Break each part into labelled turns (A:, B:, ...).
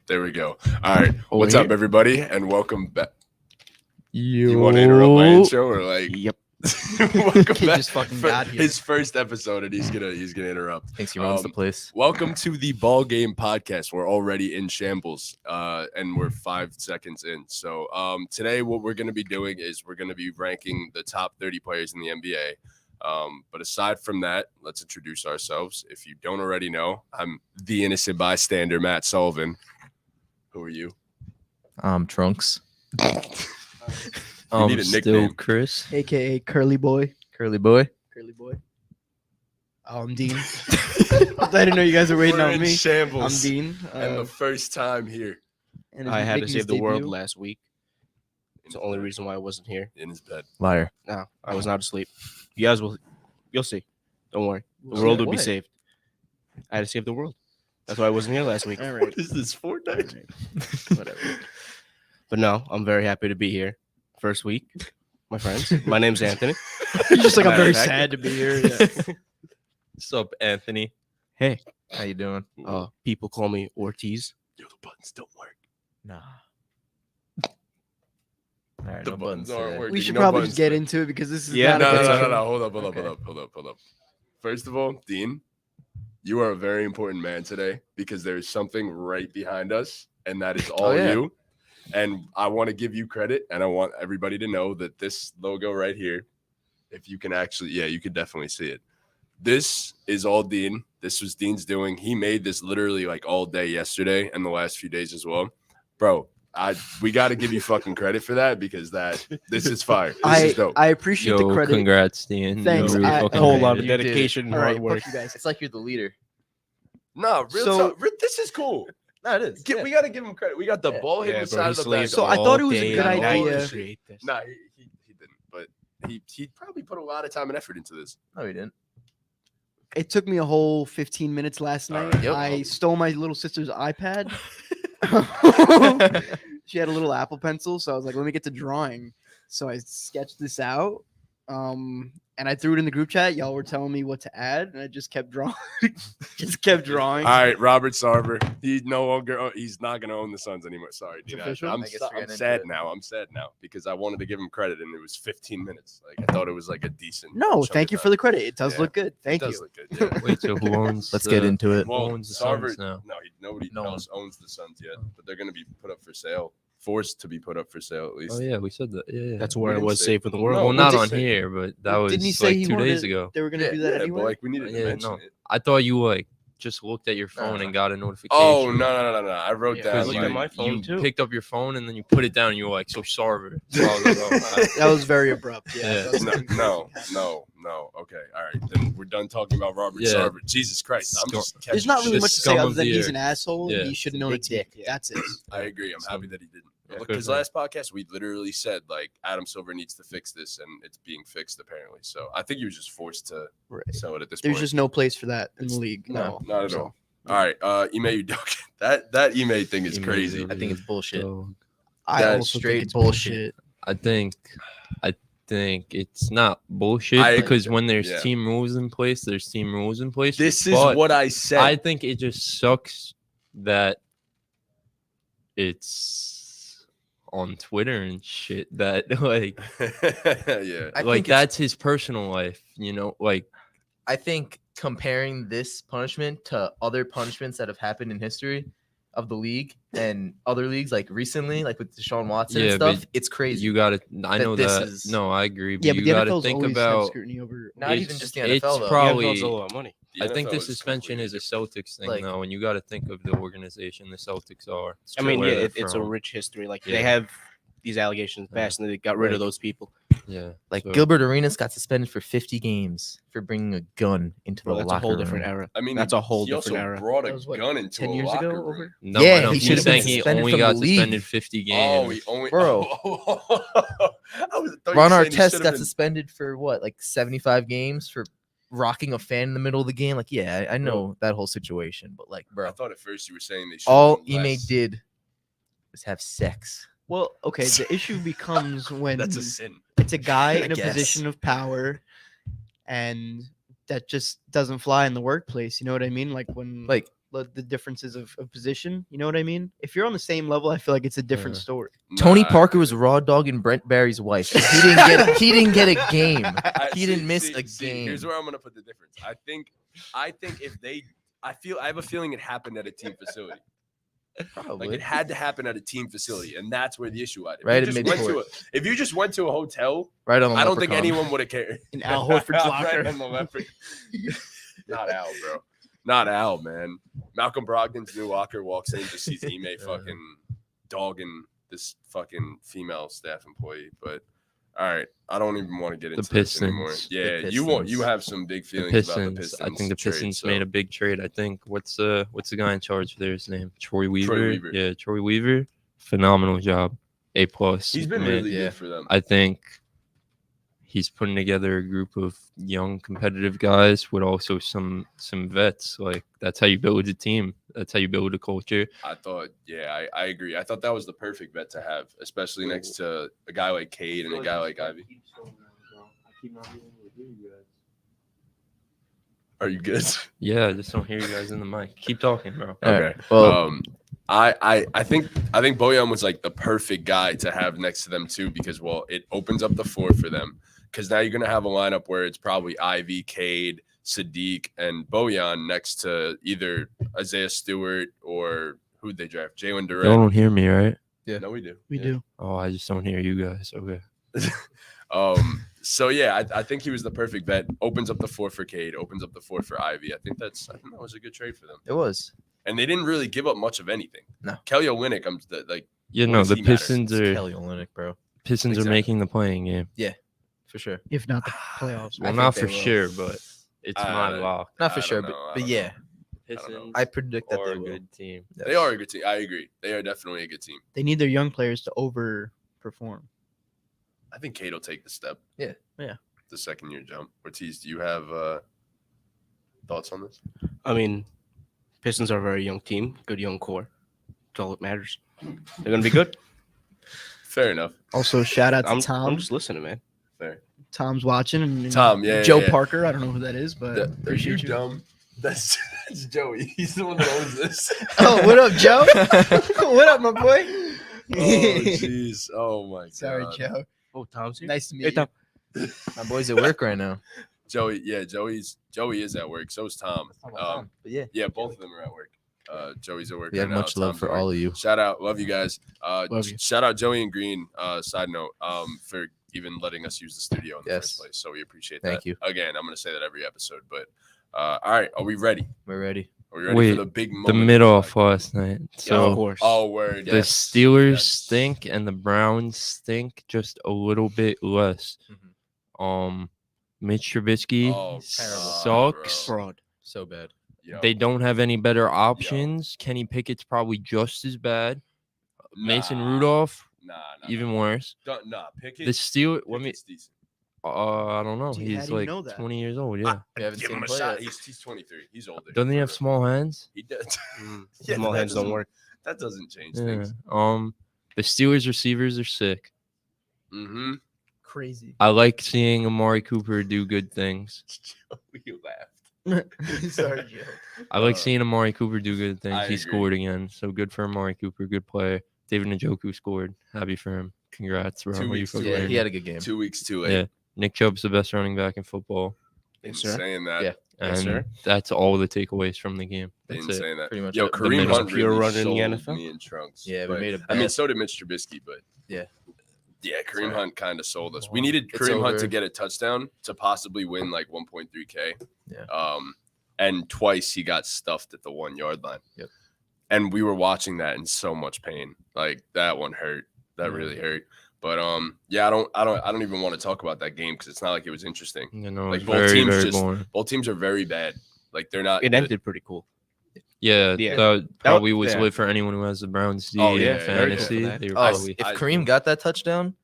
A: There we go. All right. What's up, everybody? And welcome back. You want to
B: Yo.
A: interrupt my intro or like?
C: Yep.
A: Welcome
B: Kid
A: back
B: just fucking
A: for
B: got here.
A: his first episode, and he's gonna interrupt.
B: Thinks he runs the place.
A: Welcome to the Ball Game Podcast. We're already in shambles, and we're 5 seconds in. So today, what we're gonna be doing is we're gonna be ranking the top 30 players in the NBA. But aside from that, let's introduce ourselves. If you don't already know, I'm the innocent bystander, Matt Sullivan. Who are you?
B: Trunks.
A: You need a
B: Still
A: nickname.
B: Chris.
C: AKA Curly Boy.
B: Curly boy.
C: Curly Boy. I'm Dean. I didn't know you guys were waiting
A: We're
C: on
A: in
C: me. I'm
A: shambles.
C: Dean.
A: And the first time here
C: and
D: I had to
C: making
D: save
C: his
D: the world
C: debut.
D: last week. It's the only reason why I wasn't here.
A: in his bed.
B: Liar.
D: No, I was not asleep. You guys you'll see. Don't worry. The
C: We'll
D: world
C: see
D: will be
C: what?
D: saved. I had to save the world. That's why I wasn't here last week.
C: All right.
A: What is this, Fortnite?
D: Whatever. But no, I'm very happy to be here. First week, my friends. My name's Anthony.
C: You're just like, I'm
D: Matter
C: very
D: of fact.
C: sad to be here. Yeah.
B: What's up, Anthony?
D: Hey.
B: How you doing?
D: People call me Ortiz.
A: Yo, the buttons don't work.
B: Nah. All right,
A: The
B: no
A: buttons
B: buttons
A: aren't
B: today.
A: working.
C: We
A: You
C: should
A: know
C: probably
A: buttons
C: just get
A: work.
C: into it because this is
D: Yeah,
C: not a
A: No,
C: good
A: no, no,
C: intro.
A: no. Hold up.
B: Okay.
A: First of all, Dean, you are a very important man today because there is something right behind us, and that is all
B: yeah.
A: you. And I want to give you credit, and I want everybody to know that this logo right here, if you can actually, you can definitely see it. This is all Dean. This was Dean's doing. He made this literally like all day yesterday and the last few days as well. Bro, we got to give you fucking credit for that because this is fire. This is dope.
C: I appreciate the
B: Yo,
C: credit.
B: congrats, Dean.
C: Thanks,
B: You really
C: I-
B: fucking
D: A whole
C: Okay,
D: lot of
B: made it.
D: dedication and
C: All right,
D: hard work.
C: fuck you guys.
B: It's like you're the leader.
A: No, this is cool.
B: No, it is.
A: We got to give him credit. We got the ball hitting the side of the back.
C: So I thought it was a good
D: I
C: idea.
D: appreciate this.
A: Nah, he didn't, but he probably put a lot of time and effort into this.
B: No, he didn't.
C: It took me a whole 15 minutes last
A: All
C: night.
A: right.
B: Yep.
C: I stole my little sister's iPad. She had a little Apple Pencil, so I was like, let me get to drawing. So I sketched this out. And I threw it in the group chat. Y'all were telling me what to add, and I just kept drawing.
A: All right, Robert Sarver. He's not gonna own the Suns anymore. Sorry,
C: It's
A: dude.
C: official?
A: I'm
B: I guess we're
A: I'm
B: getting into
A: sad
B: it.
A: now. I'm sad now because I wanted to give him credit, and it was 15 minutes. Like I thought it was like a decent.
C: No,
A: chunk
C: thank
A: of
C: you
A: time.
C: for the credit. It does
A: Yeah,
C: look good.
A: It
C: Thank
A: does
C: you.
A: look good. Yeah.
B: Wait, so who owns?
C: Let's get into it.
B: Who
A: Well,
B: owns the
A: Sarver,
B: Suns now?
A: no, nobody
B: No one.
A: else owns the Suns yet, but they're gonna be put up for sale, forced to be put up for sale at least.
B: Oh yeah, we said that. Yeah.
D: That's
A: We
D: where I
A: didn't
D: was
A: say-
D: safe in the
A: No,
D: world.
B: well,
A: we
B: not
A: did
B: on
A: say-
B: here, but that was
C: Didn't he say
B: like
C: he
B: 2
C: wanted
B: days
C: to-
B: ago.
C: They were going to
B: Yeah,
C: do that
A: Yeah, but
C: anyway?
A: like we needed to
B: Yeah,
A: mention
B: no.
A: it.
B: I thought you like just looked at your phone and got a notification.
A: Oh no! I wrote
D: Yeah,
A: down.
D: I looked at
A: like,
D: my phone
B: you
D: too.
B: picked up your phone and then you put it down and you were like, so Sarver. So I was like, oh,
C: That was very abrupt. Yeah.
B: Yeah.
C: that was very
A: No.
C: quick.
A: Okay, all right. Then we're done talking about Robert
B: Yeah.
A: Sarver. Jesus Christ, I'm just catching
C: There's not really
A: shit.
C: much to
B: Scum
C: say other
B: of
C: than
B: the
C: he's
B: earth.
C: an asshole.
B: Yeah.
C: And he should have known a
D: Big
C: dick.
D: dick, yeah.
C: That's it.
A: I agree. I'm
B: So-
A: happy that he didn't.
B: Yeah,
A: Because
B: good,
A: last podcast we literally said like Adam Silver needs to fix this, and it's being fixed apparently. So I think he was just forced to
C: Right.
A: sell it at this
C: There's
A: point.
C: just no place for that in the
A: It's-
C: league.
A: no,
C: No,
A: not at
C: So,
A: all. All right, Ime Udoka. That Ime thing is
B: Ime
A: crazy.
B: Udoka.
E: I think it's bullshit.
B: So,
C: I
A: That's
C: also
E: straight
C: think it's
E: bullshit.
B: I think it's not bullshit
A: I-
B: because when there's
A: yeah.
B: team rules in place, there's team rules in place.
A: This is
B: but
A: what I said.
B: I think it just sucks that it's on Twitter and shit that like
A: yeah.
E: I
B: like
E: think it's-
B: that's his personal life, like
E: I think comparing this punishment to other punishments that have happened in history of the league and other leagues, like recently, like with Deshaun Watson
B: Yeah,
E: and
B: but
E: stuff, it's crazy.
B: you gotta I
E: That
B: know
E: this
B: that
E: is-
B: no, I agree, but
C: Yeah, but
B: you
C: the
B: gotta
C: NFL's
B: think
C: always had
B: about
C: scrutiny over.
E: Not even
B: it's-
E: just the
B: it's
E: NFL, though.
B: probably
D: The NFL's a lot of money.
A: The
B: I think
A: NFL
B: this
A: is
B: suspension
A: completely
B: is a
A: different.
B: Celtics thing
E: Like-
B: though, and you got to think of the organization the Celtics are.
D: I mean,
B: where
D: yeah,
B: they're
D: it's a
B: from.
D: rich history. Like
B: Yeah.
D: they have these allegations passed, and they got rid of those people.
B: Yeah,
E: like
B: so-
E: Gilbert Arenas got suspended for 50 games for bringing a gun into
D: Bro,
E: the
D: that's a
E: locker
D: whole
E: room.
D: different era.
A: I mean,
D: That's a whole
A: he
D: different
A: also
D: era.
A: brought
C: That
A: a
C: was, what,
A: gun into
C: 10
A: a
C: years
A: locker
C: ago.
A: room.
C: Over.
B: No,
E: Yeah,
B: I know.
E: he
B: He's
E: should have been
B: saying he
E: suspended
B: only
E: from
B: got
E: the league.
B: suspended 50 games.
A: Oh, he only
E: Bro.
A: I thought you
E: Ron
A: were saying he
E: Artest
A: should've
E: got
A: been-
E: suspended for what, like 75 games for rocking a fan in the middle of the game. Like, yeah, I know that whole situation, but like,
A: I
E: bro,
A: thought at first you were saying they should.
E: all Ime did was have sex.
C: Well, okay. The issue becomes when
A: That's a sin.
C: it's a guy in a
E: guess.
C: position of power, and that just doesn't fly in the workplace. You know what I mean? Like when
E: Like,
C: the differences of position. You know what I mean? If you're on the same level, I feel like it's a different
B: Yeah.
C: story.
E: Tony
A: Nah,
E: Parker was raw dogging Brent Barry's wife. He didn't get a game. He didn't miss a game.
A: Here's where I'm gonna put the difference. I think if they, I have a feeling it happened at a team facility.
E: Probably.
A: Like it had to happen at a team facility, and that's where the issue at.
E: Right
A: If
E: in
A: you, just went
E: midcourt.
A: if you just went to a hotel,
E: Right on the
A: I don't think
E: leprechaun.
A: anyone would have cared.
C: In Al Horford's
A: Right
C: locker.
A: on the leopard. Not Al, bro. Not Al, man. Malcolm Brogdon's new locker walks in, just sees Ime fucking dogging this fucking female staff employee. But all right, I don't even want to get into this anymore.
B: Pistons.
A: Yeah,
E: The
A: you
E: Pistons.
A: have some big
B: The
A: feelings about the
B: Pistons.
A: Pistons.
B: I think the
A: trade,
B: Pistons
A: so-
B: made a big trade. I think what's the guy in charge there? His name Troy Weaver.
A: Weaver.
B: Yeah, Troy Weaver. Phenomenal job. A+.
A: He's been
B: man.
A: really
E: Yeah.
A: good for them.
B: I think he's putting together a group of young competitive guys with also some vets. Like that's how you build a team. That's how you build a culture.
A: I thought, yeah, I agree. I thought that was the perfect bet to have, especially next to a guy like Cade and a guy like Ivy. Are you good?
B: Yeah, I just don't hear you guys in the mic. Keep talking, bro.
E: All
A: Okay.
E: right. Well,
A: I think Bojan was like the perfect guy to have next to them too, because it opens up the floor for them. Because now you're gonna have a lineup where it's probably Ivy, Cade, Sadiq, and Bojan next to either Isaiah Stewart or who'd they draft? Jalen
B: Y'all
A: Durant.
B: don't hear me, right?
E: Yeah.
A: No, we do.
C: We
A: Yeah.
C: do.
B: Oh, I just don't hear you guys. Okay.
A: So yeah, I think he was the perfect bet. Opens up the floor for Cade, opens up the floor for Ivy. I think that was a good trade for them.
E: it was.
A: And they didn't really give up much of anything.
E: No.
A: Kelly Olynyk, like
B: Yeah,
A: What
B: no,
A: does
B: the
A: he matter?
B: Pistons
E: It's
B: are
E: Kelly Olynyk, bro.
B: Pistons are
A: Exactly.
B: making the playing game.
E: For sure.
C: If not the playoffs.
E: I
B: Well,
E: think
B: not
E: they
B: for
E: will.
B: sure, but it's my lock.
E: Not for
A: I
E: sure,
A: don't know, I
E: but
A: don't
E: yeah,
A: I don't know.
B: Pistons
E: I predict that
B: are
E: they
B: a
E: will.
B: good team.
A: they are a good team. I agree. They are definitely a good team.
C: They need their young players to overperform.
A: I think Cade will take the step.
E: Yeah.
C: Yeah.
A: The second year jump. Ortiz, do you have thoughts on this?
D: I mean, Pistons are a very young team, good young core. That's all that matters. They're gonna be good.
A: Fair enough.
C: Also, shout out to
D: I'm
C: Tom.
D: just listening, man.
A: Fair.
C: Tom's watching. And
A: Tom, yeah,
C: Joe
A: yeah.
C: Parker. I don't know who that is, but
A: Are you
C: appreciate you.
A: dumb? That's Joey. He's the one that owns this.
C: Oh, what up, Joe? What up, my boy?
A: Oh jeez. Oh my god.
C: Sorry, Joe.
D: Oh, Tom's here.
C: Nice to meet
D: Hey,
C: you.
D: Tom.
E: My boy's at work right now.
A: Joey is at work. So is Tom.
E: But yeah,
A: Yeah, both of them are at work. Joey's at work.
E: we have
A: right now.
E: much love
A: Tom's
E: for
A: at work.
E: all of you.
A: Shout out, love you guys.
C: Love you.
A: Shout out Joey and Green. Side note, for even letting us use the studio in the
E: Yes.
A: first place. So we appreciate
E: Thank
A: that.
E: you.
A: Again, I'm gonna say that every episode. But all right, are we ready?
E: We're ready.
A: Are we ready
B: Wait,
A: for the big
B: The
A: moment?
B: mid-off last night.
D: Yeah, of
B: So
D: course.
A: Oh, word.
B: the
A: yes,
B: Steelers
A: yes.
B: stink and the Browns stink just a little bit less. Mitch Trubisky
A: Oh,
B: sucks.
A: bro.
D: Fraud.
E: So bad.
A: Yo,
B: They don't have any better options. Kenny Pickett's probably just as bad. Mason
A: nah,
B: Rudolph,
A: Nah,
B: even worse.
A: Nah, Pickett.
B: The Steelers. Let me.
A: Pickett's decent.
B: I don't know.
C: Dude, how
B: He's
C: do you
B: like
C: know that?
B: 20 years old. Yeah.
E: We haven't
A: Give
E: seen
A: him
E: him
A: a
E: play
A: shot.
E: yet.
A: He's 23. He's older.
B: Doesn't he have small hands?
A: He does.
D: Yeah, small
A: that
D: hands don't
A: doesn't-
D: work.
A: That doesn't change
B: Yeah.
A: things.
B: The Steelers receivers are sick.
A: Mm-hmm.
C: Crazy.
B: I like seeing Amari Cooper do good things.
A: You laughed.
C: Sorry, Joe.
B: I like
A: Uh,
B: seeing Amari Cooper do good things.
A: I
B: He
A: agree.
B: scored again, so good for Amari Cooper. Good play. David Njoku scored. Happy for him. Congrats, bro.
A: 2
B: You
A: weeks
B: fucking
A: too
E: Yeah,
A: late.
B: made
E: he
B: it.
E: had a good game.
A: 2 weeks too late.
B: Yeah. Nick Chubb's the best running back in football,
A: Been
D: Yes, sir.
A: saying that.
E: Yeah.
B: and
D: Yes, sir.
B: that's all the takeaways from the game.
A: Been
B: That's it.
A: saying that.
E: Pretty much
A: Yo,
E: it. The
A: Kareem
B: middle.
A: Hunt
D: Pure
A: really
D: run in the
A: sold
D: NFL?
A: me in trunks.
E: Yeah, we
A: but-
E: made a
A: I mean,
E: bet.
A: so did Mitch Trubisky, but
E: Yeah.
A: yeah, Kareem
E: right.
A: Hunt kind of sold us. We needed
E: It's
A: Kareem Hunt to
E: over.
A: get a touchdown to possibly win like 1.3K.
E: Yeah.
A: And twice he got stuffed at the 1 yard line.
E: Yep.
A: And we were watching that in so much pain. Like that one hurt. That
B: Yeah.
A: really hurt. But yeah, I don't even want to talk about that game because it's not like it was interesting.
B: You know,
A: Like,
B: it's
A: both
B: very,
A: teams
B: very
A: just-
B: boring.
A: Both teams are very bad. Like they're not.
D: It
A: good.
D: ended pretty cool.
B: Yeah,
D: Yeah.
B: that probably was
D: yeah.
B: lit for anyone who has the Browns D
A: Oh,
B: in
A: yeah, very
D: good for
B: fantasy.
D: that.
B: They were
E: Oh,
B: probably
E: if
A: I-
E: Kareem got that touchdown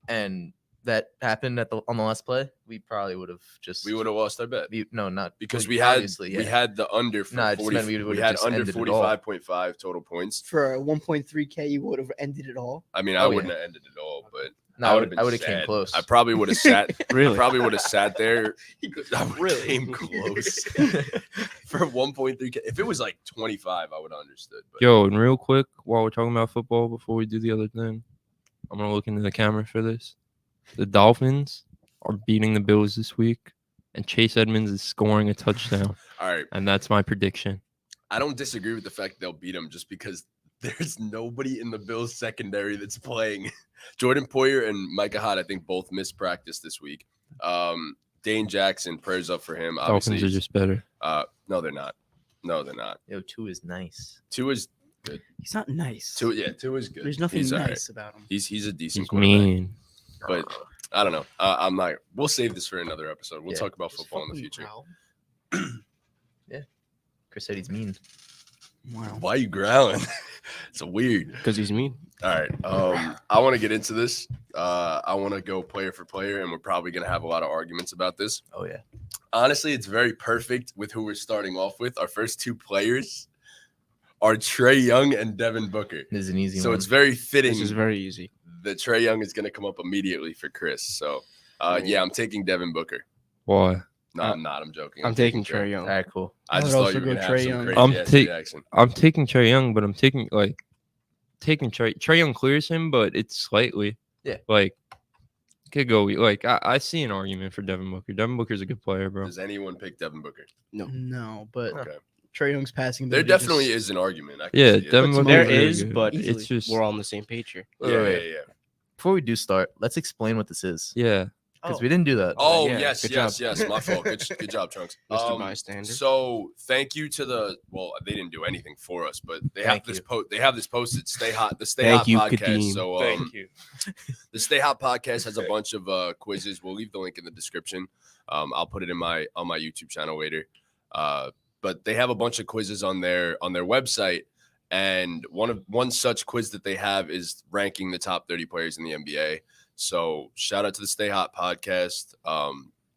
E: and that happened on the last play, we probably would have just
A: We would have lost our bet
E: no, not
A: because
E: like,
A: we had
E: obviously,
A: we
E: yeah.
A: had the under for
E: No, I just
A: 40,
E: meant we
A: we
E: would've
A: had
E: just
A: under
E: ended it all.
A: 45.5 total points.
C: For a 1.3K, you would have ended it all.
A: I mean, I
E: Oh,
A: wouldn't
E: yeah.
A: have ended it all, but
E: No,
A: I would have
E: I would have came close.
A: I probably would have sat.
D: Really?
A: I probably would have sat there. I would
C: Really?
A: came close for 1.3K. If it was like 25, I would have understood. But
B: Yo, and real quick, while we're talking about football, before we do the other thing, I'm gonna look into the camera for this. The Dolphins are beating the Bills this week, and Chase Edmonds is scoring a touchdown,
A: all right,
B: and that's my prediction.
A: I don't disagree with the fact they'll beat them just because there's nobody in the Bills secondary that's playing. Jordan Poyer and Micah Hott, I think, both missed practice this week. Dane Jackson, prayers up for him. Obviously,
B: Dolphins are just better.
A: no, they're not. No, they're not.
E: Yo, 2 is nice.
A: Two is
C: He's not nice.
A: two. Yeah, two is good.
C: There's nothing
A: He's all right.
C: nice about him.
A: He's a decent
B: He's
A: quarterback.
B: mean.
A: But I don't know. I'm not. We'll save this for another episode. We'll
E: Yeah,
A: talk about
C: Just
A: football in the
C: fucking
A: future.
C: growl.
E: Chris said he's mean.
C: Wow.
A: Why are you growling? It's weird.
D: Because he's mean.
A: All right. I want to get into this. I want to go player for player, and we're probably going to have a lot of arguments about this.
E: Oh yeah.
A: Honestly, it's very perfect with who we're starting off with. Our first two players are Trey Young and Devin Booker.
E: This is an easy
A: So
E: one.
A: it's very fitting
D: This is very easy.
A: that Trey Young is going to come up immediately for Chris. So, yeah, I'm taking Devin Booker.
B: Why?
A: No, I'm not. I'm joking.
D: I'm taking Trey Young.
E: All right, cool.
A: I
C: I
A: just
C: would
A: thought
C: also
A: you were
C: go
A: going to
C: Trey
A: have some
C: Young.
A: crazy
B: I'm
A: ass
B: take-
A: reaction.
B: I'm taking Trey Young, but I'm taking Trey Young clears him, but it's slightly.
E: Yeah.
B: Like could go like I see an argument for Devin Booker. Devin Booker's a good player, bro.
A: Does anyone pick Devin Booker?
C: No, but
A: Okay.
C: Trey Young's passing.
A: There
C: ability
A: definitely
C: just-
A: is an argument. I can
B: Yeah,
A: see it.
B: Devin
C: Puts him
B: Booker's
C: over.
D: There
B: really
D: is,
B: good.
D: but
B: it's just
D: we're all on the same page here.
A: Yeah.
E: Before we do start, let's explain what this is
B: yeah.
E: because
C: Oh.
E: we didn't do that.
A: Oh,
D: Yeah,
A: yes.
D: good
A: Yes.
D: job.
A: My fault. Good job, Trunks.
D: Mr. Bystander.
A: So thank you to they didn't do anything for us, but they have
E: Thank
A: this
E: you.
A: they have this posted. Stay Hot, the Stay
D: Thank
A: Hot
D: you,
A: podcast.
D: Kadeem.
A: So
B: you.
A: the Stay Hot podcast has a bunch of quizzes. We'll leave the link in the description. I'll put it on my YouTube channel later. But they have a bunch of quizzes on their website, and one such quiz that they have is ranking the top 30 players in the NBA. So shout out to the Stay Hot podcast.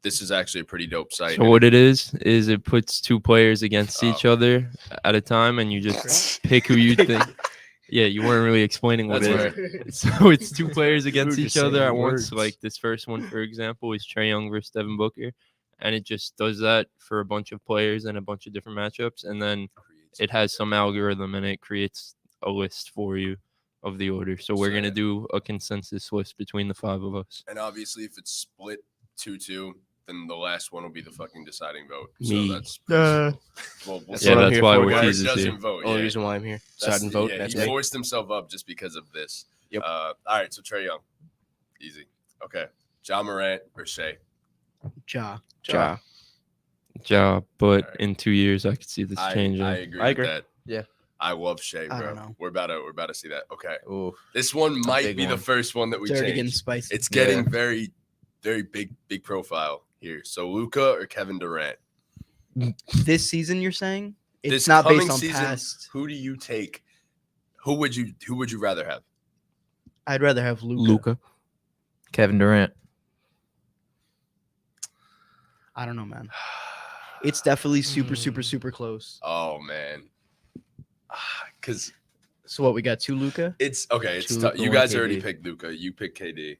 A: This is actually a pretty dope site.
B: So what it is it puts two players against
A: Oh.
B: each other at a time, and you just pick who you think. Yeah, you weren't really explaining what
A: That's
B: it is. So it's two players against
D: were
B: each
D: just
B: other
D: saying
B: at once.
D: words.
B: Like this first one, for example, is Trey Young versus Devin Booker, and it just does that for a bunch of players and a bunch of different matchups, and then it has some algorithm and it creates a list for you of the order. So we're gonna do a consensus list between the five of us.
A: And obviously, if it's split 2-2, then the last one will be the fucking deciding vote.
D: Me.
A: So that's we'll
D: That's
B: Yeah,
D: what I'm
B: that's
D: here
B: why
D: for,
B: we're
D: guys.
A: Whoever
B: teasers
A: doesn't
B: here.
A: vote.
D: Only
A: Yeah.
D: reason why I'm here.
A: That's
D: Decide and vote.
A: yeah,
D: That's
A: he
D: me.
A: forced himself up just because of this.
D: Yep.
A: All right, so Trey Young, easy. Okay, John Morant or Shea.
C: Ja.
D: Ja.
B: Job, but
A: Alright.
B: in 2 years I could see this changing.
A: I agree.
D: I agree.
A: With that.
E: Yeah.
A: I love Shea,
C: I
A: bro.
C: don't know.
A: We're about to see that. Okay,
E: Ooh,
A: this one might
E: big
A: be the
E: one.
A: first one that we
C: It's already getting
A: change.
C: spicy.
A: It's getting very, very big profile here. So Luka or Kevin Durant.
C: This season, you're saying it's
A: This
C: not based
A: coming
C: on
A: season,
C: past.
A: Who do you take? Who would you rather have?
C: I'd rather have Luka.
D: Luca.
E: Kevin Durant.
C: I don't know, man. It's definitely super close.
A: Oh man, because
C: So what we got? Two Luka.
A: it's okay. It's
E: Two
A: tough.
E: Luka,
A: You
E: one
A: guys already
E: KD.
A: picked Luka. You picked KD.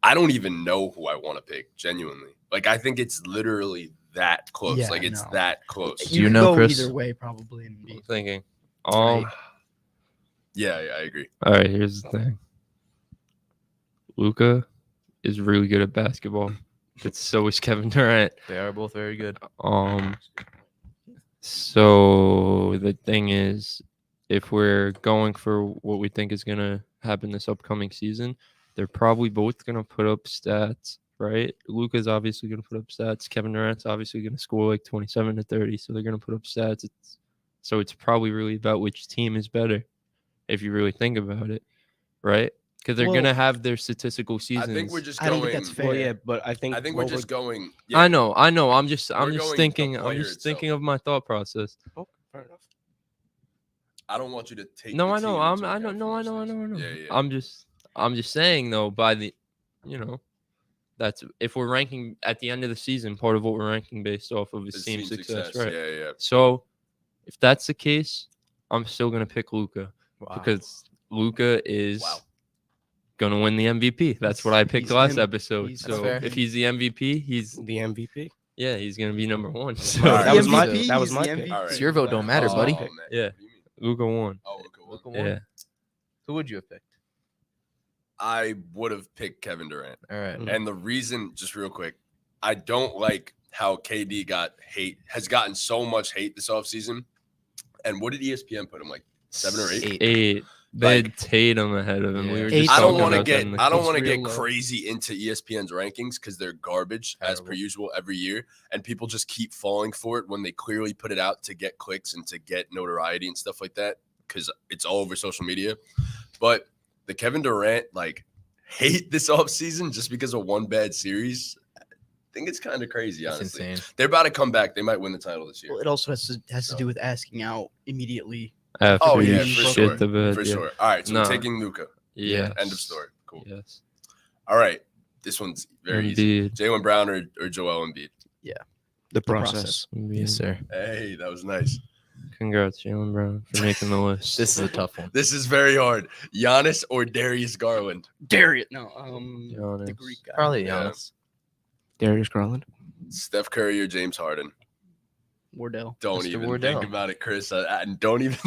A: I don't even know who I want to pick. Genuinely, like I think it's literally that close.
C: Yeah,
A: like it's
C: no.
A: that close.
E: Do you
C: could
E: know,
C: go
E: Chris?
C: either way probably. And
B: I'm
C: be,
B: thinking.
C: Right.
A: Yeah, I agree.
B: All right, here's the thing. Luca is really good at basketball, but so is Kevin Durant.
E: They are both very good.
B: So the thing is, if we're going for what we think is gonna happen this upcoming season, they're probably both gonna put up stats, right? Luca's obviously gonna put up stats. Kevin Durant's obviously gonna score like 27 to 30, so they're gonna put up stats. It's probably really about which team is better, if you really think about it, right? Because they're
C: Well,
B: gonna have their statical seasons.
A: I think we're just
C: I
A: going.
C: don't think that's fair.
D: Well, yeah, but I think
A: we're
D: what
A: just going.
B: I know. I'm just
A: We're going
B: thinking.
A: the
B: I'm
A: player
B: just thinking of my thought process.
D: Oh, fair enough.
A: I don't want you to take.
B: No,
A: the
B: I know.
A: team
B: I
A: into
B: know.
A: account
B: No,
A: for
B: I
A: most
B: know. I
A: things.
B: know.
A: Yeah.
B: I'm just saying though. By the, that's if we're ranking at the end of the season, part of what we're ranking based off of is
A: It's
B: team success, right?
A: Yeah.
B: So, if that's the case, I'm still gonna pick Luca
E: Wow.
B: because Luca is
A: Wow.
B: gonna win the MVP. That's what I picked
C: He's
B: last
C: M-
B: episode.
C: he's-
B: So
E: fair.
B: if he's the MVP, he's
D: The MVP.
B: he's gonna be number one. So
A: All right.
D: That was my
C: MVP,
D: that was
C: he's
D: my
C: the
D: pick.
C: MVP.
A: All right.
E: So your vote don't matter,
A: Oh,
E: buddy.
A: man.
B: Yeah.
A: What do you mean?
B: Luka won.
A: Oh, Luka won.
E: Luka won.
B: Yeah.
E: Who would you have picked?
A: I would have picked Kevin Durant.
E: All right.
D: Mm.
A: And the reason, just real quick, I don't like how KD has gotten so much hate this offseason. And what did ESPN put him, like 7 or 8?
B: 8. They
A: Like-
B: had Tatum ahead of him. We
E: Yeah.
B: were
C: Eight.
B: just
A: I don't
B: talking
A: want to
B: about that
A: get
B: in the
A: I don't
B: clip.
A: want to
C: real
A: get
C: low.
A: crazy into ESPN's rankings because they're garbage as per
E: Terrible.
A: usual every year, and people just keep falling for it when they clearly put it out to get clicks and to get notoriety and stuff like that because it's all over social media. But the Kevin Durant hate this offseason just because of one bad series, I think it's kind of crazy.
E: That's
A: Honestly,
E: insane.
A: they're about to come back. They might win the title this year.
C: Well, it also has to do with asking out immediately.
B: After
A: Oh,
B: you
A: yeah, for
B: shit
A: sure.
B: the bed.
A: For
B: yeah.
A: sure. All right, so we're
B: No.
A: taking Luka.
B: Yes.
A: End of story. Cool.
B: Yes.
A: All right, this one's very easy.
B: Indeed.
A: Jalen Brown or Joel Embiid.
D: The
C: process.
B: Indeed.
E: Yes, sir.
A: Hey, that was nice.
B: Congrats, Jalen Brown, for making the list.
E: This is a tough one.
A: This is very hard. Giannis or Darius Garland?
C: Darius, no, the
B: Giannis.
C: Greek guy.
E: Probably
A: Yeah.
E: Giannis.
D: Darius Garland.
A: Steph Curry or James Harden?
C: Wardell.
A: Don't
E: Mr.
A: even
E: Wardell.
A: think about it, Chris. And don't even.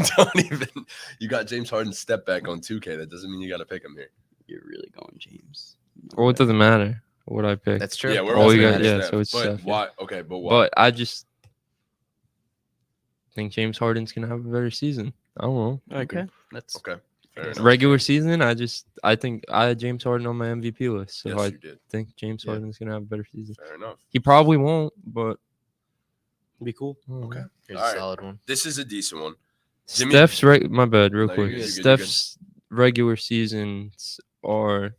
A: You got James Harden step back on 2K. That doesn't mean you got to pick him here.
C: You're really going, James.
B: Well, it doesn't matter what I pick.
E: That's true.
A: Yeah, we're
B: Oh,
A: all
B: you
A: saying
B: got-
A: Steph,
B: yeah, so it's
A: but
B: Steph, yeah.
A: why? Okay, but why?
B: But I just think James Harden's gonna have a better season. I don't know.
D: I agree.
C: Okay, that's
A: Okay, fair enough.
B: Regular season, I think I had James Harden on my MVP list. So
A: Yes,
B: I
A: you did.
B: think James
E: Yeah.
B: Harden's gonna have a better season.
A: Fair enough.
B: He probably won't, but
D: Be cool.
B: I don't know.
A: Okay.
E: Here's
A: All
E: a
A: right.
E: solid one.
A: This is a decent one. Jimmy-
B: Steph's my bad, real
A: No, you're
B: quick.
A: good, you're good, you're good.
B: Steph's regular seasons are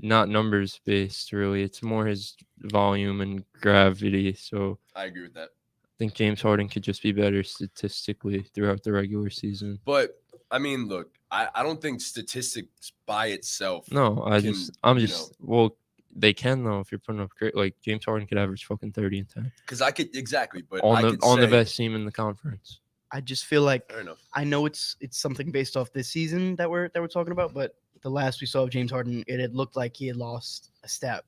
B: not numbers based, really. It's more his volume and gravity. So
A: I agree with that.
B: I think James Harden could just be better statistically throughout the regular season.
A: But I mean, look, I don't think statistics by itself.
B: No,
A: Can,
B: well, they can though if you're putting up great. Like James Harden could average fucking 30 and 10
A: because I could exactly, but
B: on
A: I
B: the
A: could
B: on the
A: say-
B: best team in the conference.
C: I just feel like
A: Fair enough.
C: I know it's something based off this season that we're talking about, but the last we saw of James Harden, it had looked like he had lost a step.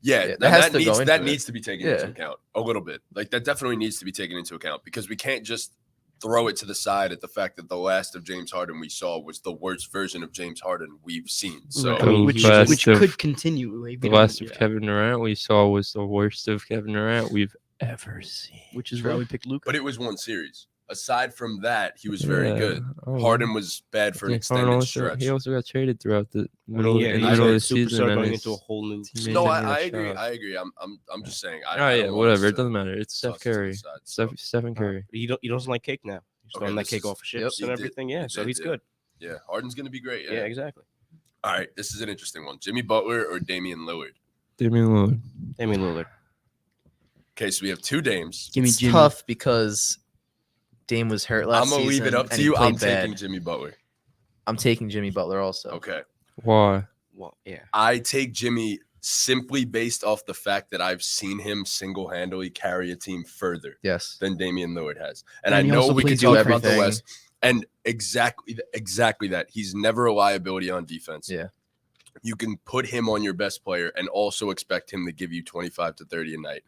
A: Yeah,
E: Yeah,
A: that,
E: that has
A: that
E: to go
A: needs
E: into
A: that
E: it.
A: needs to be taken into
E: Yeah.
A: account a little bit. Like that definitely needs to be taken into account because we can't just throw it to the side at the fact that the last of James Harden we saw was the worst version of James Harden we've seen. So
C: Right.
B: I mean,
C: which
B: best
C: which
B: of-
C: could continue. Like,
B: The
C: we don't-
B: last of
C: yeah.
B: Kevin Durant we saw was the worst of Kevin Durant we've ever seen.
C: which is why we picked Luka.
A: but it was one series. Aside from that, he was very
B: Yeah,
A: good.
B: oh,
A: Harden was bad for an
B: James Harden
A: extended
B: also-
A: stretch.
B: He also got traded throughout the middle,
D: yeah,
B: in the
A: he's
B: middle
A: like
B: of the
D: superstar
B: season. and
D: going
B: his
D: into a whole new.
B: teammates
A: No,
B: didn't hit a
A: I agree.
B: shot.
A: I agree. I'm just saying. I
B: Oh
A: don't
B: yeah,
A: want
B: whatever.
A: us
B: It doesn't matter. It's
A: toss
B: Steph
A: it to the
B: Curry.
A: side, so.
B: Stephen Curry.
D: He doesn't like cake now. He's
A: Okay,
D: throwing that
A: this
D: cake
A: is-
D: off of
E: yep,
D: ships
A: he
D: and
A: did-
D: everything. Yeah,
A: he
D: so
A: did,
D: he's
A: yeah.
D: good.
A: Yeah, Harden's gonna be great.
D: Yeah,
A: Yeah.
D: exactly.
A: All right, this is an interesting one. Jimmy Butler or Damian Lillard?
B: Damian Lillard.
D: Damian Lillard.
A: Okay, so we have two Dames.
C: Give me
E: It's
C: Jimmy.
E: tough because Dame was hurt last
A: I'm gonna leave it
E: season
A: up
E: and
A: to
E: he
A: you.
E: played
A: I'm taking
E: bad.
A: Jimmy Butler.
E: I'm taking Jimmy Butler also.
A: Okay.
B: Why?
D: Well, yeah.
A: I take Jimmy simply based off the fact that I've seen him single-handedly carry a team further
E: Yes.
A: than Damian Lillard has. And
C: And
A: I
C: he
A: know
C: also
A: we can
C: plays
A: talk
E: defense.
A: about the
E: Everything.
A: West. And exactly that. He's never a liability on defense.
E: Yeah.
A: You can put him on your best player and also expect him to give you 25 to 30 a night.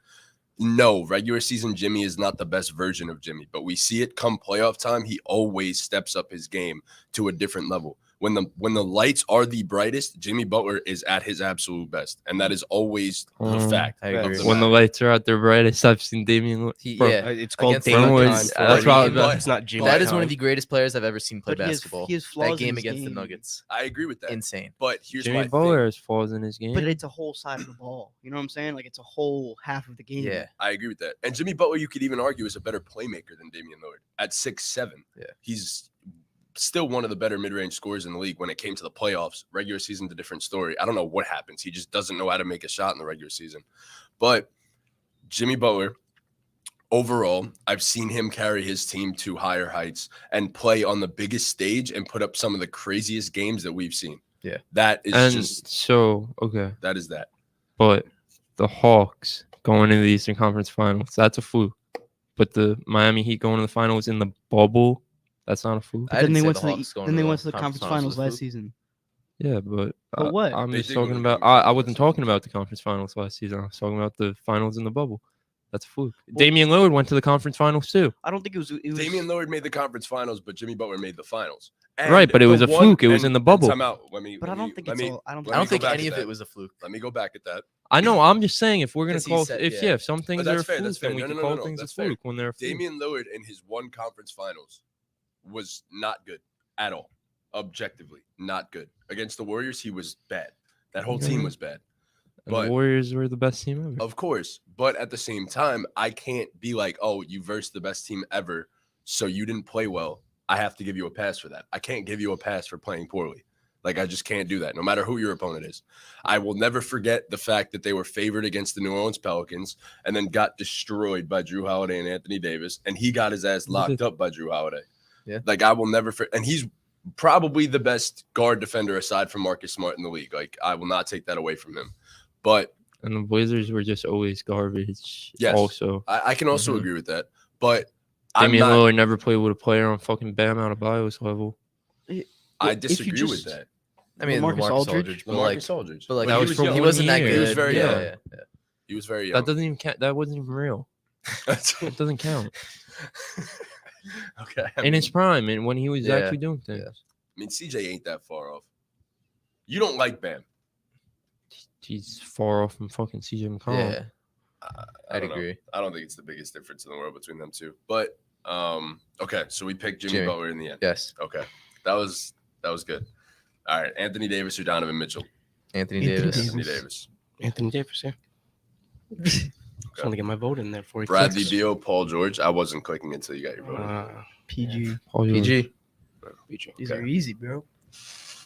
A: No, regular season Jimmy is not the best version of Jimmy, but we see it come playoff time. He always steps up his game to a different level. When the lights are the brightest, Jimmy Butler is at his absolute best, and that is always the fact.
E: I
A: of
E: agree.
A: the
B: When the
A: matter.
B: lights are at their brightest, I've seen Damian Lillard. Bro,
E: Yeah.
D: It's called
E: Against
D: Dame
B: the
D: time.
B: Nuggets.
D: for
B: That's
D: a
B: what I was
D: reason.
B: about-
D: It's not Jimmy.
E: That is one of
D: time.
E: the greatest players I've ever seen play
C: But he has-
E: basketball.
C: he has flaws
E: That
C: in
E: game
C: his
E: against the
C: game.
E: Nuggets.
A: I agree with that.
E: Insane.
A: But here's
B: Jimmy
A: my
B: Butler
A: thing.
B: has flaws in his game.
C: But it's a whole side of the ball. You know what I'm saying? Like it's a whole half of the game.
E: Yeah.
A: I agree with that. And Jimmy Butler, you could even argue, is a better playmaker than Damian Lillard at 6'7".
E: Yeah.
A: He's still one of the better mid-range scorers in the league when it came to the playoffs. Regular season's a different story. I don't know what happens. He just doesn't know how to make a shot in the regular season. But Jimmy Butler, overall, I've seen him carry his team to higher heights and play on the biggest stage and put up some of the craziest games that we've seen.
E: Yeah.
A: That is
B: and
A: just
B: so okay,
A: that is that.
B: but the Hawks going into the Eastern Conference Finals, that's a fluke. But the Miami Heat going to the finals in the bubble, that's not a fluke.
E: I
C: Then
E: didn't
C: they
E: say
C: went
E: the
C: to the
E: Hawks going
C: then
E: to
C: they
E: the
C: went to the
E: conference
C: conference finals
E: was a
C: last
E: fluke.
C: season.
B: Yeah, but
C: what?
B: I'm
A: They
B: just
A: did go to
B: talking
A: the
B: about.
A: conference
B: I wasn't
A: finals.
B: talking about the conference finals last season. I was talking about the finals in the bubble. That's a fluke. Damian Lillard went to the conference finals too.
C: I don't think it was.
A: Damian Lillard made the conference finals, but Jimmy Butler made the finals.
B: Right, but it was
A: the
B: a fluke. It was in the bubble.
A: Time out. Let me.
C: But I
A: let me-
C: don't think
A: let
C: it's
A: me-
C: all. I don't.
A: let
E: I
A: me
E: don't
A: go
E: think
A: back
E: any
A: at
E: of it
A: that.
E: was a fluke.
A: Let me go back at that.
B: I know. I'm just saying if we're gonna
E: 'Cause he
B: call
E: said-
B: if
E: yeah.
B: if some things
A: that's
B: are a
A: fair,
B: fluke,
A: that's fair.
B: then we
A: No,
B: can
A: no,
B: call
A: no,
B: things a
A: that's fair.
B: fluke when they're a fluke.
A: Damian Lillard in his one conference finals was not good at all. Objectively, not good. Against the Warriors, he was bad. That whole team
B: Mhm.
A: was bad.
B: And
A: But
B: the Warriors were the best team ever.
A: of course, but at the same time, I can't be like, oh, you versed the best team ever, so you didn't play well. I have to give you a pass for that. I can't give you a pass for playing poorly. Like, I just can't do that, no matter who your opponent is. I will never forget the fact that they were favored against the New Orleans Pelicans and then got destroyed by Drew Holiday and Anthony Davis, and he got his ass locked up by Drew Holiday.
E: Yeah.
A: Like, I will never and he's probably the best guard defender aside from Marcus Smart in the league. Like, I will not take that away from him. But
B: And the Blazers were just always garbage.
A: Yes.
B: Also,
A: I can also
E: Mhm.
A: agree with that. But I'm
B: Damian
A: not.
B: Lillard never played with a player on fucking Bam Adebayo's level.
A: I
C: If you
A: disagree with
C: just-
A: that.
E: I mean,
C: Marcus
E: Marcus
C: Aldridge?
E: Aldridge, but like,
A: Marcus Aldridge.
E: but like,
B: That
E: he
B: was
E: was
B: for
E: he
B: one
E: wasn't that
B: year.
E: good.
A: He was very
E: yeah,
A: young.
E: yeah.
A: He was very young.
B: That doesn't even count. That wasn't even real. That doesn't count.
A: Okay.
B: In his prime and when he was
E: Yeah.
B: actually doing things.
E: Yeah.
A: I mean, CJ ain't that far off. You don't like Bam.
B: He's far off from fucking CJ McCollum.
E: Yeah,
A: I
E: I'd
A: don't know.
E: agree.
A: I don't think it's the biggest difference in the world between them two. But okay, so we picked Jimmy
E: Jimmy.
A: Butler in the end.
E: Yes,
A: Okay. That was good. All right, Anthony Davis or Donovan Mitchell?
E: Anthony
C: Anthony
E: Davis.
C: Davis.
A: Anthony Davis.
D: Anthony Davis, yeah. Just want to get my vote in there for you.
A: Bradley Beal, Paul George. I wasn't clicking until you got your vote.
C: PG.
B: Paul George.
E: PG.
C: These
A: Okay.
C: are easy, bro.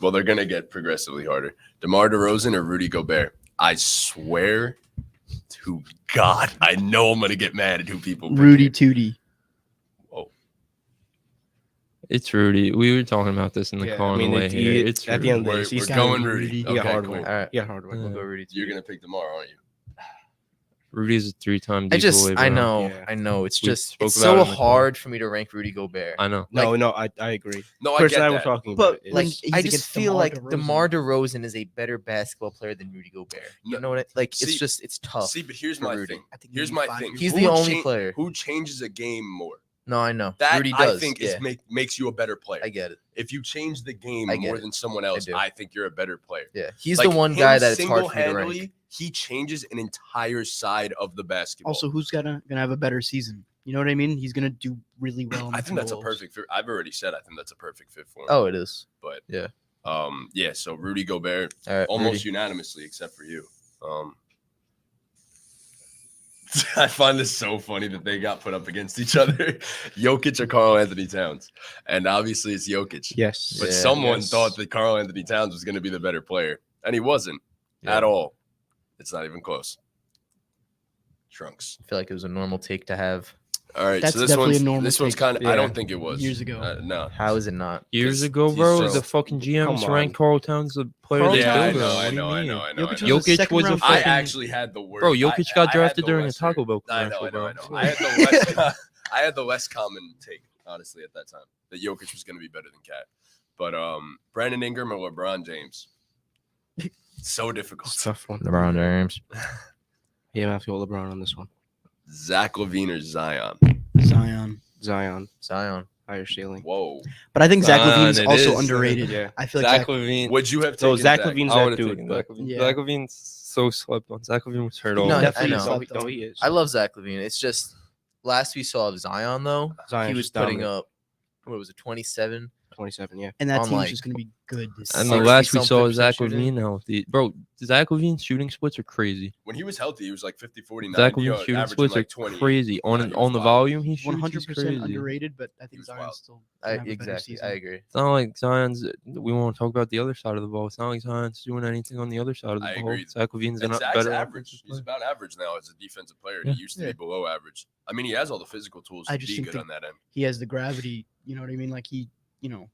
A: Well, they're gonna get progressively harder. DeMar DeRozan or Rudy Gobert? I swear to God, I know I'm gonna get mad at who people. pick
C: Rudy
A: here.
C: Tootie.
B: It's Rudy. We were talking about this in the
D: Yeah,
B: car
D: I
B: on
D: mean,
B: the way
D: it-
B: here.
D: it-
B: It's
D: at the end of the
A: We're,
D: day, he's
A: we're
C: gotta
A: going
C: be
A: Rudy.
C: Rudy.
D: He got
A: Okay,
D: hard
A: cool.
D: work.
E: All right,
D: He got hard work.
E: we'll
B: Yeah.
E: go Rudy.
A: You're gonna pick DeMar, aren't you?
B: Rudy's a 3-time.
E: I just,
B: DPOA,
E: I
B: bro.
E: know,
D: Yeah.
E: I know. It's
B: We
E: just,
B: spoke
E: it's
B: about
E: so
B: it in the car.
E: hard for me to rank Rudy Gobert.
B: I know.
D: No, I agree.
A: No, I
D: Chris
A: get
D: and I were
A: that.
D: talking about
C: But
D: it.
E: Like,
C: He's
E: I just
C: against
E: feel
C: DeMar
E: like
C: DeRozan.
E: DeMar DeRozan is a better basketball player than Rudy Gobert. You
A: No,
E: know what? Like,
A: see-
E: it's just, it's tough.
A: See, but here's
E: for
A: my
E: Rudy.
A: thing.
C: I think
A: Here's
C: maybe
A: my
C: 5
A: thing.
C: years
E: He's
C: ago.
E: the
A: Who
E: only
A: cha-
E: player.
A: Who changes a game more?
E: No, I know.
A: That
E: Rudy
A: I
E: does.
A: think
E: yeah,
A: makes you a better player.
E: I get it.
A: If you change the game
E: I get
A: more
E: it.
A: than someone else,
E: do.
A: I think you're a better player.
E: Yeah, he's
A: Like,
E: the one
A: him
E: guy that it's hard for me to rank.
A: single-handedly, he changes an entire side of the basketball.
C: Also, who's gonna have a better season? You know what I mean? He's gonna do really well. on
A: I
C: the
A: think that's a
C: Timberwolves.
A: perfect fit. I've already said I think that's a perfect fit for him.
E: Oh, it is.
A: But
E: yeah.
A: yeah. So Rudy Gobert,
E: All right,
A: almost
E: Rudy.
A: unanimously, except for you. I find this so funny that they got put up against each other, Jokic or Karl Anthony Towns, and obviously it's Jokic.
D: Yes.
A: But
E: Yeah,
A: someone
D: yes.
A: thought that Karl Anthony Towns was going to be the better player, and he wasn't
E: Yeah.
A: at all. It's not even close. Trunks.
E: I feel like it was a normal take to have.
A: All right,
C: That's
A: so this
C: definitely a
A: one's
C: normal
A: this one's
C: take.
A: kind of. I
D: Yeah.
A: don't think it was
C: Years ago.
A: No.
E: How is it not?
B: Years
A: 'Cause
B: ago,
A: he's
B: bro,
A: just-
B: the fucking GMs
D: Come
B: ranked
D: on.
B: Karl Towns the player
C: Karl
B: of the
A: Yeah, I
C: Towns.
B: year.
A: know,
B: What
A: I
B: do you
A: know, I
B: mean?
A: know, I know.
C: Jokic
A: I know.
C: was a
B: Jokic
C: second
B: was a
C: round
B: fucking-
A: I
C: pick.
A: actually had the word.
B: Bro, Jokic
A: I
B: got
A: had
B: drafted
A: the
B: during a
A: lesser-
B: Taco Bell
A: I
B: commercial,
A: know.
B: bro.
A: I had the less. I had the less common take, honestly, at that time that Jokic was going to be better than Cat. But Brandon Ingram or LeBron James, so difficult.
D: It's a tough one.
E: LeBron James.
D: Yeah, I have to go LeBron on this one.
A: Zach LaVine or Zion?
C: Zion.
D: Zion, higher ceiling.
A: Whoa.
C: But I think Zach
B: Zion,
C: Levine's
B: it
C: also
B: is.
C: underrated.
D: Yeah.
C: I feel like
B: Zach
C: Zach,
B: Levine.
A: Would you have taken
D: No, Zach Levine's
B: I
D: that
B: would've
D: dude.
B: taken
D: But
B: Zach Levine.
C: Yeah.
B: Zach Levine's so slept on. Zach Levine was hurt all
E: No,
B: year.
D: definitely
E: I
D: is.
E: know.
D: No, he is.
E: I love Zach Levine. It's just last we saw of Zion though,
D: Zion's
E: he was
D: just
E: putting
D: dominant.
E: up what was it, 27?
D: 27, yeah.
C: and that
E: on,
C: team's
E: like-
C: just gonna be good this
B: And the
C: season.
B: last we saw
E: 60-something
B: of Zach
E: shooting.
B: Levine healthy. Bro, Zach Levine's shooting splits are crazy.
A: When he was healthy, he was like 50, 49.
B: Zach Levine's shooting splits are crazy.
A: Yeah, he was
B: On the
A: wild.
B: volume, he shoots.
C: 100%
B: He's crazy.
C: underrated, but I think
A: was
C: Zion's
A: wild.
C: still gonna have a better
E: Exactly.
C: season.
E: I agree.
B: It's not like Zion's. We won't talk about the other side of the ball. It's not like Zion's doing anything on the other side of the
A: I
B: ball.
A: agree.
B: Zach Levine's
A: And
B: a
A: Zach's
B: better
A: average.
B: offensive
A: He's
B: player.
A: about average now as a defensive player.
B: Yeah.
A: He used to
E: Yeah.
A: be below average. I mean, he has all the physical tools
C: I
A: to
C: just
A: be
C: think
A: good
C: that-
A: on that end.
C: He has the gravity. You know what I mean? Like he,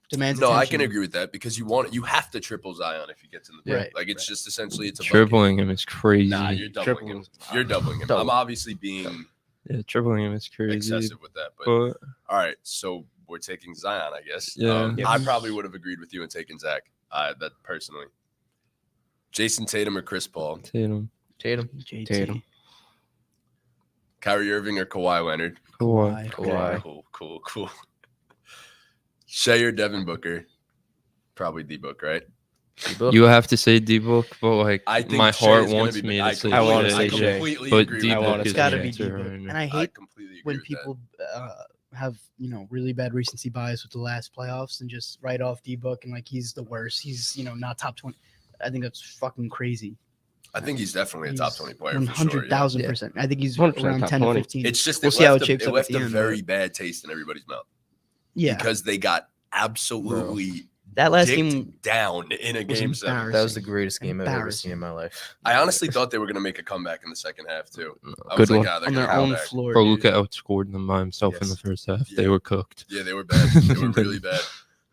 C: demands.
A: No, I
C: attention.
A: can agree with that because you have to triple Zion if he gets in the
C: Right,
A: paint. Like it's
C: right.
A: just essentially it's a bucket.
B: Tripling him is crazy.
A: Nah, you're doubling him. You're doubling him. I'm
E: Double.
A: obviously being
B: Yeah, tripling him is crazy.
A: excessive with that, but
B: But
A: all right. So we're taking Zion, I guess.
B: Yeah.
D: Yeah.
A: I probably would have agreed with you and taken Zach. That personally. Jason Tatum or Chris Paul?
B: Tatum.
E: Tatum.
C: JT.
D: Tatum.
A: Kyrie Irving or Kawhi Leonard?
B: Kawhi.
E: Kawhi.
A: Cool. Shea or Devin Booker? Probably D-Book, right?
E: D-Book.
B: You have to say D-Book, but like
A: I think
B: my
A: Shea
B: heart
A: is gonna
B: wants
A: be-
B: me
A: I
B: to say
D: I wanna
B: Shea,
D: say
A: I
D: Shea.
A: completely
B: but
A: agree with
D: I wanna
B: D-Book
A: that.
B: is
D: say
C: gotta
B: the
C: be
B: answer
C: D-Book.
B: right now.
C: And I
A: I
C: hate
A: completely agree
C: when
A: with
C: people have really bad recency bias with the last playoffs and just write off D-Book and like he's the worst. He's not top 20. I think that's fucking crazy.
A: that. I think he's definitely a top
C: He's
A: 20 player for sure. Yeah.
C: 100,000%. I think he's
D: 100%
C: around
D: top
C: 10
D: 20.
C: to 15.
A: It's just
C: We'll
A: it
C: see how
A: left
C: it shapes
A: it
C: up at
A: left
C: the
A: a
C: end,
A: very
C: but-
A: bad taste in everybody's mouth
C: yeah,
A: because they got absolutely
C: that last
A: dicked
C: game
A: down in a
C: was
A: game 7.
C: embarrassing.
E: That was the greatest game I've ever seen
C: Embarrassing.
E: in my life.
A: I honestly thought they were gonna make a comeback in the second half too. I
D: Good
A: was like,
D: one.
A: ah, they're
C: on
A: gonna
C: their
A: come
C: own
A: back.
C: floor.
B: Bro,
C: dude.
B: Luka outscored them by himself in the
A: Yes.
B: first half.
A: Yeah.
B: They were cooked.
A: Yeah, they were bad. They were really bad.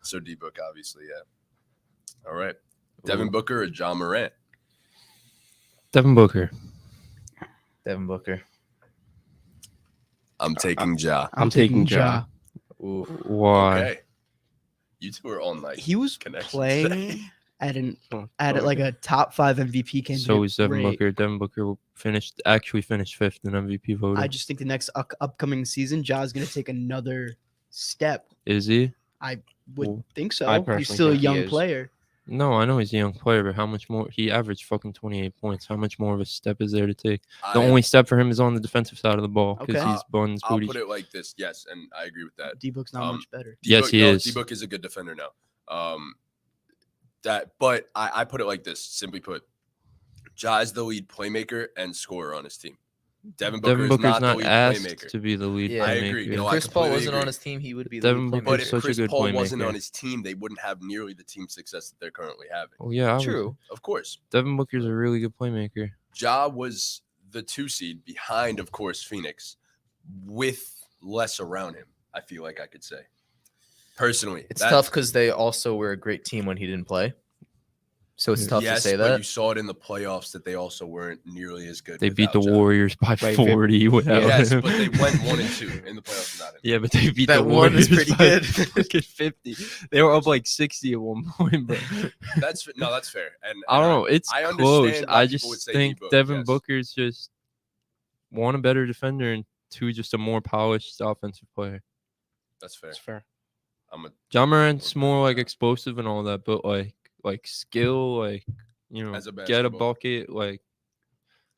A: So D-Book, obviously, yeah. All right. Devin Booker or John Morant?
B: Devin Booker.
E: Devin Booker.
A: I'm taking Ja.
D: I'm taking Ja.
E: Ooh.
B: Why?
A: Okay. You two are all nice.
C: He was
A: Connections
C: playing
A: today.
C: at like a top 5 MVP candidate.
B: So is Devin
C: rate.
B: Booker. Devin Booker actually finished 5th in MVP voting.
C: I just think the next upcoming season, Ja's going to take another step.
B: Is he?
C: Would
B: Well,
C: think so.
D: I
C: He's
D: personally
C: still a
D: think he
C: young
D: is.
C: player.
B: No, I know he's a young player, but how much more? He averaged fucking 28 points. How much more of a step is there to take? The only step for him is on the defensive side of the ball because
C: Okay.
B: he's buns
A: I'll
B: booty.
A: put it like this. Yes, and I agree with that.
C: D-Book's not
A: Um,
C: much better.
B: Yes, he is.
A: D-Book is a good defender now. But I put it like this. Simply put, Ja is the lead playmaker and scorer on his team. Devin Booker
B: Devin
A: is
B: Booker's
A: not the
B: not
A: lead
B: asked
A: playmaker.
B: to be the lead
E: Yeah,
A: I
B: playmaker.
A: agree.
E: If
A: No, I
E: Chris Paul
A: completely
E: wasn't on
A: agree.
E: his team, he would be
B: Devin
E: the lead
B: Booker
A: But
B: is
A: if
B: such a
A: Chris
B: good
A: Paul wasn't
B: playmaker.
A: on his team, they wouldn't have nearly the team success that they're currently having.
B: Oh yeah,
E: True.
A: Of course.
B: Devin Booker's a really good playmaker.
A: Ja was the 2 seed behind, of course, Phoenix, with less around him, I feel like I could say. Personally.
E: It's tough because they also were a great team when he didn't play. So it's tough
A: yes,
E: to say
A: but
E: that.
A: you saw it in the playoffs that they also weren't nearly as good.
B: They beat the
A: without Ja.
B: Warriors by
D: Right,
B: 40 without
A: Yes,
B: him.
A: but they went 1 and 2 in the playoffs without him.
B: Yeah, but they beat
E: That
B: the
E: one
B: Warriors
E: is pretty
B: by
E: good.
B: fucking 50. They were up like 60 at one point, but
A: That's fair. And
B: I don't know. It's
A: I
B: close.
A: understand why
B: I
A: people would
B: just
A: say
B: think
A: D-Book,
B: Devin
A: yes.
B: Booker's just one, a better defender, and 2, just a more polished offensive player.
A: That's fair.
D: That's fair.
A: I'm a
B: John Morant's more like explosive and all that, but like skill, like
A: As a
B: get a
A: basketball.
B: bucket, like.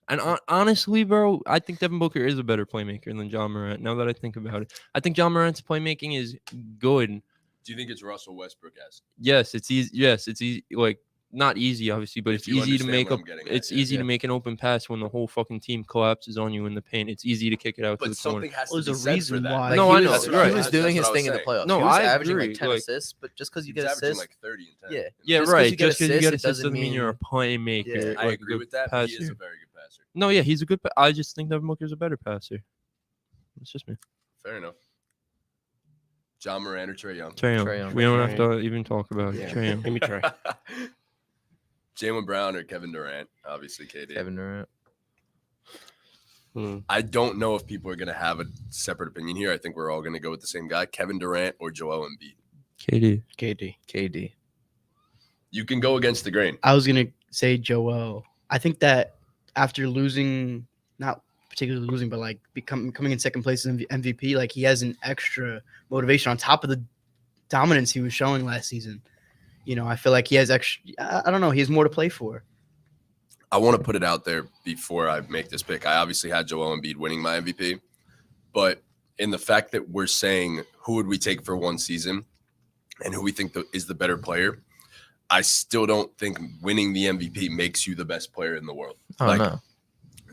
B: And honestly, bro, I think Devin Booker is a better playmaker than John Morant. Now that I think about it, I think John Morant's playmaking is good.
A: Do you think it's Russell Westbrook as?
B: Yes, it's easy. Yes, it's easy. Like not easy, obviously, but
A: If
B: it's
A: you
B: easy to
A: understand
B: make
A: what
B: up.
A: I'm getting at,
B: It's
A: yeah.
B: easy
E: Yeah.
B: to make an open pass when the whole fucking team collapses on you in the paint. It's easy to kick it out to
A: But
B: the corner.
A: something has
C: Well,
A: to be
C: there's a
A: said for
C: reason
A: that.
C: why.
E: Like,
B: No,
E: he
B: I
E: was,
B: know,
A: That's
B: right.
E: He was
A: That's
E: doing
A: what
E: his
A: I was
E: thing in the
A: saying.
E: playoffs.
B: No,
E: he was
B: I
E: averaging
B: agree,
E: like 10
B: like-
E: assists, but just because you
A: He's
E: get
A: averaging
E: assists,
A: like 30 and 10.
E: yeah.
A: in the
B: Yeah,
E: Just 'cause
B: right.
E: you get
B: Just because you
E: assists,
B: get
E: it
B: assists
E: doesn't
B: doesn't mean you're a playmaker.
E: Yeah.
A: I
B: like,
A: agree
B: good
A: with that, but he is
B: passer.
A: a very good passer.
B: No, yeah, he's a good. I just think Devin Booker's a better passer. It's just me.
A: Fair enough. John Moran or Trae Young?
B: Trae Young.
E: Trae Young.
B: We don't
D: Trae
B: have to even talk about it.
D: Yeah.
B: Trae Young.
D: Give me Trey.
A: Jaylen Brown or Kevin Durant? Obviously, KD.
E: Kevin Durant.
A: I don't know if people are going to have a separate opinion here. I think we're all going to go with the same guy, Kevin Durant or Joel Embiid.
B: KD.
E: KD.
A: You can go against the grain.
C: I was gonna say Joel. I think that after losing, not particularly losing, but like coming in second place in MVP, like he has an extra motivation on top of the dominance he was showing last season. I feel like he has extra. I don't know. He has more to play for.
A: I want to put it out there before I make this pick. I obviously had Joel Embiid winning my MVP, but in the fact that we're saying who would we take for one season and who we think is the better player, I still don't think winning the MVP makes you the best player in the world.
E: Oh, no.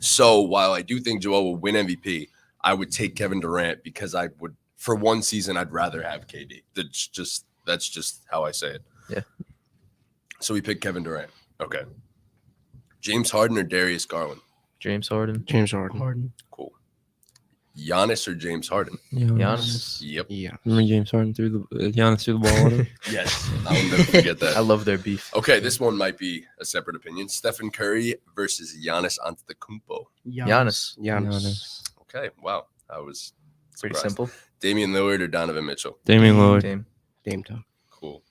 A: So while I do think Joel will win MVP, I would take Kevin Durant because I would, for one season, I'd rather have KD. That's just how I say it.
E: Yeah.
A: So we picked Kevin Durant. Okay. James Harden or Darius Garland?
E: James Harden.
D: James Harden.
C: Harden.
A: Cool. Giannis or James Harden?
E: Giannis.
A: Yep.
D: Yeah.
B: Remember James Harden threw Giannis threw the ball at him?
A: Yes. I will never forget
E: I
A: that.
E: love their beef.
A: Okay, this one might be a separate opinion. Stephen Curry versus Giannis Antetokounmpo.
E: Giannis.
D: Giannis.
A: Okay, wow. I was
E: Pretty
A: surprised.
E: simple.
A: Damian Lillard or Donovan Mitchell?
B: Damian Lillard.
E: Dame.
D: Dame time.
A: Cool.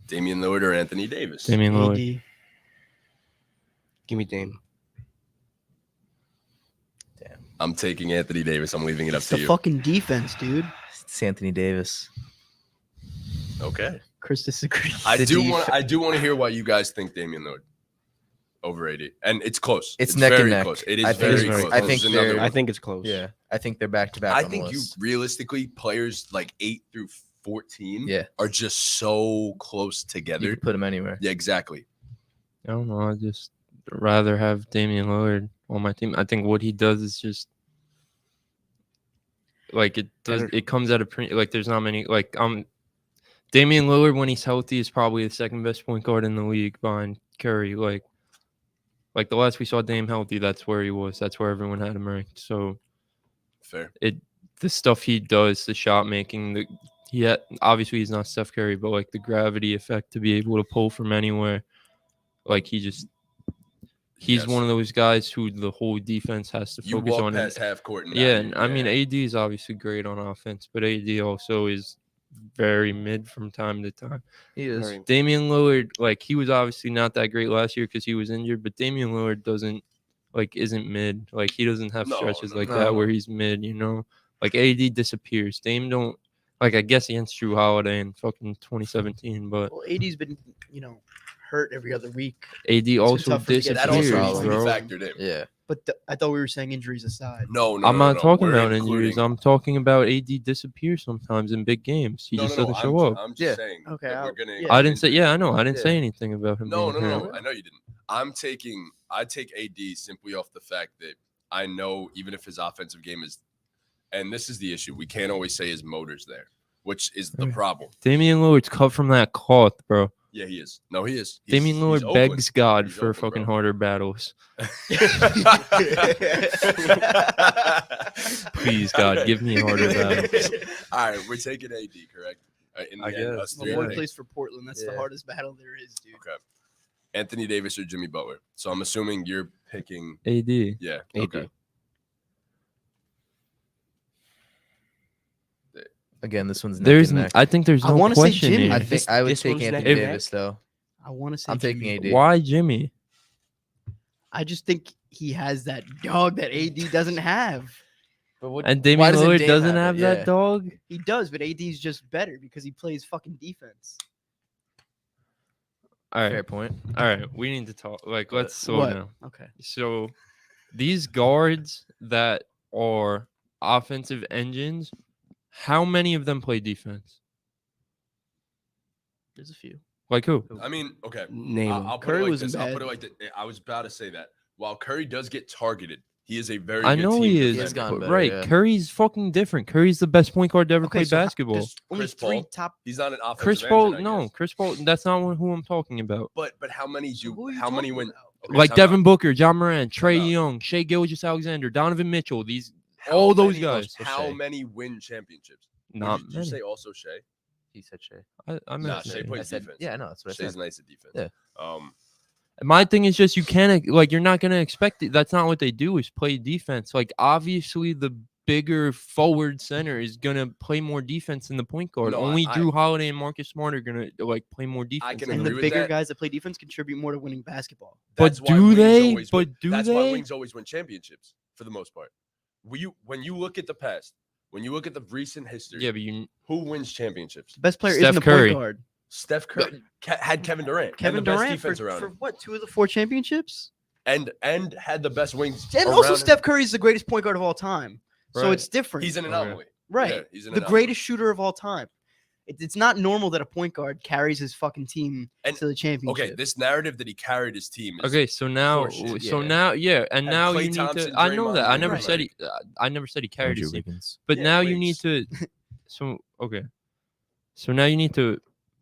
A: Damian Lillard or Anthony Davis?
B: Damian Lillard.
C: AD.
D: Give me Dame.
A: I'm taking Anthony Davis. I'm leaving it up
C: It's
A: to
C: the
A: you.
C: fucking defense, dude.
E: It's Anthony Davis.
A: Okay.
C: Chris disagrees.
A: I
E: The
A: do want to hear why you guys think Damian Lillard over AD, and it's close.
E: It's neck and
A: very
E: neck.
A: close. It is
E: I think
A: very
E: it's-
A: close.
E: I
A: This
E: think
A: is another
E: they're-
A: one.
D: I think it's close.
E: Yeah, I think they're back to back.
A: I think you realistically players like 8 through 14
E: Yeah.
A: are just so close
E: You
A: together.
E: could put them anywhere.
A: Yeah, exactly.
B: I don't know. I just rather have Damian Lillard on my team. I think what he does is just like it does.
D: Better.
B: It comes out of like there's not many like Damian Lillard when he's healthy is probably the second best point guard in the league behind Curry. Like the last we saw Dame healthy, that's where he was. That's where everyone had him ranked. So
A: Fair.
B: the stuff he does, the shot making, obviously he's not Steph Curry, but like the gravity effect to be able to pull from anywhere, like he's
A: Yes.
B: one of those guys who the whole defense has to
A: You
B: focus
A: walk
B: on.
A: past half court. And
B: Yeah,
A: that,
B: and I mean AD is obviously great on offense, but AD also is very mid from time to time.
E: He is.
D: Very-
B: Damian Lillard, like he was obviously not that great last year because he was injured, but Damian Lillard isn't mid. Like he doesn't have
A: No,
B: stretches
A: no,
B: like
E: no.
B: that where he's mid, you know. Like AD disappears. Dame don't like I guess against Drew Holiday in fucking 2017, but
C: Well, AD's been, hurt every other week.
B: AD also
C: tough for him to get
A: that
B: disappears,
A: also
C: Disappears,
A: needs to be
B: bro.
A: factored in.
E: Yeah.
C: But I thought we were saying injuries aside.
A: No,
B: I'm not talking
A: We're
B: about injuries.
A: including-
B: I'm talking about AD disappears sometimes in big games. He just doesn't show up.
A: I'm just
E: Yeah.
A: saying.
C: Okay,
A: that
C: I'll-
A: we're gonna
C: yeah.
B: I didn't say. Yeah, I know. I didn't
E: Yeah.
B: say anything about him.
A: No,
B: being hurt.
A: I know you didn't. I take AD simply off the fact that I know even if his offensive game is, and this is the issue, we can't always say his motor's there, which is the
B: Okay.
A: problem.
B: Damian Lillard's cut from that cloth, bro.
A: Yeah, he is. No, he is.
B: Damian
A: He's
B: Lillard
A: open.
B: begs God
A: He's
B: for
A: open,
B: fucking
A: bro.
B: harder battles. Please, God, give me harder battles.
A: All right, we're taking AD, correct? In the
B: I
A: end,
B: guess.
A: us
C: The
A: three, I
C: one
A: think.
C: place for Portland. That's the
E: Yeah.
C: hardest battle there is, dude.
A: Okay. Anthony Davis or Jimmy Butler. So I'm assuming you're picking.
B: AD.
A: Yeah.
D: AD.
A: Okay.
E: Again, this one's neck
B: There's,
E: and neck.
B: I think there's
C: I
B: no
C: wanna say
B: question
C: Jimmy.
B: here.
E: I
D: This-
E: think I would
D: this
E: take
D: one's
E: Anthony
D: neck and
E: Davis though.
C: I want to say
E: I'm taking
C: Jimmy.
E: AD.
B: Why Jimmy?
C: I just think he has that dog that AD doesn't have.
E: But what,
B: And
E: why
B: Damian
E: doesn't
B: Lillard
E: Dame
B: doesn't
E: it?
B: have
E: Yeah.
B: that dog.
C: He does, but AD's just better because he plays fucking defense.
B: All right,
E: Fair point.
B: all right. We need to talk. Like, let's slow
C: What?
B: down.
C: Okay.
B: So, these guards that are offensive engines, how many of them play defense?
C: There's a few.
B: Like who?
A: I mean, okay.
D: Name him.
A: I'll put
C: Curry
A: it like
C: wasn't
A: this. I'll
C: bad.
A: put it like this. I was about to say that. While Curry does get targeted, he is a very
B: I
A: good
B: know
A: team
B: he
E: He
B: is.
E: has
A: defender.
E: gotten
B: but-
E: better,
B: right.
E: yeah.
B: Curry's fucking different. Curry's the best point guard to ever play
C: so how-
B: basketball.
C: there's only
A: Chris
C: three
A: Paul?
C: top.
A: He's not an offensive
B: Chris
A: engine,
B: Paul,
A: I
B: no,
A: guess.
B: Chris Paul. That's not who I'm talking about.
A: But how many
C: So who are you
A: how many
C: talking
A: win?
C: about?
A: Okay,
B: Like
A: time
B: Devin
A: out.
B: Booker, John Moran, Trey
A: out.
B: Young, Shea Gilgeous-Alexander, Donovan Mitchell. These
A: How
B: all those
A: many-
B: guys.
A: How
E: Shea.
A: many win championships?
B: Not
A: Did you
B: many.
A: say also Shea?
E: He said Shea.
B: I
A: Nah,
B: meant
A: Shea
B: Shea.
A: plays
E: I said,
A: defense.
E: yeah, no, that's what I
A: Shea's
E: said.
A: nice at defense.
E: Yeah.
B: My thing is just you can't like you're not gonna expect it. That's not what they do is play defense. Like obviously the bigger forward center is gonna play more defense than the point guard.
A: No,
B: Only
A: I-
B: Drew Holiday and Marcus Smart are gonna like play more defense.
A: can
B: than
C: And
A: agree
C: the
B: them.
A: with
C: bigger
A: that.
C: guys that play defense contribute more to winning basketball.
B: But
A: That's why
B: do
A: wings
B: they?
A: always win.
B: But do
A: That's why
B: they?
A: wings always win championships for the most part. When you look at the past, when you look at the recent history,
B: Yeah, but you
A: who wins championships?
C: The best player
B: Steph
C: isn't the
B: Curry.
C: point guard.
A: Steph Curry had Kevin Durant.
C: Kevin
A: and the best
C: Durant
A: defense
C: for,
A: around
C: for
A: him.
C: what, 2 of the 4 championships?
A: And had the best wings.
C: And
A: around
C: also
A: him.
C: Steph Curry is the greatest point guard of all time. So
B: Right.
C: it's different.
A: He's an
B: Okay.
A: anomaly.
C: right.
A: Yeah, he's an
C: The
A: anomaly.
C: greatest shooter of all time. It's not normal that a point guard carries his fucking team
A: And-
C: to the championship.
A: Okay, this narrative that he carried his team. Is,
B: okay. So now,
A: horseshit.
B: so
E: Yeah.
B: now, yeah, and
A: And
B: now
A: Klay
B: you need
A: Thompson,
B: to. I know
A: Draymond
B: that. I
A: Green,
B: never
A: right.
B: said he. I never said he carried his
E: Andrew
B: team.
E: Wiggins.
B: But
A: Yeah,
B: now you
A: wings.
B: need to. So okay. So now you need to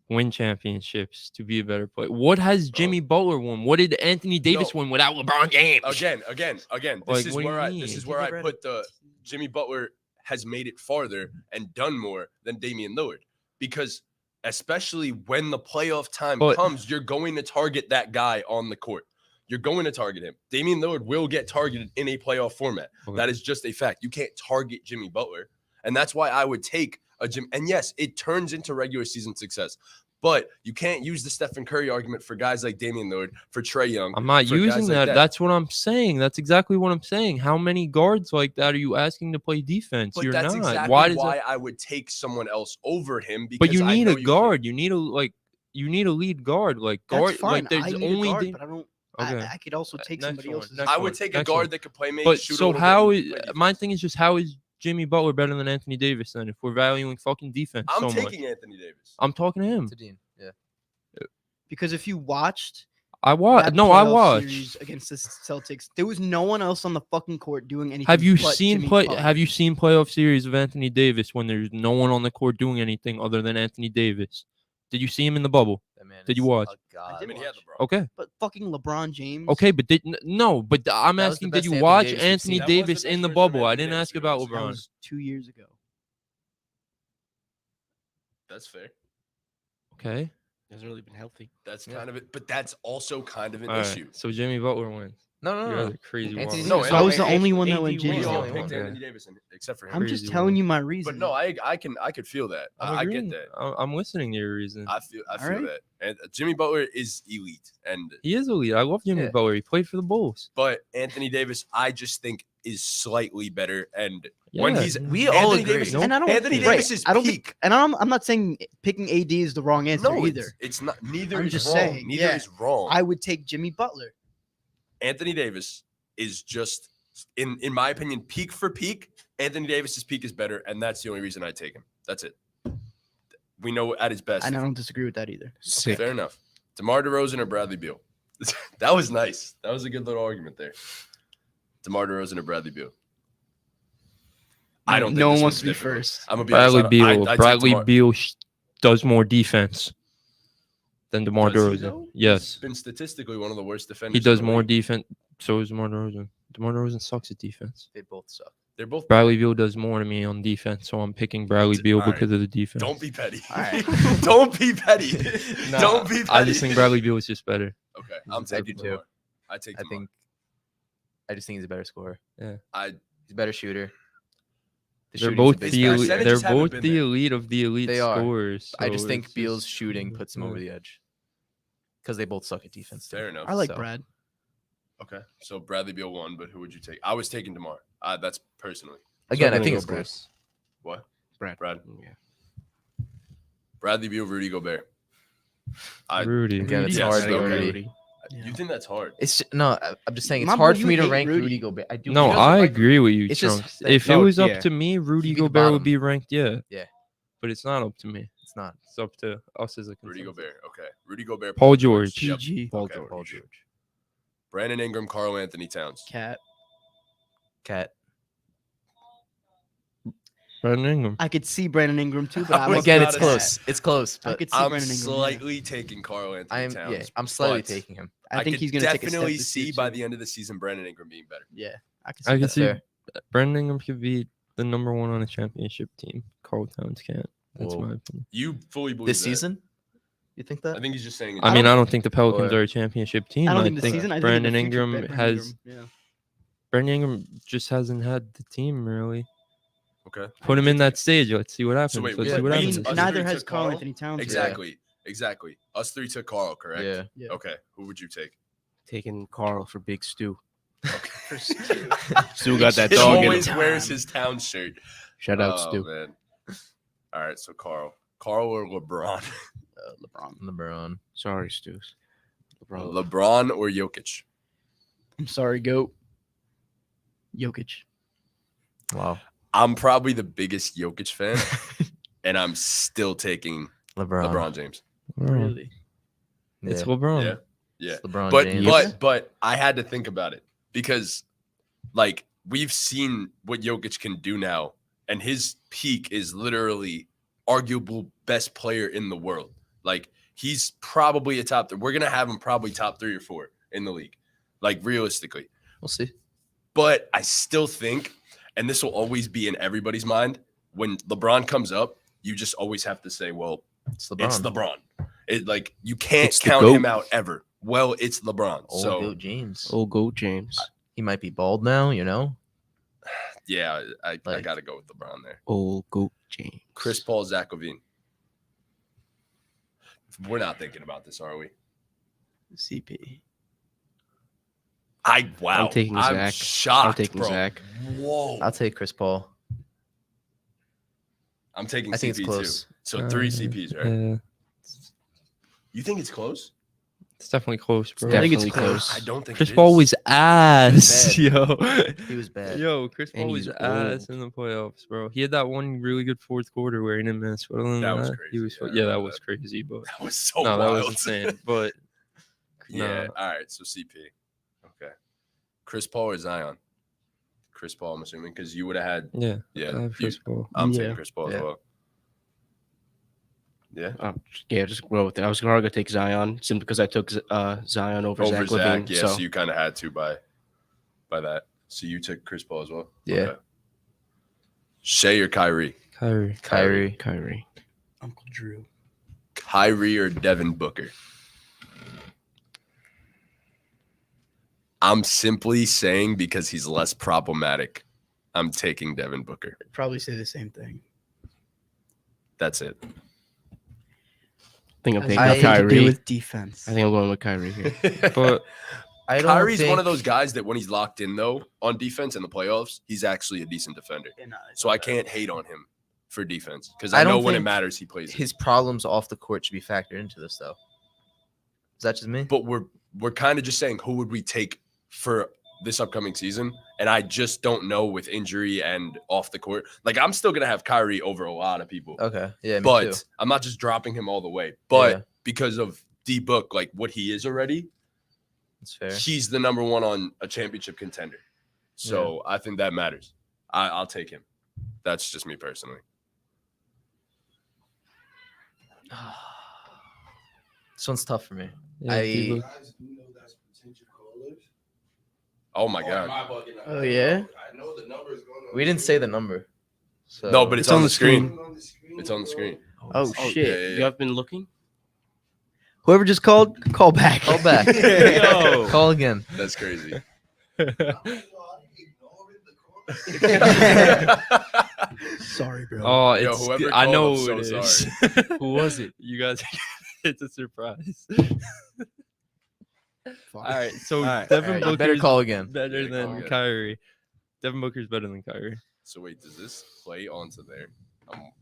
B: win championships to be a better player. What has Jimmy Butler won? What did Anthony Davis
A: No.
B: win without LeBron James?
A: Again. This
B: Like,
A: is
B: what do
A: where
B: you
A: I
B: mean?
A: this is
C: Give
A: where
C: him
A: I
C: credit.
A: put the Jimmy Butler has made it farther and done more than Damian Lillard because especially when the playoff time
B: But-
A: comes, you're going to target that guy on the court. You're going to target him. Damian Lillard will get targeted in a playoff format.
B: Okay.
A: That is just a fact. You can't target Jimmy Butler. And that's why I would take a Jim. And yes, it turns into regular season success. But you can't use the Stephen Curry argument for guys like Damian Lillard, for Trae Young.
B: I'm not
A: for guys
B: using
A: like
B: that. That's what I'm saying. That's exactly what I'm saying. How many guards like that are you asking to play defense?
A: But
B: You're
A: that's
B: not.
A: exactly
B: Why does
A: why
B: that?
A: I would take someone else over him. Because
B: But you
A: I
B: need
A: know
B: a
A: you
B: guard. You need a you need a lead guard. Like guard.
C: That's fine.
B: Like there's
C: I need
B: only
C: a guard,
B: the-
C: but I don't.
B: Okay.
C: I could also take
B: next
C: somebody
B: one,
C: else's.
B: next
A: I
B: one,
A: would take a
B: next
A: guard
B: one.
A: that could play make.
B: But
A: shoot a
B: so
A: little bit,
B: how
A: and
B: is
A: play
B: my
A: defense.
B: thing is just how is Jimmy Butler better than Anthony Davis then? If we're valuing fucking defense
A: I'm
B: so much,
A: taking Anthony Davis.
B: I'm talking to him.
E: To Dean. Yeah.
C: Because if you watched
B: I watched.
C: that
B: No, I
C: playoff series
B: watched.
C: against the Celtics, there was no one else on the fucking court doing anything.
B: Have you
C: but
B: seen
C: Jimmy
B: play?
C: Butler.
B: Have you seen playoff series of Anthony Davis when there's no one on the court doing anything other than Anthony Davis? Did you see him in the bubble?
E: That man
B: Did you
E: is
B: watch?
E: a god.
A: I mean, he had LeBron.
B: Okay.
C: But fucking LeBron James.
B: Okay, but no, but I'm
E: That was the
B: asking, did
E: best
B: you
E: Anthony
B: watch
E: Davis we've
B: Anthony
E: seen.
A: That was the
B: Davis
A: best
B: in the
A: version of
B: bubble? I
A: Anthony
B: didn't
A: Davis
B: ask
A: we've
B: about
A: ever seen.
C: That
B: LeBron.
C: was 2 years ago.
A: That's fair.
B: Okay.
D: Hasn't really been healthy.
A: That's
E: Yeah.
A: kind of it. But that's also kind of an
B: All right.
A: issue.
B: So Jimmy Butler wins.
E: No, no,
B: You
E: no.
B: guys are crazy.
E: Anthony
B: wild.
A: No,
E: Davis.
C: So I was the
E: AD
C: only one that went
E: was
C: Jimmy.
E: the
A: We all
E: only
A: picked
E: one.
A: Anthony Davis, except for him.
C: I'm
B: Crazy
C: just telling
B: one.
C: you my reason.
A: But no, I could feel that.
B: I'm
A: I get
B: agreeing.
A: that.
B: I'm listening to your reason.
A: I feel
C: Alright.
A: that. And Jimmy Butler is elite, and
B: He is elite. I love Jimmy
E: Yeah.
B: Butler. He played for the Bulls.
A: but Anthony Davis, I just think is slightly better. And when
B: Yeah.
A: he's
E: We all
A: Anthony
E: agree.
A: Davis,
C: And I don't.
A: Anthony
C: right,
A: Davis is
C: I don't
A: peak.
C: think, and I'm not saying picking AD is the wrong answer
A: no,
C: either.
A: it's not. Neither
C: I'm
A: is
C: just
A: wrong.
C: saying,
A: Neither
C: yeah.
A: is wrong.
C: I would take Jimmy Butler.
A: Anthony Davis is just, in my opinion, peak for peak. Anthony Davis's peak is better, and that's the only reason I take him. That's it. We know at his best.
C: And I don't disagree with that either.
D: Sick.
A: Fair enough. DeMar DeRozan or Bradley Beal? That was nice. That was a good little argument there. DeMar DeRozan or Bradley Beal? I don't. Think
C: No one
A: this
C: wants
A: one's
C: to be
A: difficult.
C: first.
A: I'm gonna be
B: Bradley
A: honest,
B: Beal.
A: I take
B: Bradley
A: DeMar-
B: Beal does more defense than DeMar
A: Does he,
B: DeRozan.
A: though?
B: Yes,
A: He's been statistically one of the worst defenders.
B: he
A: in
B: does
A: the
B: more
A: league.
B: defense. So is DeMar DeRozan. DeMar DeRozan sucks at defense.
E: They both suck.
A: They're both.
B: Bradley Beal does more to me on defense, so I'm picking Bradley Beal
A: All right.
B: because of the defense.
A: Don't be petty.
C: All right.
A: Don't be petty.
B: Nah,
A: Don't be petty.
B: I just think Bradley Beal is just better.
A: Okay, I'm
E: I
A: taking
E: do too.
A: DeMar. I take.
E: I
A: DeMar.
E: think. I just think he's a better scorer.
A: I
E: He's a better shooter. The
B: They're
E: shooting's
B: both
E: a big
B: the
E: factor.
B: elite,
A: Percentages
B: they're
A: haven't
B: both
A: been
B: the
A: there.
B: elite of the elite
E: They are.
B: scorers.
E: I just
B: so
E: think
B: it's
E: Beal's
B: just-
E: shooting puts him
B: yeah.
E: over the edge because they both suck at defense. too.
A: fair enough.
C: I like
E: So-
C: Brad.
A: Okay, so Bradley Beal won, but who would you take? I was taking DeMar. That's personally.
E: Again, I
D: gonna
E: think
D: go
E: it's
D: Brad.
E: close.
A: What?
D: Brad.
A: Brad.
D: Yeah.
A: Bradley Beal, Rudy Gobert. I.
B: Rudy.
E: Again, it's
A: Yes,
E: hard.
A: okay.
E: to Rudy.
D: Rudy.
C: Yeah.
A: You think that's hard?
E: It's no. I'm just saying it's
C: My
E: hard
C: boy,
E: for me
C: you
E: to
C: hate
E: rank
C: Rudy.
E: Rudy Gobert. I do.
B: No,
E: because
B: I
E: like,
B: agree with you,
E: it's just
B: Chunks.
E: that-
B: If it
D: No,
B: was up
D: yeah.
B: to me, Rudy
E: He'd be the
B: Gobert would
E: bottom.
B: be ranked, yeah.
E: Yeah.
B: But it's not up to me.
E: It's not.
B: It's up to us as a
A: Rudy
B: consensus.
A: Gobert. Okay. Rudy Gobert.
B: Paul George.
A: Yep.
C: GG.
D: Paul
A: Okay.
D: George.
E: Paul George.
A: Brandon Ingram, Carl Anthony Towns.
C: Cat.
E: Cat.
B: Brandon Ingram.
C: I could see Brandon Ingram too, but I'm
E: Again,
A: not
E: it's
A: a-
E: close. It's close.
C: I
E: But
C: could see
A: I'm
C: Brandon Ingram. yeah.
A: slightly taking Carl Anthony
E: I'm
A: Towns.
E: I'm slightly
A: but
E: taking him.
C: I think
A: could
C: he's going to take a step
A: definitely
C: this
A: see
C: year,
A: by
C: too.
A: the end of the season Brandon Ingram being better.
C: Yeah, I can see
B: I can
C: that.
E: That's
B: see
E: fair.
B: Brandon Ingram could be the number one on a championship team. Carl Towns can't. That's
E: Whoa.
B: my opinion.
A: You fully believe
E: This
A: that.
E: season, you think that?
A: I think he's just saying. it.
B: I mean, I don't think the Pelicans
E: or-
B: are a championship team.
C: I don't think the season. I think in
B: Brandon
C: the future,
B: Ingram
C: Brandon
B: has.
C: Ingram, yeah.
B: Brandon Ingram just hasn't had the team really.
A: Okay.
B: Put him in that stage. Let's see what happens.
A: wait,
B: Let's
A: yeah,
B: see what
C: I
A: means
C: mean,
B: happens.
A: us
C: neither
A: three
C: has
A: took
C: Carl
A: Carl?
C: Anthony Towns. yet.
A: Exactly. Exactly. Us three took Carl, correct?
E: Yeah.
C: Yeah.
A: Okay. Who would you take?
D: Taking Carl for Big Stu.
A: Okay.
D: Stu got that
A: He
D: dog in
A: always
D: him.
A: wears his town shirt.
D: Shout out
A: Oh,
D: Stu.
A: man. All right. So Carl or LeBron?
C: LeBron.
E: LeBron.
D: Sorry, Stu. LeBron.
A: LeBron or Jokic?
C: I'm sorry, goat. Jokic.
E: Wow.
A: I'm probably the biggest Jokic fan, and I'm still taking LeBron James.
C: Really?
B: It's
E: Yeah.
B: LeBron.
A: Yeah. Yeah.
E: It's LeBron
A: But
E: James.
A: but I had to think about it because like we've seen what Jokic can do now, and his peak is literally arguable best player in the world. Like he's probably a top. We're gonna have him probably top 3 or 4 in the league, like realistically.
E: We'll see.
A: But I still think, and this will always be in everybody's mind, when LeBron comes up, you just always have to say, well,
E: It's LeBron.
A: it's LeBron. It like you can't
D: It's the
A: count
D: GOAT.
A: him out ever. Well, it's LeBron.
E: Old
A: So
E: Goat James.
D: Oh, go James.
E: He might be bald now. You know.
A: yeah, I
E: Like-
A: got to go with LeBron there.
D: Oh, go James.
A: Chris Paul, Zach LaVine. We're not thinking about this, are we?
C: CP.
A: Wow.
D: I'm taking Zach.
A: Shocked,
D: I'm taking
A: bro.
D: Zach.
A: Whoa.
E: I'll take Chris Paul.
A: I'm taking
E: I think
A: CP
E: it's close.
A: too. So 3 CPs, right?
B: Yeah,
A: You think it's close?
B: it's definitely close, bro.
C: I think it's
D: Definitely
C: close.
A: I don't think
B: Chris
A: it
B: Paul
A: is.
B: was ass,
E: bad.
B: yo.
E: He was bad.
B: Yo, Chris
D: And
B: Paul was
D: he's
B: ass
D: old.
B: in the playoffs, bro. He had that one really good fourth quarter where he didn't miss. But other than
A: That was
B: he
A: crazy.
B: was
A: Yeah, I
B: yeah, that
A: remember
B: was
A: that.
B: crazy. But
A: That was so
B: no,
A: wild.
B: that was insane. But
A: Yeah.
B: nah.
A: All right. So CP. Okay. Chris Paul or Zion? Chris Paul, I'm assuming, because you would have had.
B: Yeah,
A: Yeah.
B: I have Chris Paul.
A: I'm
C: Yeah.
A: taking Chris Paul as
E: Yeah.
A: well. Yeah.
D: Yeah, just roll with it. I was going to take Zion simply because I took Zion over Zach Levine.
A: Yeah.
D: so
A: So you kind of had to by that. So you took Chris Paul as well.
E: Yeah.
A: Okay. Shea or Kyrie?
B: Kyrie.
D: Kyrie.
C: Uncle Drew.
A: Kyrie or Devin Booker? I'm simply saying because he's less problematic, I'm taking Devin Booker.
C: I'd probably say the same thing.
A: That's it.
D: I think I'm
C: Has
D: taking
C: nothing to do
D: Kyrie.
C: with defense.
D: I think I'm going with Kyrie here.
B: But
E: I don't
A: Kyrie's one
E: think-
A: of those guys that when he's locked in, though, on defense in the playoffs, he's actually a decent defender. So I can't hate on him for defense because I
E: I
A: know
E: don't
A: when it
E: think
A: matters, he plays it.
E: his problems off the court should be factored into this, though. Is that just me?
A: But we're kind of just saying who would we take for this upcoming season, and I just don't know with injury and off the court. Like I'm still gonna have Kyrie over a lot of people,
E: Okay. Yeah, me
A: but
E: too.
A: I'm not just dropping him all the way. But
E: Yeah.
A: because of D Book, like what he is already,
E: That's fair.
A: he's the number one on a championship contender. So I think that matters. I'll take him. That's just me personally.
E: This one's tough for me.
B: yeah,
E: I-
B: D-Book.
F: Guys do know that's potential callers.
A: Oh my god.
C: Oh, yeah?
F: I know the number is going on.
E: We didn't say the number. So
A: No, but it's on the screen.
F: On the screen,
A: It's on the
F: bro.
A: screen.
C: Oh,
D: Oh,
C: shit.
A: yeah.
D: You have been looking?
C: Whoever just called, call back.
E: call back.
B: Yo.
E: Call again.
A: That's crazy.
F: You know, I'm ignoring the call.
C: Sorry, bro.
B: Oh,
A: Yo,
B: it's
A: whoever
B: I know
A: called,
B: who
A: I'm
B: it
A: so
B: is.
D: Who was it?
B: You guys, it's a surprise. All right, so
D: All right,
B: Devin
D: all right,
E: You
B: Booker's
E: better call again.
B: better
A: Yeah, call
B: than
A: again.
B: Kyrie. Devin Booker's better than Kyrie.
A: So wait, does this play onto there? I'm
E: We'll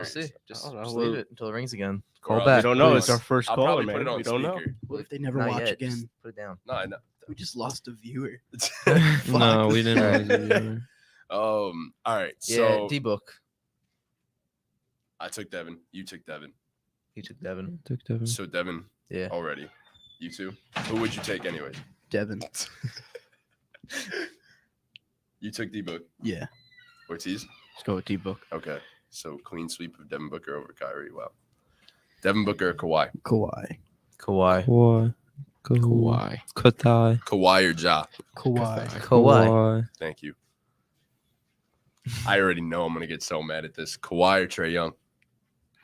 A: curious.
E: see. Just,
D: I don't know.
E: just leave it until it rings again.
A: Or
E: Call
A: I'll
E: back.
A: just
D: We don't know.
A: put it
D: It's
A: on-
D: our first
A: I'll
D: caller,
A: probably
D: man.
A: put it on
D: We don't know.
A: speaker.
C: What if they never
E: Not
C: watch
E: yet.
C: again?
E: Just put it down.
A: No, I know.
C: We just lost a viewer.
B: No, we didn't.
E: Alright.
B: lose it either.
A: All right.
E: Yeah,
A: So
E: D book.
A: I took Devin. You took Devin.
E: He took Devin.
B: Took Devin.
A: So Devin
E: Yeah.
A: already. You two. Who would you take anyways?
C: Devin.
A: You took D Book.
C: Yeah.
A: Ortiz.
D: Let's go with D-Book.
A: Okay. So clean sweep of Devin Booker over Kyrie. Wow. Devin Booker or Kawhi?
C: Kawhi.
E: Kawhi.
B: Kawhi.
D: Kawhi.
B: Kawhi.
A: Kawhi or Ja?
C: Kawhi.
E: Kawhi.
A: Thank you. I already know I'm gonna get so mad at this. Kawhi or Trey Young?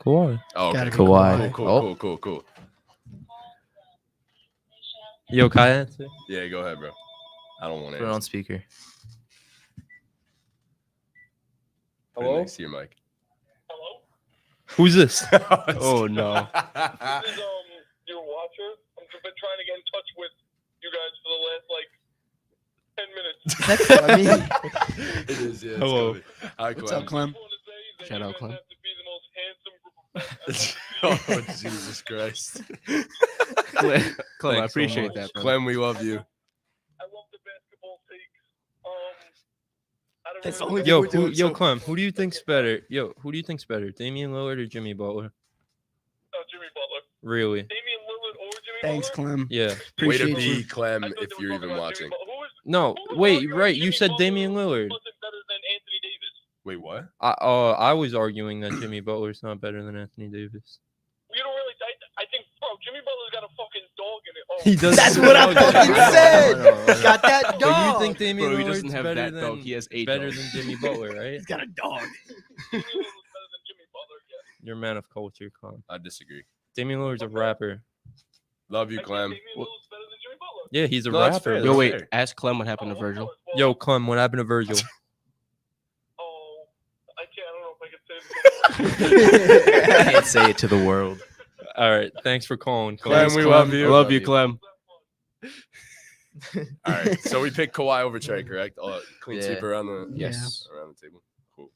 B: Kawhi.
A: Oh, okay.
C: Gotta be
E: Kawhi.
A: Cool,
E: Oh.
A: cool, cool, cool.
B: Yo, can I answer?
A: Yeah, go ahead, bro. I don't want
E: Put
A: to
E: it on
A: answer.
E: speaker.
A: Put it
B: Hello?
A: next to your mic.
B: Who's this?
D: Oh, no.
G: This is your watcher. I've been trying to get in touch with you guys for the last 10 minutes.
A: It is, yeah. it's
B: Hello.
A: coming. Hi,
C: What's
A: Clem.
C: up, Clem?
G: I just want to say that
D: Shout
G: you
D: out,
G: guys
D: Clem.
G: have to be the most handsome group of
A: Oh, Jesus Christ.
D: Clem, I
B: Thanks so
D: appreciate
B: much.
D: that, bro.
A: Clem, we love you.
G: I love the basketball takes. I don't
C: That's
G: really
C: only
G: know-
B: Yo,
C: we're doing
B: yo,
C: so-
B: Clem, who do you think's better? Yo, who do you think's better, Damian Lillard or Jimmy Butler?
G: Jimmy Butler.
B: Really?
G: Damian Lillard or Jimmy
C: Thanks,
G: Butler?
C: Clem.
B: Yeah.
A: Way to
C: Appreciate
A: be,
C: you.
A: Clem,
G: I thought
A: if
G: they were
A: you're
G: talking
A: even
G: about
A: watching.
G: Jimmy Butler.
B: No,
G: Who was
B: wait,
G: arguing
B: right. You
G: Jimmy
B: said
G: Butler
B: Damian Lillard.
G: wasn't better than Anthony Davis?
A: Wait, what?
B: I was arguing that Jimmy Butler's not better than Anthony Davis.
G: You don't really. I think, bro, Jimmy Butler's got a fucking dog in it. Oh,
B: He does.
C: That's what I fucking said. Got that
B: But
C: dog.
B: you think Damian
D: Bro, he
B: Lillard's
D: doesn't have
B: better
D: that
B: than
D: dog. He has a
B: better
D: dog.
B: than Jimmy Butler, right?
C: He's got a dog.
G: Damian Lillard's better than Jimmy Butler. Yeah.
B: You're a man of culture, Clem.
A: I disagree.
B: Damian Lillard's a rapper.
A: Love you,
G: I think
A: Clem.
G: Damian Lillard's better than Jimmy Butler.
B: Yeah, he's a
A: No, that's
B: rapper.
A: fair,
B: bro.
D: Yo,
A: that's
D: wait.
A: fair.
D: Ask Clem what happened to
G: Oh,
D: Virgil.
G: well,
B: Yo, Clem, what happened to Virgil?
G: Oh, I don't know if I can say this.
E: I can't say it to the world.
B: All right. Thanks for calling,
A: Clem,
B: Clem.
A: we love
D: I
A: you.
D: love you, Clem.
A: All right, so we picked Kawhi over Trey, correct? Clean
E: Yeah.
A: sweeper around the
D: Yes.
A: around the table. Cool.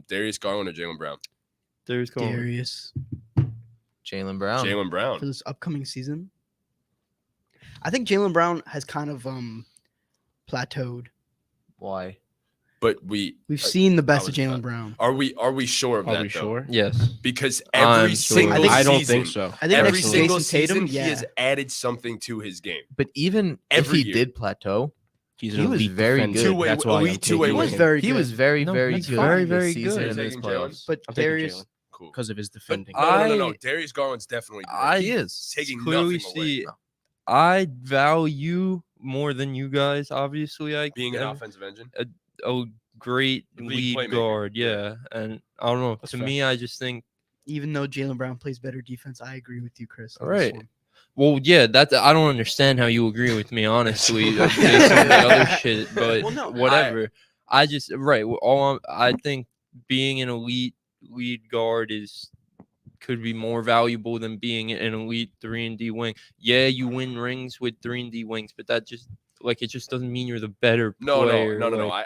A: Darius Garland or Jaylen Brown?
B: There's calling.
C: Darius
E: Jaylen Brown.
A: Jaylen
C: for
A: Brown.
C: this upcoming season. I think Jaylen Brown has kind of plateaued.
E: Why?
A: But we've
C: Seen the best of
A: was-
C: Jaylen Brown.
A: Are we sure of
D: Are
A: that?
D: we
A: though?
D: sure?
B: Yes.
A: Because
B: I'm
A: every
B: sure.
A: single
C: I
A: season,
D: don't think so.
C: I think
A: every
C: next to
A: single
C: Jason Tatum,
A: season,
C: yeah.
A: he has added something to his game.
E: But even
A: Every
E: if he
A: year.
E: did plateau,
D: He's
E: He
D: an
E: was
D: elite
E: very
D: defender.
E: good.
A: Two-way-
D: That's why
A: elite
D: I'm
A: two-way
D: taking
C: He was
A: wing.
D: him.
C: very
E: he
C: good.
E: was very,
B: No,
E: very
B: he's
E: good.
B: fine.
E: this
B: Very
E: season
B: good.
E: in this
A: Taking
E: playoffs.
A: Jaylen?
C: But
D: I'm taking
C: Darius,
D: Jaylen
A: Cool.
D: because of his defending.
A: No. Darius Garland's definitely great.
B: I
E: He is.
A: taking
B: clearly
A: nothing away.
B: see.
E: No.
B: I value more than you guys. Obviously, I
A: Being an
B: am
A: offensive engine.
B: a great
A: Lead
B: lead
A: playmaker,
B: guard.
A: yeah.
B: Yeah, and I don't know.
D: That's
B: To
D: fair.
B: me, I just think.
C: even though Jaylen Brown plays better defense, I agree with you, Chris. on
B: All
C: this
B: right.
C: one.
B: Well, yeah, that I don't understand how you agree with me, honestly, based on the other shit. But
C: Well, no,
B: whatever. I just right. I think being an elite lead guard could be more valuable than being an elite 3-and-D wing. Yeah, you win rings with 3-and-D wings, but that just it just doesn't mean you're the better
A: No.
B: player.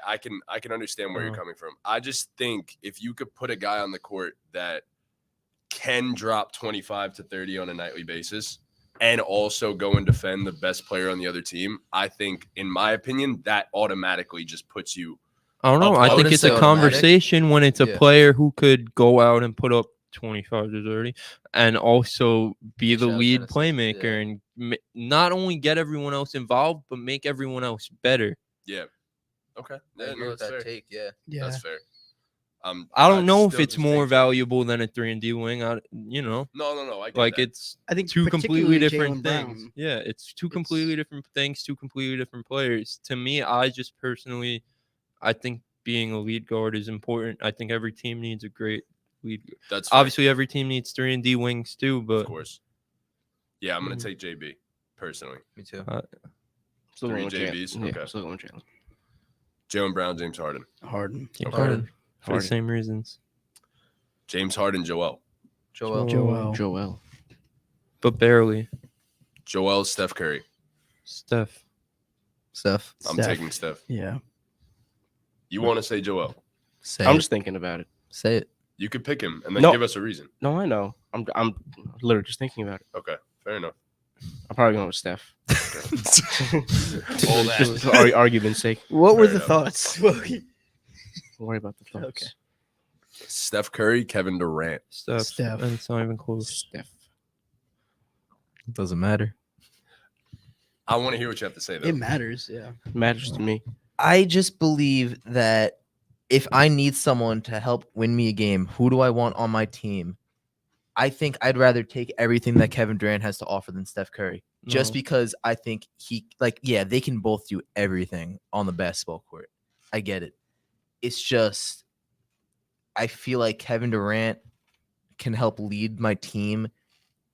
A: I can understand where you're
B: Uh-huh.
A: coming from. I just think if you could put a guy on the court that can drop 25 to 30 on a nightly basis and also go and defend the best player on the other team, I think, in my opinion, that automatically just puts you.
B: I don't know.
A: Oh,
B: I
A: I
B: think
E: wouldn't
B: it's
E: say
B: a
E: automatic.
B: conversation when it's a
E: Yeah.
B: player who could go out and put up 25 to 30 and also be the
E: Shout out
B: lead
E: Genesis,
B: playmaker
E: yeah.
B: and not only get everyone else involved, but make everyone else better.
A: Yeah. Okay.
E: I
A: Yeah,
E: agree
A: no,
E: with
A: that's
E: that
A: fair.
E: take. Yeah.
C: Yeah.
A: That's fair.
B: I don't
A: I'd
B: know if
A: still
B: it's
A: just
B: more
A: take Jaylen.
B: valuable than a 3-and-D wing.
A: No. I get
B: Like
A: that.
B: it's
C: I think
B: two completely
C: particularly
B: different
C: Jaylen
B: things.
C: Brown.
B: Yeah, it's two completely different things, two completely different players. To me, I just personally, I think being a lead guard is important. I think every team needs a great lead.
A: That's fair,
B: Obviously, every team needs 3-and-D wings too,
A: of
B: but
A: course. Yeah, I'm gonna
B: Mm.
A: take JB personally.
E: Me too.
D: Still
A: Three
D: going with Jaylen.
A: JBs?
D: Yeah,
A: Okay.
D: still going with Jaylen.
A: Jaylen Brown, James Harden.
C: Harden.
B: James
A: Okay.
B: Harden for the
D: Harden.
B: same reasons.
A: James Harden, Joel.
E: Joel.
D: Joel.
B: But barely.
A: Joel, Steph Curry.
B: Steph.
E: Steph.
A: I'm
C: Steph.
A: taking Steph.
C: Yeah.
A: You want to say Joel?
E: Say
D: I'm
E: it.
D: just thinking about it.
E: Say it.
A: You could pick him and then
D: No.
A: give us a reason.
D: No, I know. I'm literally just thinking about it.
A: Okay, fair enough.
D: I'm probably going with Steph.
A: All that.
D: Just for argument's sake.
C: What were
A: Fair
C: the
A: enough.
C: thoughts?
D: Don't worry about the thoughts.
C: Okay.
A: Steph Curry, Kevin Durant.
B: Steph. And it's not even close.
D: Steph.
E: Doesn't matter.
A: I want to hear what you have to say though.
C: It matters. Yeah.
D: Matters to me.
E: I just believe that if I need someone to help win me a game, who do I want on my team? I think I'd rather take everything that Kevin Durant has to offer than Steph Curry. Just
B: No.
E: because I think they can both do everything on the basketball court. I get it. It's just I feel like Kevin Durant can help lead my team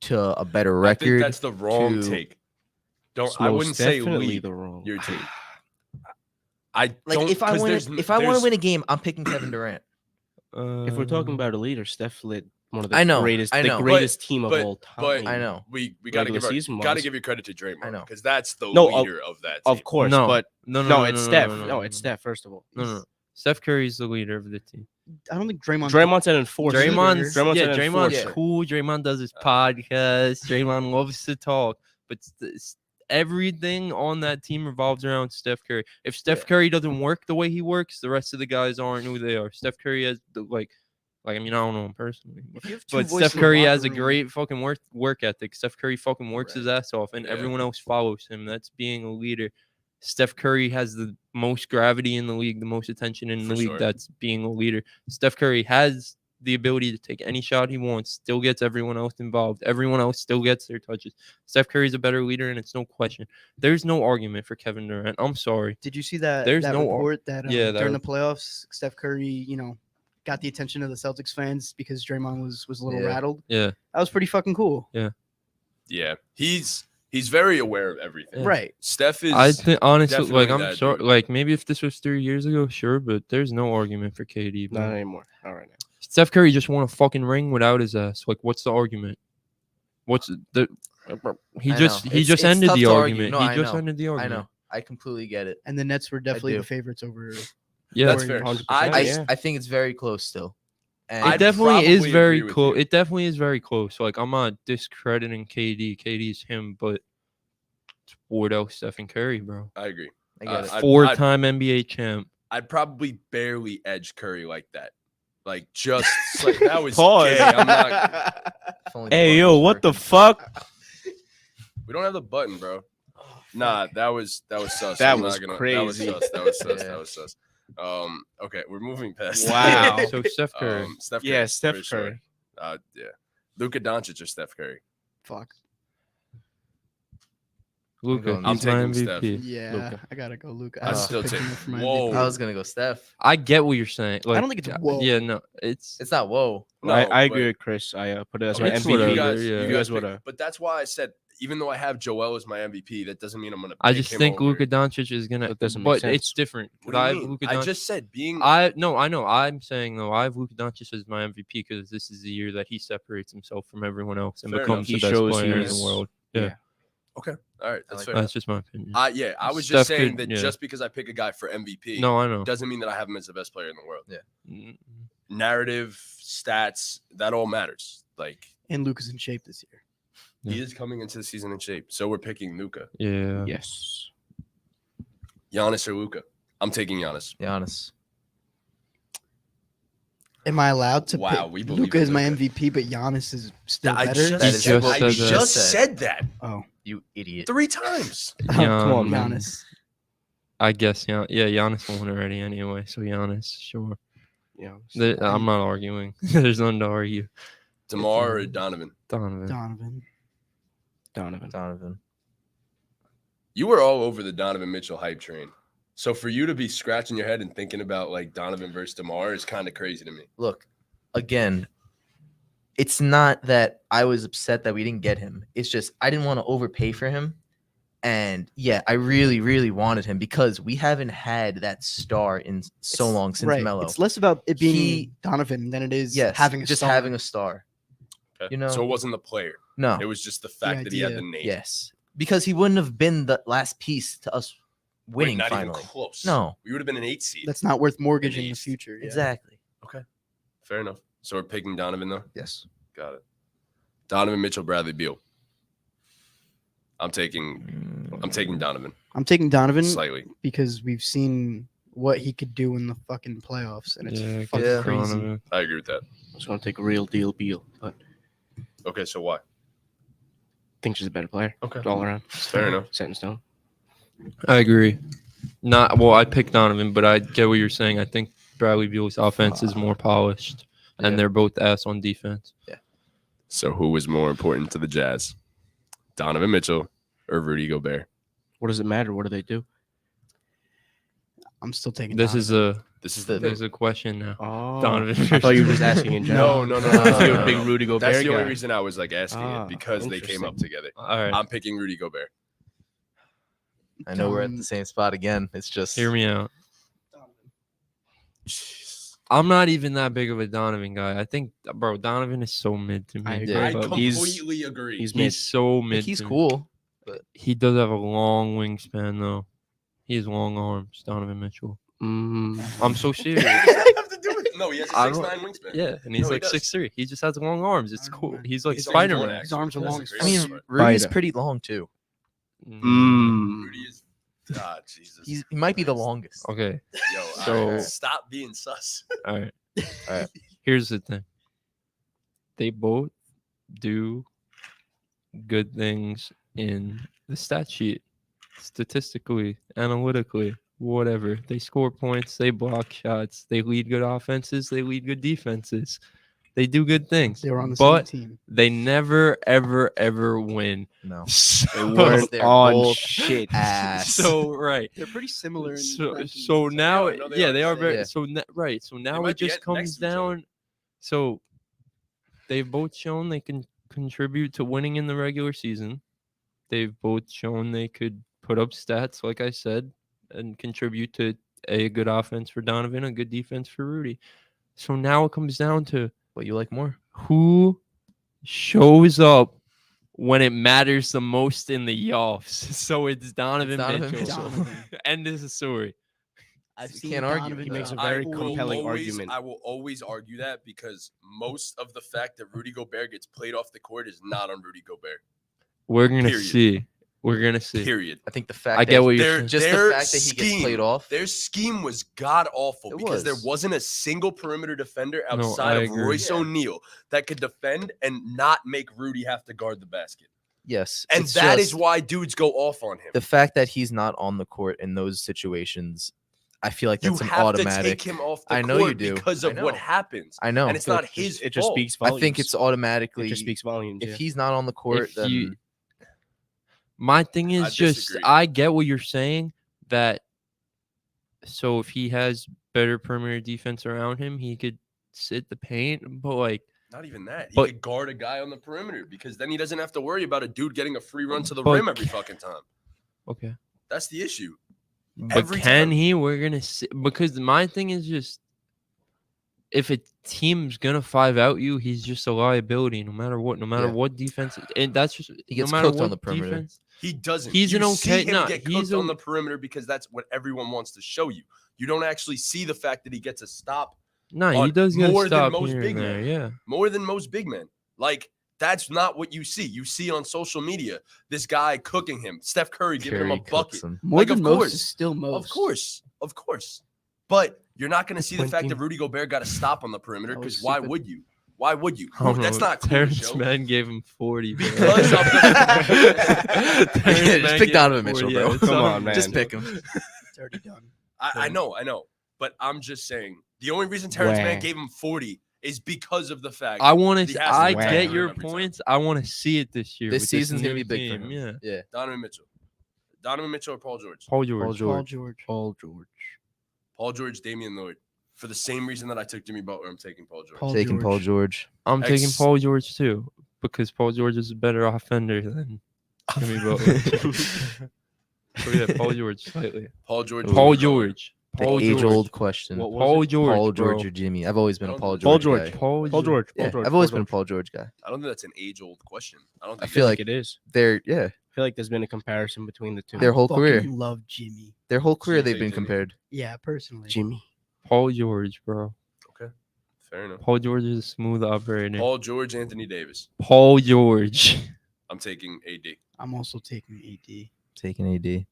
E: to a better
A: I think
E: record.
A: that's the wrong
E: to-
A: take. Don't.
D: It's
A: I
D: most
A: wouldn't say
D: definitely
A: lead
D: the wrong.
A: your team. I
E: Like
A: don't,
E: if I
A: 'cause
E: want
A: there's
E: to,
A: n-
E: if I want to
A: there's-
E: win a game, I'm picking Kevin Durant.
D: If we're talking about a leader, Steph led one of the
E: I know,
D: greatest,
E: I know.
D: the greatest team of
A: but-
D: all
A: but-
D: time.
E: I know.
A: we gotta
D: regular
A: give
D: season
A: gotta
D: wise.
A: give you credit to Draymond.
E: I know.
A: because that's the
D: No,
A: leader of that.
D: Of
A: team.
D: course,
B: No.
D: but
B: no,
D: no, it's Steph. No, it's
B: Steph.
D: Steph. First of all,
B: No. Steph Curry's the leader of the team.
C: I don't think Draymond.
D: Draymond's an enforcer.
B: Draymond's
D: an
B: Draymond's
D: enforcer.
B: cool. Draymond does his podcast. Draymond loves to talk, but everything on that team revolves around Steph Curry. If Steph Curry doesn't work the way he works, the rest of the guys aren't who they are. Steph Curry has the I mean, I don't know him personally,
C: If you have two
B: but
C: voices
B: Steph
C: in the
B: Curry
C: locker
B: has a
C: room-
B: great fucking work ethic. Steph Curry fucking works his ass off, and
A: Yeah.
B: everyone else follows him. That's being a leader. Steph Curry has the most gravity in the league, the most attention in the
A: For
B: league.
A: sure.
B: That's being a leader. Steph Curry has the ability to take any shot he wants, still gets everyone else involved. Everyone else still gets their touches. Steph Curry's a better leader, and it's no question. There's no argument for Kevin Durant. I'm sorry.
C: Did you see that?
B: There's
C: that
B: no-
C: report that
B: yeah, that
C: during the
B: rep-
C: playoffs, Steph Curry, got the attention of the Celtics fans because Draymond was a little
E: Yeah.
C: rattled.
B: Yeah.
C: That was pretty fucking cool.
A: Yeah, he's very aware of everything.
B: Yeah.
C: Right.
A: Steph is.
B: I think honestly,
A: definitely
B: I'm
A: that
B: sorry.
A: dude.
B: Maybe if this was 3 years ago, sure, but there's no argument for KD. Bro.
D: Not anymore. Not right now.
B: Steph Curry just won a fucking ring without his ass. What's the argument? What's the? He
E: I
B: just
E: know.
B: he just
E: It's
B: ended
E: tough
B: the
E: to argue.
B: argument.
E: No,
B: He
E: I
B: just
E: know.
B: ended the
E: I
B: argument.
E: know. I completely get it.
C: And the Nets were definitely
E: do.
C: the favorites over.
B: Yeah,
A: That's fair.
D: 100%,
A: I just
D: yeah.
E: I think it's very close still. And
B: it
A: I'd
B: definitely is
A: probably
B: very
A: agree with
B: close.
A: you.
B: It definitely is very close. Like I'm not discrediting KD. KD's him, but it's Wardell, Stephen Curry, bro.
A: I agree.
E: I get it.
A: I'd-
B: Four-time NBA champ.
A: I'd probably barely edge Curry like that. Like just like that was
D: Pause.
A: gay. I'm not.
E: If only
D: Hey,
E: the
D: yo,
E: buttons
D: what
E: were-
D: the fuck?
A: We don't have the button, bro. Nah, that was sus.
D: That
A: I'm
D: was
A: not gonna, That was
D: crazy.
A: sus. That was sus.
E: Yeah.
A: That was sus. Okay, we're moving past.
D: Wow.
A: that.
B: So Steph Curry.
A: Steph Curry.
D: Yeah,
A: for
D: Steph
A: sure.
D: Curry.
A: Yeah. Luka Doncic or Steph Curry.
C: Fuck.
B: Luca,
E: going-
A: I'm
B: he's my
A: taking Steph.
B: MVP.
C: Yeah,
D: Luka.
C: I gotta go, Luca.
A: I'd
C: I
A: still
C: picked
A: take-
C: him for my
A: Whoa.
C: MVP.
E: I was gonna go Steph.
B: I get what you're saying. Like,
C: don't think it's whoa.
B: Yeah, no, it's
E: It's not whoa.
A: No,
D: I agree
A: but-
D: with Chris. I put it as
A: Okay,
D: my
B: It's
A: so
D: MVP.
B: whatever,
A: You guys,
B: yeah.
A: you
D: You
A: guys
D: guys
A: pick-
D: woulda-
A: but that's why I said even though I have Joel as my MVP, that doesn't mean I'm gonna.
B: I
A: pick
B: just
A: him
B: think
A: over.
B: Luka Doncic is gonna.
D: That doesn't make
B: But
D: sense.
B: it's different.
A: What
B: 'cause
A: do
B: I
A: you
B: have
A: mean?
B: Luka
A: I
B: Doncic.
A: just said being.
B: I know. I'm saying though, I have Luka Doncic as my MVP because this is the year that he separates himself from everyone else and
A: Fair
B: becomes
D: enough.
B: the
D: He
B: best
D: shows
B: player in
D: he's-
B: the world.
D: yeah.
B: Yeah,
A: Okay, all right,
E: I
A: that's
E: like
A: fair.
B: that's just my opinion.
A: Yeah, I was
B: Steph
A: just saying
B: could-
A: that
B: yeah.
A: just because I pick a guy for MVP
B: No, I know.
A: doesn't mean that I have him as the best player in the world.
B: Mm,
A: Narrative, stats, that all matters. Like
C: And Luca's in shape this year.
B: Yeah.
A: he is coming into the season in shape, so we're picking Luka,
B: Yeah.
D: Yes.
A: Giannis or Luka. I'm taking Giannis.
E: Giannis.
C: Am I allowed to
A: Wow,
C: pick
A: we believe
C: Luca
A: in
C: is my
A: Luka.
C: MVP, but Giannis is still
A: I
C: better?
A: just,
E: That is
B: just
A: I
B: said that.
A: just said that
C: Oh,
E: You idiot.
A: 3 times.
D: Come on, man.
C: Giannis.
B: I guess yeah. Giannis won already anyway, so Giannis, sure.
D: Yeah.
B: I'm not arguing. There's nothing to argue.
A: DeMar or Donovan.
B: Donovan.
C: Donovan.
E: Donovan.
A: You were all over the Donovan Mitchell hype train. So for you to be scratching your head and thinking about like Donovan versus DeMar is kind of crazy to me.
E: Look, again, it's not that I was upset that we didn't get him. It's just I didn't want to overpay for him. And yeah, I really, really wanted him because we haven't had that star in so
C: It's-
E: long since
C: right.
E: Melo.
C: It's less about it being
E: He-
C: Donovan than it is
E: Yes,
C: having a
E: just
C: star.
E: having a star.
A: Okay?
E: You know-
A: so it wasn't the player.
E: No,
A: It was just the fact that he had
C: idea.
A: the name.
E: yes, because he wouldn't have been the last piece to us
A: Wait,
E: winning
A: not
E: finally.
A: even close.
E: No,
A: We would have been an 8 seed.
C: That's not worth mortgaging the
A: East.
C: future. Yeah.
E: exactly.
A: Fair enough. So we're picking Donovan though.
E: Yes.
A: Got it. Donovan Mitchell, Bradley Beal. I'm taking Donovan
C: I'm taking Donovan
A: slightly.
C: because we've seen what he could do in the fucking playoffs, and it's
B: Yeah,
C: fucking
E: yeah.
C: crazy.
B: Donovan.
A: I agree with that.
D: I was going to take a real deal Beal, but I
A: Okay, so why?
D: think she's a better player.
A: Okay,
D: All around.
A: fair enough.
D: Set in stone.
B: I agree. Not well. I picked Donovan, but I get what you're saying. I think Bradley Beal's offense is more polished, and
E: Yeah.
B: they're both ass on defense.
A: So who was more important to the Jazz, Donovan Mitchell or Rudy Gobert?
D: What does it matter? What do they do?
C: I'm still taking.
B: This
C: Donovan.
B: is a
A: This is the thing.
B: there's a question now.
D: Oh,
B: Donovan.
D: I thought you were just asking in general.
A: No.
D: If you're
E: no,
D: a big
E: no.
D: Rudy Gobert
A: That's the only
D: guy.
A: reason I was like asking
D: Ah,
A: it because they came up
D: interesting.
A: together.
B: All right,
A: I'm picking Rudy Gobert.
E: I know we're at
C: Um,
E: the same spot again. It's just
B: hear me out.
A: Jeez.
B: I'm not even that big of a Donovan guy. I think, bro, Donovan is so mid to me.
D: I agree.
E: Yeah.
A: I
B: but
D: He's-
A: completely agree.
D: He's mid.
B: he's so mid.
E: he's
B: to me.
E: cool.
B: He does have a long wingspan though. He has long arms, Donovan Mitchell. I'm so serious.
A: What does that have to do with it? No, he has a
B: I don't-
A: 6'9" wingspan.
B: Yeah, and he's
A: No, he
B: like
A: does.
B: 6'3". He just has long arms. It's
C: I don't
B: cool.
C: know.
B: He's like
C: His
B: Spider
A: arms
B: Man.
A: are
C: His arms are
A: That's
C: long
A: a
C: as
A: great
E: I mean,
A: start.
E: Rudy's
D: Spider.
E: pretty long too.
A: Rudy is. Jesus.
E: He might be the longest.
B: Okay.
A: Yo,
B: So-
A: stop being sus.
B: All right.
E: All right.
B: Here's the thing. They both do good things in the stat sheet, statistically, analytically, whatever. They score points, they block shots, they lead good offenses, they lead good defenses. They do good things.
C: They were on the
B: but
C: same team.
B: they never, ever, ever win.
E: No.
B: So,
D: weren't
E: They're
D: on
E: both
D: shit.
E: ass.
B: so right.
C: They're pretty similar.
B: So now,
A: Yeah, no, they
B: yeah,
A: are.
B: they are very
E: Yeah.
B: so right. So now
A: might
B: it
A: be
B: just
A: next
B: comes
A: to each other.
B: down. So they've both shown they can contribute to winning in the regular season. They've both shown they could put up stats, like I said, and contribute to a good offense for Donovan, a good defense for Rudy. So now it comes down to
E: What you like more?
B: who shows up when it matters the most in the offs. So it's Donovan,
E: Donovan
B: Mitchell.
E: Mitchell.
C: Donovan.
B: End of the story.
C: I've
E: You
C: seen
E: can't argue
C: Donovan
E: with
D: He makes a
C: drop
D: very
C: 40.
D: compelling argument.
A: I will always argue that because most of the fact that Rudy Gobert gets played off the court is not on Rudy Gobert.
B: We're gonna
A: Period.
B: see. We're gonna see.
A: Period.
E: I think the fact
B: I get
E: that
B: what you're
A: Their,
B: saying.
E: just the
A: their
E: fact that he gets played off.
A: Their scheme was god awful
E: It
A: because there
E: was.
A: wasn't a single perimeter defender
B: No,
A: outside
B: I
A: of
B: agree.
A: Royce O'Neal that could defend and not make Rudy have to guard the basket.
E: Yes,
A: And
E: it's
A: that is
E: just
A: why dudes go off on him.
E: the fact that he's not on the court in those situations. I feel like
A: You
E: that's an
A: have
E: automatic.
A: to take him off the
E: I
A: court
E: know you do.
A: because
E: I
A: of what
E: know.
A: happens.
E: I know.
A: And it's
D: feel
A: not
D: like
A: his
D: it just
A: fault.
D: speaks
E: I
D: volumes.
E: think it's automatically.
D: It just speaks volumes.
E: If
D: yeah.
E: he's not on the court,
B: If
E: then
B: you- My thing is
A: I
B: just
A: disagree.
B: I get what you're saying that so if he has better perimeter defense around him, he could sit the paint, but like
A: Not even that. He
B: But-
A: could guard a guy on the perimeter because then he doesn't have to worry about a dude getting a free run to the
B: But-
A: rim every fucking time.
B: okay.
A: That's the issue.
B: But
A: Every
B: can
A: time.
B: he? We're gonna see because my thing is just if a team's gonna 5 out you, he's just a liability no matter what, no matter
E: Yeah.
B: what defense. And that's just
E: He gets
B: no matter
E: cooked on
B: what
E: the perimeter.
B: defense.
A: He doesn't.
B: He's
A: you
B: an
A: see
B: okay-
A: him
B: nah,
A: get
B: he's
A: cooked
B: a-
A: on the perimeter because that's what everyone wants to show you. You don't actually see the fact that he gets a stop
B: No, he
A: on
B: does get
A: more
B: a
A: than
B: stop
A: most
B: here
A: big
B: and there.
A: men.
B: Yeah.
A: more than most big men. Like that's not what you see. You see on social media this guy cooking him, Steph Curry giving him
E: Curry
A: a
E: cooks
A: bucket.
E: him.
C: More
A: Like,
C: than
A: of
C: most
A: course.
C: is still most.
A: Of course. But you're not going to see the fact
D: 20.
A: that Rudy Gobert got a stop on the perimeter
C: That was
A: because why
C: stupid.
A: would you? Why would you?
B: I don't
A: That's
B: know,
A: not cool to
B: Terrence
A: show.
B: Mann gave him 40. bro.
A: Because of
B: Terrence
E: Just
B: Mann
E: pick
B: gave
E: Donovan
B: him 40,
E: Mitchell, bro.
B: it's
D: Come on,
B: unreal.
D: man.
E: Just pick him.
C: It's already done.
A: I know. But I'm just saying the only reason Terrence Mann
D: Wah.
A: gave him 40 is because of the fact
B: I want
A: He
B: to.
A: has to
B: I
D: win
B: get
A: every
B: your
A: time.
B: points. I want to see it this year.
E: This
B: with
E: season's gonna
B: new
E: be big for
B: team,
E: him.
B: Yeah.
E: Yeah.
A: Donovan Mitchell or Paul George.
B: Paul George.
E: Paul George.
C: George.
D: Paul George.
A: Paul George, Damian Lillard. For the same reason that I took Jimmy Butler, I'm taking Paul George.
C: Paul
E: Taking Paul
C: George.
E: George.
B: I'm taking
A: Ex-
B: Paul George too because Paul George is a better offender than Jimmy Butler. So yeah, Paul George slightly.
A: Paul George.
B: Paul
A: Jimmy Butler.
B: George.
E: The
B: Paul George.
E: age-old question.
D: What was
B: Paul
D: it?
B: George.
E: Paul George
B: bro.
E: or Jimmy? I've always been a Paul George.
D: Paul George.
E: guy.
B: Paul
D: Paul George.
E: Yeah,
D: Paul George.
E: I've always
D: Paul
E: been a
D: George.
E: Paul George guy.
A: I don't think that's an age-old question. I don't
E: I
A: think
E: feel
A: that's-
E: like
D: it is.
E: They're
D: I feel like there's been a comparison between the two.
E: Their whole
C: Fucking
E: career.
C: love Jimmy.
E: Their whole career
A: you
E: they've
A: take
E: been
A: Jimmy?
E: compared.
C: Yeah, personally.
D: Jimmy.
B: Paul George, bro.
A: fair enough.
B: Paul George is a smooth operator.
A: Paul George, Anthony Davis.
B: Paul George.
A: I'm taking AD.
C: I'm also taking AD.
E: Taking AD.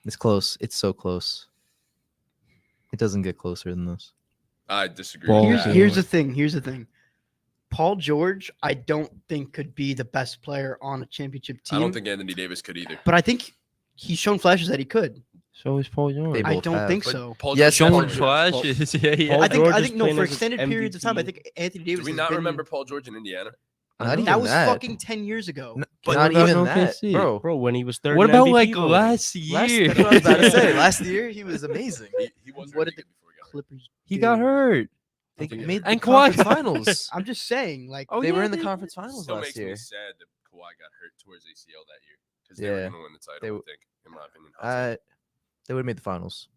E: It's close. It's so close. It doesn't get closer than this.
A: I disagree.
B: Paul
A: with
C: Here's,
A: that.
C: here's the thing. Here's the thing. Paul George, I don't think could be the best player on a championship
A: I
C: team.
A: don't think Anthony Davis could either.
C: but I think he's shown flashes that he could.
B: So is Paul George.
E: They
C: I
E: both
C: don't
E: have.
C: think
A: But
C: so.
A: Paul
E: Yes,
A: George
B: Showing
A: definitely-
B: flashes. Yeah, yeah.
D: Paul
C: I think
D: George is
C: no
D: playing
C: for
D: as an
C: extended periods of time. I
D: MVP.
C: think Anthony Davis.
A: Do we
C: has
A: not
C: been-
A: remember Paul George in Indiana?
E: Not even
C: that was
E: that.
C: fucking 10 years ago.
A: But
E: Not
B: what about
E: even
B: in
E: that,
B: OKC?
E: bro.
D: Bro, when he was third.
B: What
D: in
B: about
D: MVP
B: like
D: voting.
B: last year?
E: That's what I was about to say. Last year he was amazing.
A: He was
C: What
A: really
C: did the
A: good before he got hurt.
C: Clippers.
B: He
C: do?
B: got hurt.
E: They
A: think he
E: made
A: got
E: the
B: And Kawhi
E: conference
B: got-
E: finals.
C: I'm just saying, like,
B: Oh,
E: They were
B: yeah,
E: in the
B: they-
E: conference finals
A: Still
E: last
A: makes
E: year.
A: me sad that Kawhi got hurt towards ACL that year because they were
E: Yeah.
A: going to win the title.
E: They
A: I
E: w-
A: think, in my opinion. Hot take.
E: They would have made the finals.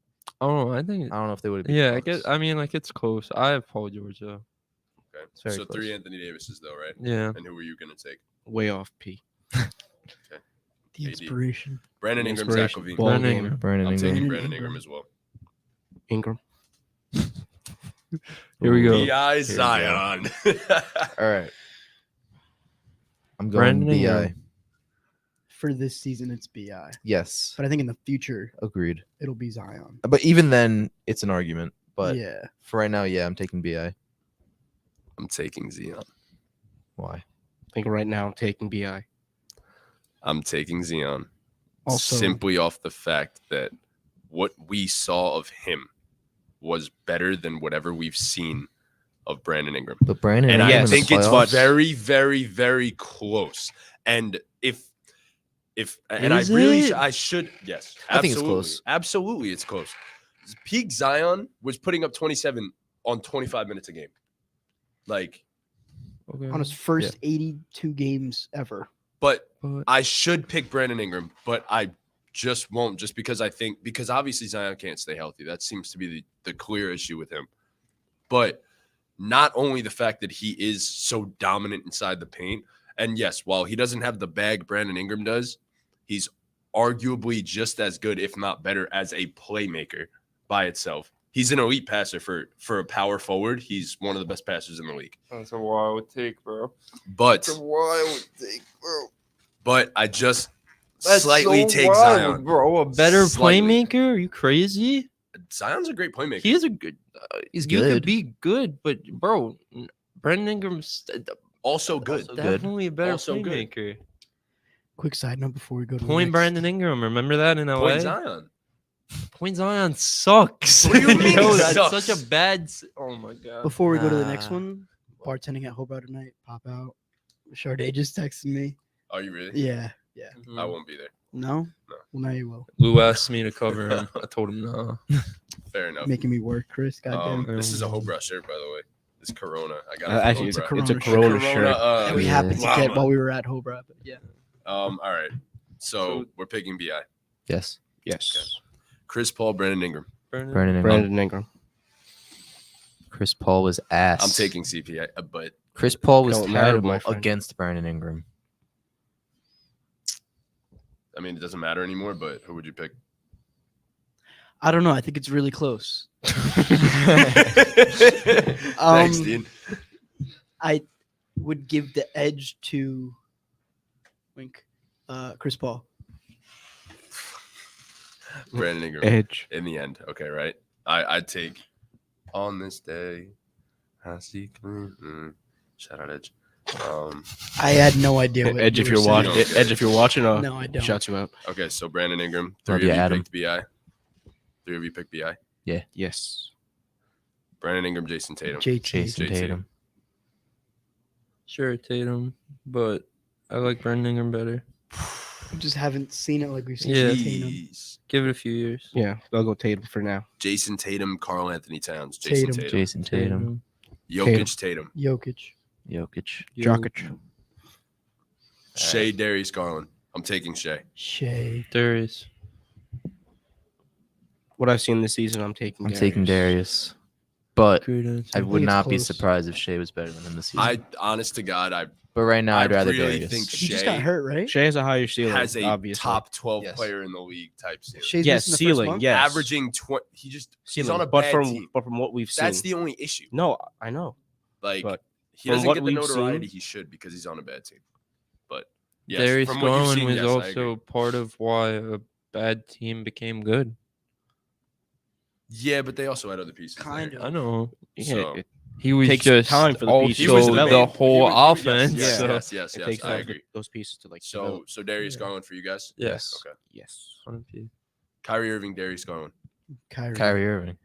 B: Oh, I think.
E: I don't know if they would have.
B: Yeah, I guess. I mean, like it's close. I have Paul George though.
A: Okay,
E: It's very
A: so
E: close.
A: 3 Anthony Davises though, right?
B: Yeah.
A: And who were you going to take?
D: Way off P.
C: the
A: AD.
C: inspiration.
A: Brandon Ingram, Zach
D: Inspiration.
A: Levine.
D: Ball
B: Brandon
D: game.
B: Ingram.
E: Brandon
A: I'm
E: Ingram.
A: taking
C: Brandon
A: Brandon Ingram
C: Ingram.
A: as well.
D: Ingram.
B: Here we go.
A: Bi Zion.
E: All right. I'm going
B: Brandon
E: BI.
B: Ingram.
C: For this season, it's BI.
E: Yes,
C: But I think in the future,
E: agreed.
C: it'll be Zion.
E: But even then, it's an argument. But
C: yeah.
E: for right now, yeah, I'm taking BI.
A: I'm taking Zion.
E: Why?
D: I think right now I'm taking BI.
A: I'm taking Zion.
C: Also-
A: Simply off the fact that what we saw of him was better than whatever we've seen of Brandon Ingram.
E: But Brandon
A: And
E: Ingram
A: I
E: in the
A: think it's
E: playoffs-
A: very, very, very close. And if and I
B: Is
A: really
B: it?
A: I should yes,
E: I think it's
A: absolutely.
E: close.
A: Absolutely, it's close. Peak Zion was putting up 27 on 25 minutes a game. Like,
B: Okay.
C: On his first 82 games ever.
A: but
B: But-
A: I should pick Brandon Ingram, but I just won't, just because I think because obviously Zion can't stay healthy. That seems to be the clear issue with him. But not only the fact that he is so dominant inside the paint, And yes, while he doesn't have the bag Brandon Ingram does, he's arguably just as good, if not better, as a playmaker by itself. He's an elite passer for a power forward. He's one of the best passers in the league.
B: That's a wild take, bro.
A: But
B: wild take, bro.
A: but I just slightly take
B: wild,
A: Zion.
B: bro. A better
A: Slightly.
B: playmaker? Are you crazy?
A: Zion's a great playmaker.
B: He is a good.
E: He's
B: You could
E: good.
B: be good, but bro, Brandon Ingram's
A: also good.
E: Also good.
B: definitely a better
A: Also good.
B: playmaker.
C: Quick side note before we go to the
B: Point
C: next.
B: Brandon Ingram. Remember that in LA?
A: Point Zion.
B: Point Zion sucks.
A: What do you mean
B: Yo,
A: he
B: that's
A: sucks?
B: such a bad. Oh my god.
C: Before we go to the next
E: Nah.
C: one, bartending at Hobart tonight. Pop out. Sade just texted me.
A: Are you really?
C: Yeah.
B: Mm-hmm.
A: I won't be there.
C: No.
A: No.
C: Well, now you will.
B: Lou asked me to cover him. I told him no.
A: Fair enough.
C: Making me work, Chris. Goddamn.
A: This is a Hobart shirt, by the way. It's Corona. I got it.
D: Actually, it's a
C: Corona
D: Corona
C: shirt.
D: shirt.
C: that we
E: yeah.
C: happened to get
A: Llama.
C: while we were at Hobart. But yeah.
A: All right. So we're picking Bi.
E: Yes.
D: Yes.
A: Chris Paul, Brandon Ingram.
E: Brandon Ingram.
D: Brandon Ingram.
E: Chris Paul was ass.
A: I'm taking CP, but
E: Chris Paul was
D: Don't matter,
E: terrible
D: my friend.
E: against Brandon Ingram.
A: I mean it doesn't matter anymore. But who would you pick?
C: I don't know. I think it's really close.
A: Thanks, Dean.
C: I would give the edge to Wink, Chris Paul.
A: Brandon Ingram.
D: Edge.
A: In the end, okay, right? I'd take on this day. I see. Shout out Edge.
C: I had no idea. What
D: Edge,
C: you
D: if
C: were
D: you're
C: saying.
D: watching,
A: Okay.
D: Edge, if you're watching,
C: No, I don't.
D: shout you out.
A: Okay, so Brandon Ingram.
E: Love
A: Three
E: you,
A: of you
E: Adam.
A: picked Bi. Three of you picked Bi.
D: Yes.
A: Brandon Ingram, Jason Tatum.
C: JT.
E: Jason
A: JT.
E: Tatum.
B: Sure, Tatum, but I like Brandon Ingram better.
C: We just haven't seen it like we've seen
B: Yeah.
C: Tatum.
A: Jeez.
B: Give it a few years.
D: Yeah, I'll go Tatum for now.
A: Jason Tatum, Carl Anthony Towns. Jason
C: Tatum.
A: Tatum.
E: Jason Tatum.
A: Jokic Tatum.
C: Jokic.
E: Jokic.
D: Jokic.
A: Shea Darius Garland. I'm taking Shea.
C: Shea.
B: Darius.
D: What I've seen this season, I'm taking.
E: I'm taking Darius. But
B: Great answer.
E: I would
C: it's
E: not be
C: close.
E: surprised if Shea was better than him this season.
A: I honest to God, I
E: but right now, I'd
A: I
E: rather
A: really
E: Darius.
A: think
C: He just
A: Shea
C: got hurt, right?
D: Shea has a higher ceiling.
A: has a
D: obviously.
A: top 12
E: Yes.
A: player in the league type ceiling.
C: Shea's
D: Yes,
C: missing the first
D: ceiling.
C: month?
D: Yes,
A: Averaging 20. He's
D: ceiling.
A: on a
D: but
A: bad
D: from
A: team.
D: but from what we've seen,
A: That's the only issue.
D: no, I know.
A: Like
D: But
A: he
D: from
A: doesn't
D: what
A: get the
D: we've seen-
A: notoriety he should because he's on a bad team. But yes,
B: Darius
A: from what you've
B: Garland
A: seen,
B: was
A: yes, I
B: also
A: agree.
B: part of why a bad team became good.
A: Yeah, but they also had other pieces.
C: Kind
A: there.
C: of.
B: I know.
D: Yeah,
A: So-
D: it,
B: He was
D: Takes
B: just
D: time for the
B: also
D: pieces
A: He was
D: to
A: the,
D: develop.
B: the
A: main-
B: whole
A: he was-
B: offense.
A: Yes,
B: so-
A: yes, yes,
D: it
A: yes,
D: takes
A: I
D: time
A: agree.
D: for those pieces to like.
A: So
D: develop.
A: Darius
B: Yeah.
A: Garland for you guys.
B: Yes.
A: Okay.
D: Yes.
B: 100p.
A: Kyrie Irving, Darius Garland.
E: Kyrie Irving.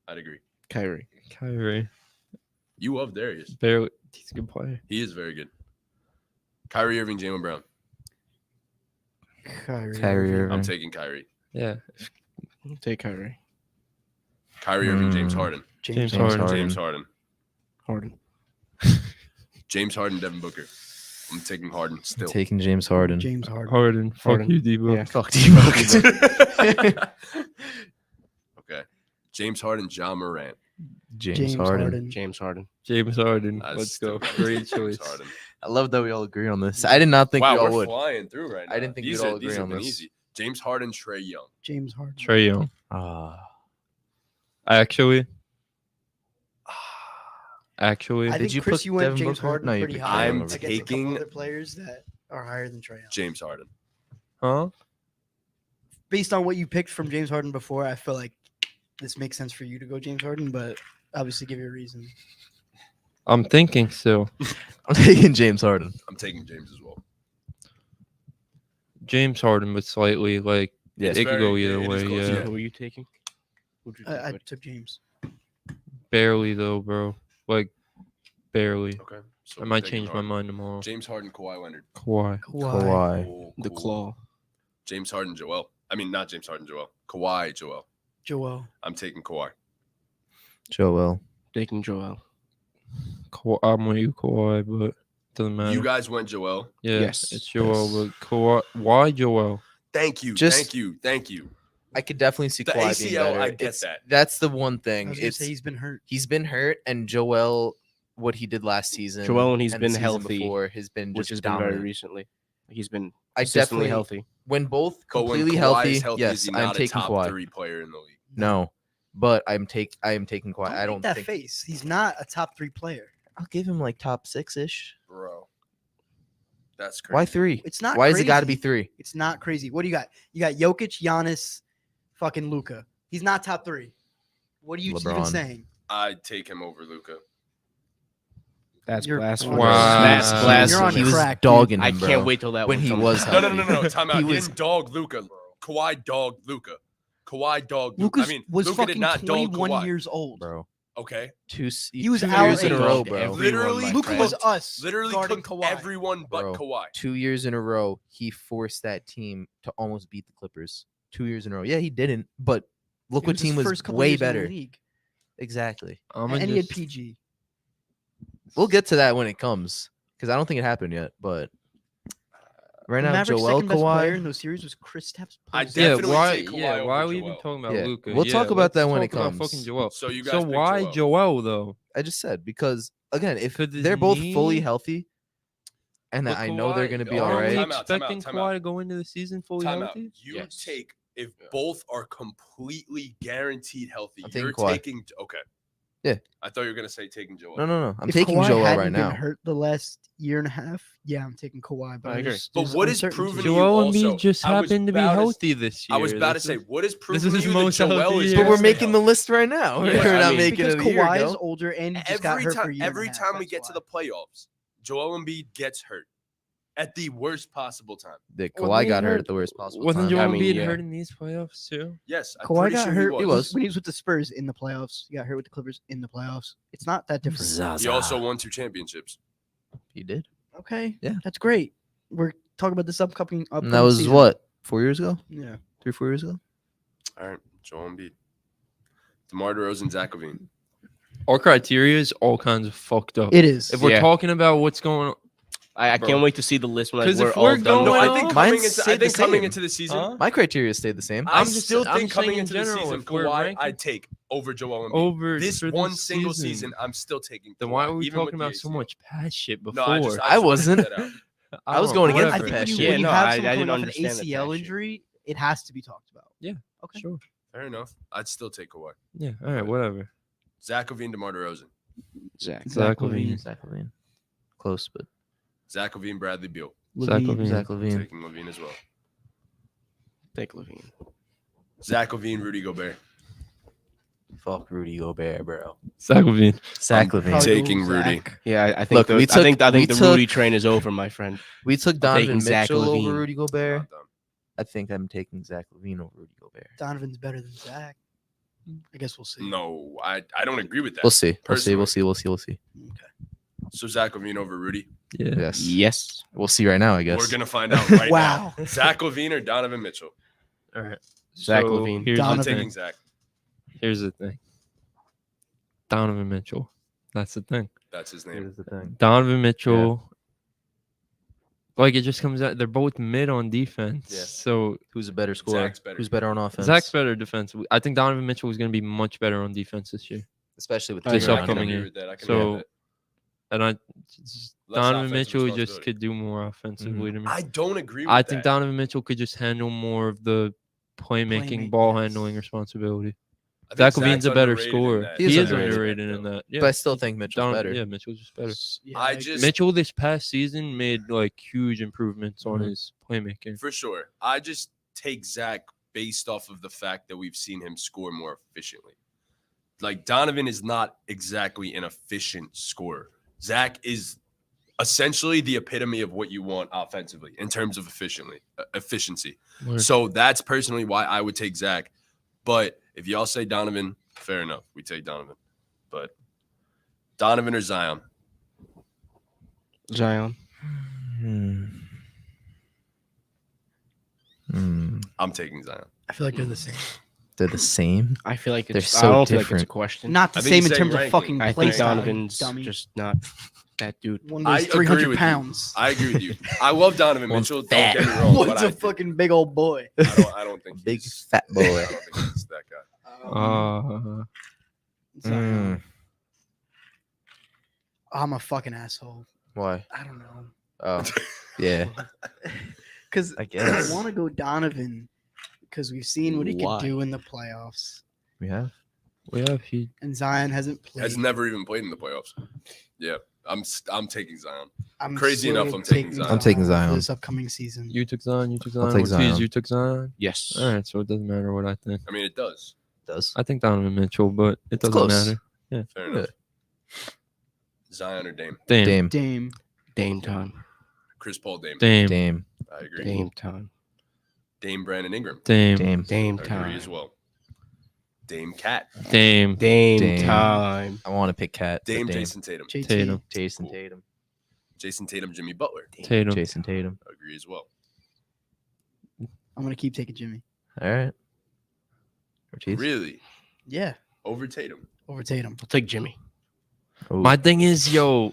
A: I'd agree.
D: Kyrie.
B: Kyrie.
A: You love Darius.
B: Barely. He's a good player.
A: He is very good. Kyrie Irving, Jalen Brown.
C: Kyrie.
E: Kyrie Irving.
A: I'm taking Kyrie.
B: Yeah.
D: I'll take Kyrie.
A: Kyrie Irving, James Harden.
B: James
E: Harden.
B: Harden.
A: James Harden.
D: Harden.
A: James Harden, Devin Booker. I'm taking Harden still.
E: Taking James Harden.
C: James Harden.
B: Harden. Fuck
D: Harden.
B: you, Debo.
D: Yeah.
E: Fuck Debo.
A: Okay. James Harden, John Morant.
E: James Harden.
D: James Harden.
B: James Harden.
A: I
B: Let's
A: still
B: go.
A: got
B: Great
A: James
B: choice.
A: Harden.
E: I love that we all agree on this. I did not think
A: Wow,
E: we all
A: we're
E: would.
A: flying through right now.
E: I didn't think
A: these
E: we'd
A: are,
E: all
A: these
E: agree
A: have
E: on
A: been
E: this.
A: easy. James Harden, Trey Young.
C: James Harden.
B: Trey Young. Actually,
C: I
E: Did
C: think
E: you
C: Chris,
E: put
C: you went
E: Devin
C: James
E: Booker?
C: Harden
E: No, you
C: pretty
E: picked
C: high.
A: Devin
C: against
A: Booker.
C: a couple
A: taking-
C: other players that are higher than Trae Young.
A: James Harden.
B: huh?
C: Based on what you picked from James Harden before, I feel like this makes sense for you to go James Harden, but obviously give you a reason.
B: I'm thinking still.
E: I'm taking James Harden.
A: I'm taking James as well.
B: James Harden, but slightly like
E: Yes,
B: it could go
A: very-
B: either
A: it is
B: way.
A: close,
B: Yeah.
A: yeah.
D: Who are you taking? Who'd you take,
C: I
D: bud?
C: took James.
B: Barely though, bro. Like barely.
A: Okay. So
B: I
A: we're
B: might
A: taking
B: change my
A: Harden.
B: mind tomorrow.
A: James Harden, Kawhi Leonard.
B: Kawhi.
E: Kawhi.
A: Cool,
D: The
A: cool.
D: claw.
A: James Harden, Joel. I mean, not James Harden, Joel. Kawhi, Joel.
C: Joel.
A: I'm taking Kawhi.
E: Joel.
D: Taking Joel.
B: I'm with you, Kawhi, but doesn't matter.
A: You guys went Joel.
B: Yeah,
D: Yes.
B: it's Joel,
E: Yes.
B: but Kawhi. Why Joel?
A: Thank you.
E: Just-
A: thank you. Thank you.
E: I could definitely see
A: The
E: Kawhi being
A: ACL,
E: better.
A: I get
E: It's-
A: that.
E: That's the one
C: I
E: thing.
C: was gonna
E: It's
C: say he's been hurt.
E: he's been hurt, and Joel what he did last season.
D: Joel, when he's
E: and
D: been
E: the season
D: healthy,
E: before, has been
D: which
E: just
D: has been very
E: dominant.
D: recently. He's been
E: I
D: consistently
E: definitely
D: healthy.
E: when both
A: But when
E: completely
A: Kawhi
E: healthy,
A: is healthy,
E: yes,
A: is he
E: I'm
A: not a
E: taking
A: top
E: Kawhi.
A: 3 player in the league?
E: No, but I am taking Kawhi.
C: Don't
E: I
C: make
E: don't
C: that
E: think
C: face. He's not a top 3 player.
E: I'll give him like top 6-ish.
A: Bro, that's crazy.
E: Why 3?
C: It's not
E: Why has it got to be
C: crazy.
E: 3?
C: It's not crazy. What do you got? You got Jokic, Giannis, fucking Luca. He's not top 3. What are you even
E: LeBron.
C: saying?
A: I'd take him over Luca.
D: That's
C: You're-
D: blasphemy.
B: Wow.
D: That's
C: You're on
D: blasphemy.
E: He was
C: crack, dude.
E: dogging him,
D: I
E: bro.
D: can't wait till that
E: when
D: one
E: he
D: comes
E: was
D: out.
A: No. Time out.
E: He
A: He,
E: was-
A: didn't dog Luca. Kawhi dogged Luca. Kawhi dogged Luca.
C: Lucas
A: I mean,
C: was
A: Luca did
C: fucking
A: not dog
C: 21
A: Kawhi.
C: years old.
E: bro.
A: Okay.
C: He was
E: 2
C: our
E: years in a
C: age.
E: row, bro.
D: Everyone,
A: Literally,
D: my
C: Luca
D: friend.
C: was us.
A: Literally
C: guarding
A: cooked
C: Kawhi.
A: everyone but
E: Bro.
A: Kawhi.
E: 2 years in a row, he forced that team to almost beat the Clippers. 2 years in a row. Yeah, he didn't, but look
C: It
E: what
C: his
E: team was
C: first couple
E: way
C: years in the
E: better.
C: league.
E: Exactly.
B: I'm
C: And he had
B: just,
C: PG.
E: We'll get to that when it comes because I don't think it happened yet. But right
C: The
E: now,
C: Mavericks'
E: Joel
C: second best player
E: Kawhi.
C: in those series was Kristaps
A: I
C: Porzingis.
B: yeah.
A: definitely
B: Why?
A: take Kawhi
B: Yeah.
A: over
B: Why are we even
A: Joel.
B: talking about
E: Yeah,
B: Luca?
E: we'll talk about that when
B: let's
E: it
B: talk about
E: comes.
B: Fucking Joel.
A: So you guys
B: So
A: pick
B: why
A: Joel.
B: Joel though?
E: I just said because again, if
B: Could his
E: they're both fully
B: knee-
E: healthy, and that
B: But
E: I know they're
B: Kawhi-
E: going to be
A: hold
E: all
A: on,
B: Are we
E: right.
A: time out,
B: expecting
A: time
B: Kawhi
A: out.
B: to go into the season fully
A: Time out.
B: healthy?
A: You
D: Yes.
A: take if both are completely guaranteed healthy.
E: I'm taking
A: You're
E: Kawhi.
A: taking okay.
E: Yeah.
A: I thought you were gonna say taking Joel.
E: No. I'm
C: If
E: taking
C: Kawhi
E: Joel
C: hadn't
E: right
C: been
E: now.
C: hurt the last year and a half, yeah, I'm taking Kawhi. But
D: I agree.
C: there's
A: But what is
C: uncertainty.
A: proven to you
B: Joel
A: also-
B: Embiid just
A: I was
B: happened to be
A: about to-
B: healthy this year.
A: I was about to
B: This
A: say,
B: is-
A: what is proven
B: is
A: to
B: his
A: you that
B: most
A: Joel
B: healthy
A: is
B: year.
E: But we're
A: gonna
E: making
A: stay
E: the list right now.
A: Yeah,
E: We're
A: I
E: not
A: mean,
E: making
C: because
E: it a year
C: Kawhi is
E: ago.
C: older and he just got
A: every
C: hurt for a
A: time,
C: year.
A: every
C: and a half,
A: time we
C: that's
A: get to
C: why.
A: the playoffs, Joel Embiid gets hurt at the worst possible time.
E: That
B: Wasn't
E: Kawhi
B: he
E: got hurt
B: hurt?
E: at the worst possible
B: Wasn't
E: time.
B: Joel
D: I mean,
B: Embiid
D: yeah.
B: hurt in these playoffs too?
A: Yes, I'm
C: Kawhi
A: pretty
C: got
A: sure
C: hurt.
A: he was.
C: when he was with the Spurs in the playoffs. He got hurt with the Clippers in the playoffs. It's not that different.
A: He also won 2 championships.
E: He did.
C: Okay,
E: Yeah.
C: that's great. We're talking about this upcoming.
E: And that was
C: season.
E: what 4 years ago,
C: Yeah.
E: 3-4 years ago.
A: All right, Joel Embiid, DeMar DeRozan, Zach LaVine.
B: Our criteria is all kinds of fucked up.
C: It is.
B: If we're
D: Yeah.
B: talking about what's going on,
D: I
B: Bro.
D: can't wait to see the list when
B: 'Cause
D: we're
B: if
D: all
B: we're
D: done.
B: going
A: No,
B: Well,
A: I think
E: mine
A: coming into
E: stayed the
A: coming
E: same.
A: into the season,
B: Huh?
E: My criteria stayed the same.
A: I
B: I'm just-
A: still
B: I'm
A: think
B: just
A: coming
B: saying in
A: into the
B: general,
A: season,
B: if we're
A: Kawhi,
B: ranking-
A: I'd take over Joel Embiid.
B: over
A: This
B: for
A: one
B: this
A: single season,
B: season,
A: I'm still taking.
B: then
A: Kawhi,
B: why are we
A: even with
B: talking
A: the
B: about so
A: ACL.
B: much past shit before?
A: No, I just
E: I
A: wanted to
E: wasn't.
A: put that out.
E: I was
B: don't-
E: going against
C: I
E: the
C: think
B: whatever.
C: when you,
E: shit.
C: when
D: Yeah,
C: you
D: no,
C: have
D: I
C: someone coming
D: didn't
C: off an
D: understand the
C: ACL
D: past shit.
C: injury, it has to be talked about.
B: Yeah.
C: Okay.
B: Sure.
A: Fair enough. I'd still take Kawhi.
B: Yeah. All right. Whatever.
A: Zach LaVine, DeMar DeRozan.
D: Zach.
B: Zach LaVine.
E: Zach LaVine. Close, but
A: Zach LaVine, Bradley Beal.
B: Zach LaVine.
E: Zach
A: I'm
E: LaVine.
A: taking LaVine as well.
D: Take Levine.
A: Zach LaVine, Rudy Gobert.
E: Fuck Rudy Gobert, bro.
B: Zach LaVine.
E: Zach
A: I'm
E: LaVine.
C: Probably
A: taking
C: go
A: Rudy.
C: Zach.
D: Yeah, I think.
E: Look,
D: the,
E: we
D: I
E: took-
D: think
E: we
D: the Rudy
E: took-
D: train is over, my friend.
E: We took
D: I'm
E: Donovan
D: taking Zach
E: Mitchell over
D: LaVine.
E: Rudy Gobert.
A: Not done.
E: I think I'm taking Zach LaVine over Rudy Gobert.
C: Donovan's better than Zach. I guess we'll see.
A: No, I don't agree with that.
E: We'll see. We'll see.
A: Personally.
E: We'll see. We'll see. We'll see.
A: So Zach LaVine over Rudy.
B: Yeah.
E: Yes.
D: Yes.
E: We'll see right now, I guess.
A: We're gonna find out right
C: Wow.
A: now. Zach LaVine or Donovan Mitchell.
B: All right.
D: Zach
B: So,
D: LaVine.
B: Here's
A: I'm
C: Donovan.
B: the
A: taking
B: thing.
A: Zach.
B: Here's the thing. Donovan Mitchell. That's the thing.
A: That's his name.
E: Here's the thing.
B: Donovan Mitchell. Like it just comes out. They're both mid on defense.
E: Yeah.
B: So
E: Who's a better scorer?
A: Zach's better.
E: Who's better on offense?
B: Zach's better defensively. I think Donovan Mitchell is going to be much better on defense this year.
E: especially with
B: This
E: Tatum
A: I
E: on
A: can
B: upcoming
E: him.
A: agree
B: year.
A: with that. I can
B: So-
A: agree with that.
B: And I,
A: Less
B: Donovan
A: offensive
B: Mitchell just
A: responsibility.
B: could do more offensively to me.
A: I don't agree with
B: I
A: that.
B: think Donovan Mitchell could just handle more of the playmaking,
C: Playmaking,
B: ball
C: yes.
B: handling responsibility.
A: I think
B: Zach LaVine's
A: Zach's
B: a better
A: underrated in
B: scorer.
A: that.
E: He
B: He
E: is
B: is
E: underrated.
B: underrated in that. Yeah.
E: But I still think Mitchell's better.
B: Yeah, Mitchell's just better.
C: Yeah,
A: I
C: agree.
A: just-
B: Mitchell this past season made like huge improvements on
E: Mhm.
B: his playmaking.
A: For sure. I just take Zach based off of the fact that we've seen him score more efficiently. Like Donovan is not exactly an efficient scorer. Zach is essentially the epitome of what you want offensively in terms of efficiency.
B: Word.
A: So that's personally why I would take Zach. But if y'all say Donovan, fair enough. We take Donovan. But Donovan or Zion?
D: Zion.
E: Hmm. Hmm.
A: I'm taking Zion.
C: I feel like they're the same.
E: They're the same.
D: I feel like
E: They're
D: it's.
E: so
D: I don't feel like it's a
E: different.
D: question.
C: Not the
A: I think
C: same
A: he's
C: in
A: saying
C: terms of
A: ranking.
C: fucking
D: I
C: play
D: think
C: style.
D: Donovan's
C: Dummy.
D: just not that dude.
C: One
A: I
C: of those
A: agree
C: 300
A: with you.
C: pounds.
A: I agree with you. I love Donovan
E: One's
A: Mitchell. Don't
E: fat.
A: get me wrong. but
C: One's
A: I
C: a
A: think-
C: fucking big old boy.
A: I don't think
E: Big
A: he's-
E: fat
A: I
E: boy.
A: don't think he's that guy.
B: Uh,
C: Zion. I'm a fucking asshole.
D: Why?
C: I don't know.
D: Oh, yeah.
C: Because
D: I guess.
C: I want to go Donovan because we've seen what he
D: Why?
C: could do in the playoffs.
E: We have.
B: He
C: And Zion hasn't played.
A: Has never even played in the playoffs. Yeah, I'm taking Zion.
C: I'm
A: crazy enough,
C: so
A: I'm taking Zion.
E: I'm taking
C: for
E: Zion.
C: this upcoming season.
B: You took Zion. You took Zion.
E: I'll take
B: Ortiz,
E: Zion.
B: You took Zion.
D: Yes.
B: All right, so it doesn't matter what I think.
A: I mean, it does.
E: Does.
B: I think Donovan Mitchell, but it
E: It's
B: doesn't
E: close.
B: matter.
A: Fair enough. Zion or Dame?
B: Dame.
E: Dame.
D: Dame time.
A: Chris Paul, Dame.
B: Dame.
E: Dame.
A: I agree.
D: Dame time.
A: Dame, Brandon Ingram.
B: Dame.
E: Dame.
D: Dame
A: I agree
D: time.
A: as well. Dame, Cat.
B: Dame.
D: Dame
E: Dame.
D: time.
E: I want to pick Cat. but
A: Dame,
E: Dame.
A: Jason Tatum.
C: JT.
B: Tatum.
E: Jason
A: Cool.
E: Tatum.
A: Jason Tatum, Jimmy Butler.
B: Tatum.
E: Jason Tatum.
A: I agree as well.
C: I'm gonna keep taking Jimmy.
E: All right. Ortiz.
A: Really?
C: Yeah,
A: Over Tatum.
C: over Tatum.
D: I'll take Jimmy.
E: Ooh.
B: My thing is, yo,
C: You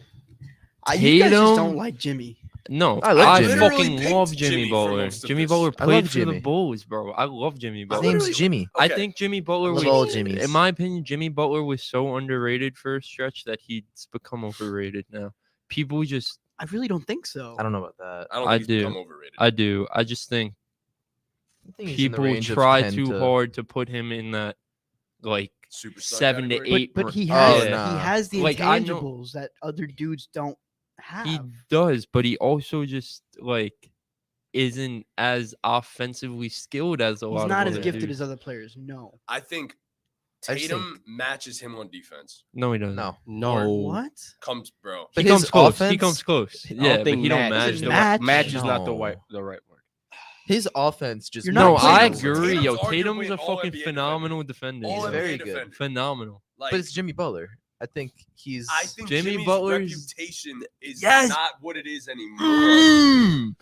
C: guys just
B: Tatum-
C: don't like Jimmy.
B: no,
E: I like
B: I
E: Jimmy.
A: Literally
B: fucking
A: picked
B: love
A: Jimmy
B: Jimmy
A: for
B: Butler.
A: most of
B: Jimmy
A: this.
B: Butler
E: I
B: played
E: love
B: for the
E: Jimmy.
B: Bulls, bro. I love Jimmy
E: His
B: Butler.
E: name's
A: literally-
E: Jimmy.
B: I
A: Okay.
B: think Jimmy Butler
E: I love
B: was,
E: all Jimmys.
B: in my opinion, Jimmy Butler was so underrated for a stretch that he's become overrated now. People just,
C: I really don't think so.
E: I don't know about that.
A: I don't
B: I
A: think he's
B: do.
A: become overrated.
B: I do. I just think
E: I think he's in the
B: people
E: range of
B: try
E: 10
B: too
E: to-
B: hard to put him in that, like,
A: Superstar
B: 7 to
A: category?
B: 8.
C: But he
E: Oh,
C: has
B: yeah.
C: he has the
B: Like, I know-
C: intangibles that other dudes don't have.
B: He does, but he also just, like, isn't as offensively skilled as a lot
C: He's
B: of
C: not as
B: other
C: gifted
B: dudes.
C: as other players. No.
A: I think
E: I just
A: Tatum matches him on defense.
B: No, he doesn't.
E: No.
D: No.
C: What?
A: Comes, bro.
E: But
B: He comes
E: his
B: close. He
E: offense-
B: comes close.
D: I
B: Yeah,
D: don't
B: but
D: think
B: he don't
D: match
B: match.
D: is
B: the
D: the
B: way-
C: match.
D: match is not the
E: No.
D: right word.
E: His offense just
C: You're
B: No,
C: not
B: I
C: playing-
B: agree. Yo,
A: Tatum's
B: Tatum's
A: arguably
B: a
A: an all
B: fucking
A: NBA
B: phenomenal defender.
A: All
E: He's
A: NBA
E: very good.
A: defender.
B: Phenomenal.
A: Like,
E: But it's Jimmy Butler. I think he's.
A: I think
B: Jimmy
A: Jimmy's
B: Butler's-
A: reputation is
B: Yes!
A: not what it is anymore.
B: Mm,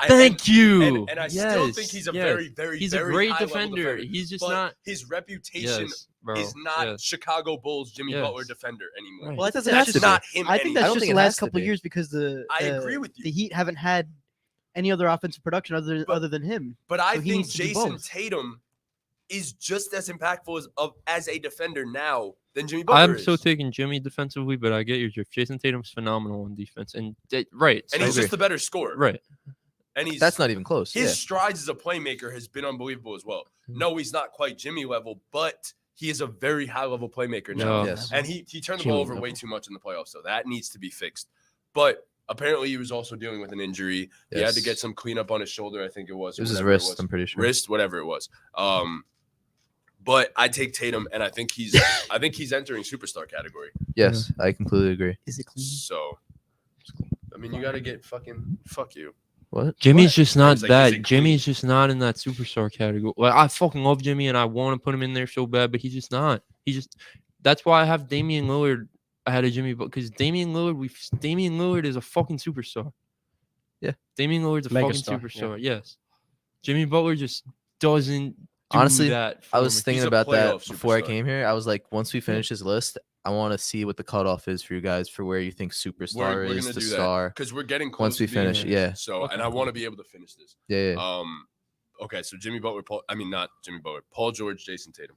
B: Thank you.
A: And I still think
B: Yes,
A: he's a
B: yes.
A: very, very,
B: He's a
A: very
B: great
A: high-level
B: defender. He's just
A: but
B: not.
A: his reputation
B: Yes, bro.
A: is not
B: yes.
A: Chicago Bulls Jimmy
B: Yes.
A: Butler defender anymore.
B: Right.
C: Well, that's,
E: doesn't
C: that's
E: have to
C: just
E: be.
A: not him
C: I think
A: anymore.
E: I
C: that's
E: don't
C: just
E: think
C: the
E: it
C: last
E: has to
C: couple of
E: be.
C: years because
A: I agree with you.
C: the Heat haven't had any other offensive production other
A: But-
C: other than him.
A: But I
C: So he
A: think
C: needs to do
A: Jason
C: both.
A: Tatum is just as impactful as a defender now than Jimmy Butler
B: I'm
A: is.
B: still taking Jimmy defensively, but I get your drift. Jason Tatum's phenomenal on defense, and right,
A: and
B: so-
A: he's just a better scorer.
B: right.
A: And he's
E: That's not even close.
A: his
E: Yeah.
A: strides as a playmaker has been unbelievable as well.
B: Mhm.
A: No, he's not quite Jimmy level, but he is a very high level playmaker now.
B: No.
E: Yes.
A: And he turned the
D: Jimmy
A: ball over
D: level.
A: way too much in the playoffs, so that needs to be fixed. But apparently, he was also dealing with an injury. He had to
E: Yes.
A: get some cleanup on his shoulder. I think it was.
E: It was his
A: whatever
E: wrist.
A: was.
E: I'm pretty sure.
A: Wrist, whatever it was. But I take Tatum, and I think he's entering superstar category.
E: Yes, I completely agree.
C: Is it clean?
A: So, I mean, you got to get fuck you.
E: What?
B: Jimmy's
A: What?
B: just not
A: He's like,
B: that.
A: is it
B: Jimmy's just not in that superstar category. Like, I fucking love Jimmy, and I want to put him in there so bad, but he's just not. That's why I have Damian Lillard ahead of Jimmy, because Damian Lillard is a fucking superstar.
E: Yeah.
B: Damian Lillard's a
D: Mega
B: fucking
D: star,
B: superstar. Yes. Jimmy Butler just doesn't do
E: Honestly,
B: that.
E: I
B: for
E: was
B: me.
E: thinking
A: He's a
E: about that
A: playoff
E: before I
A: superstar.
E: came here. I was like, once we finish this list, I want to see what the cutoff is for you guys for where you think superstar
A: We're
E: is
A: gonna
E: the
A: do
E: star.
A: because we're getting close
E: Once we
A: to being
E: finish,
A: there.
E: yeah.
A: So, and I want to be able to finish this.
E: Yeah, yeah.
A: Okay, so Jimmy Butler, not Jimmy Butler, Paul George, Jason Tatum.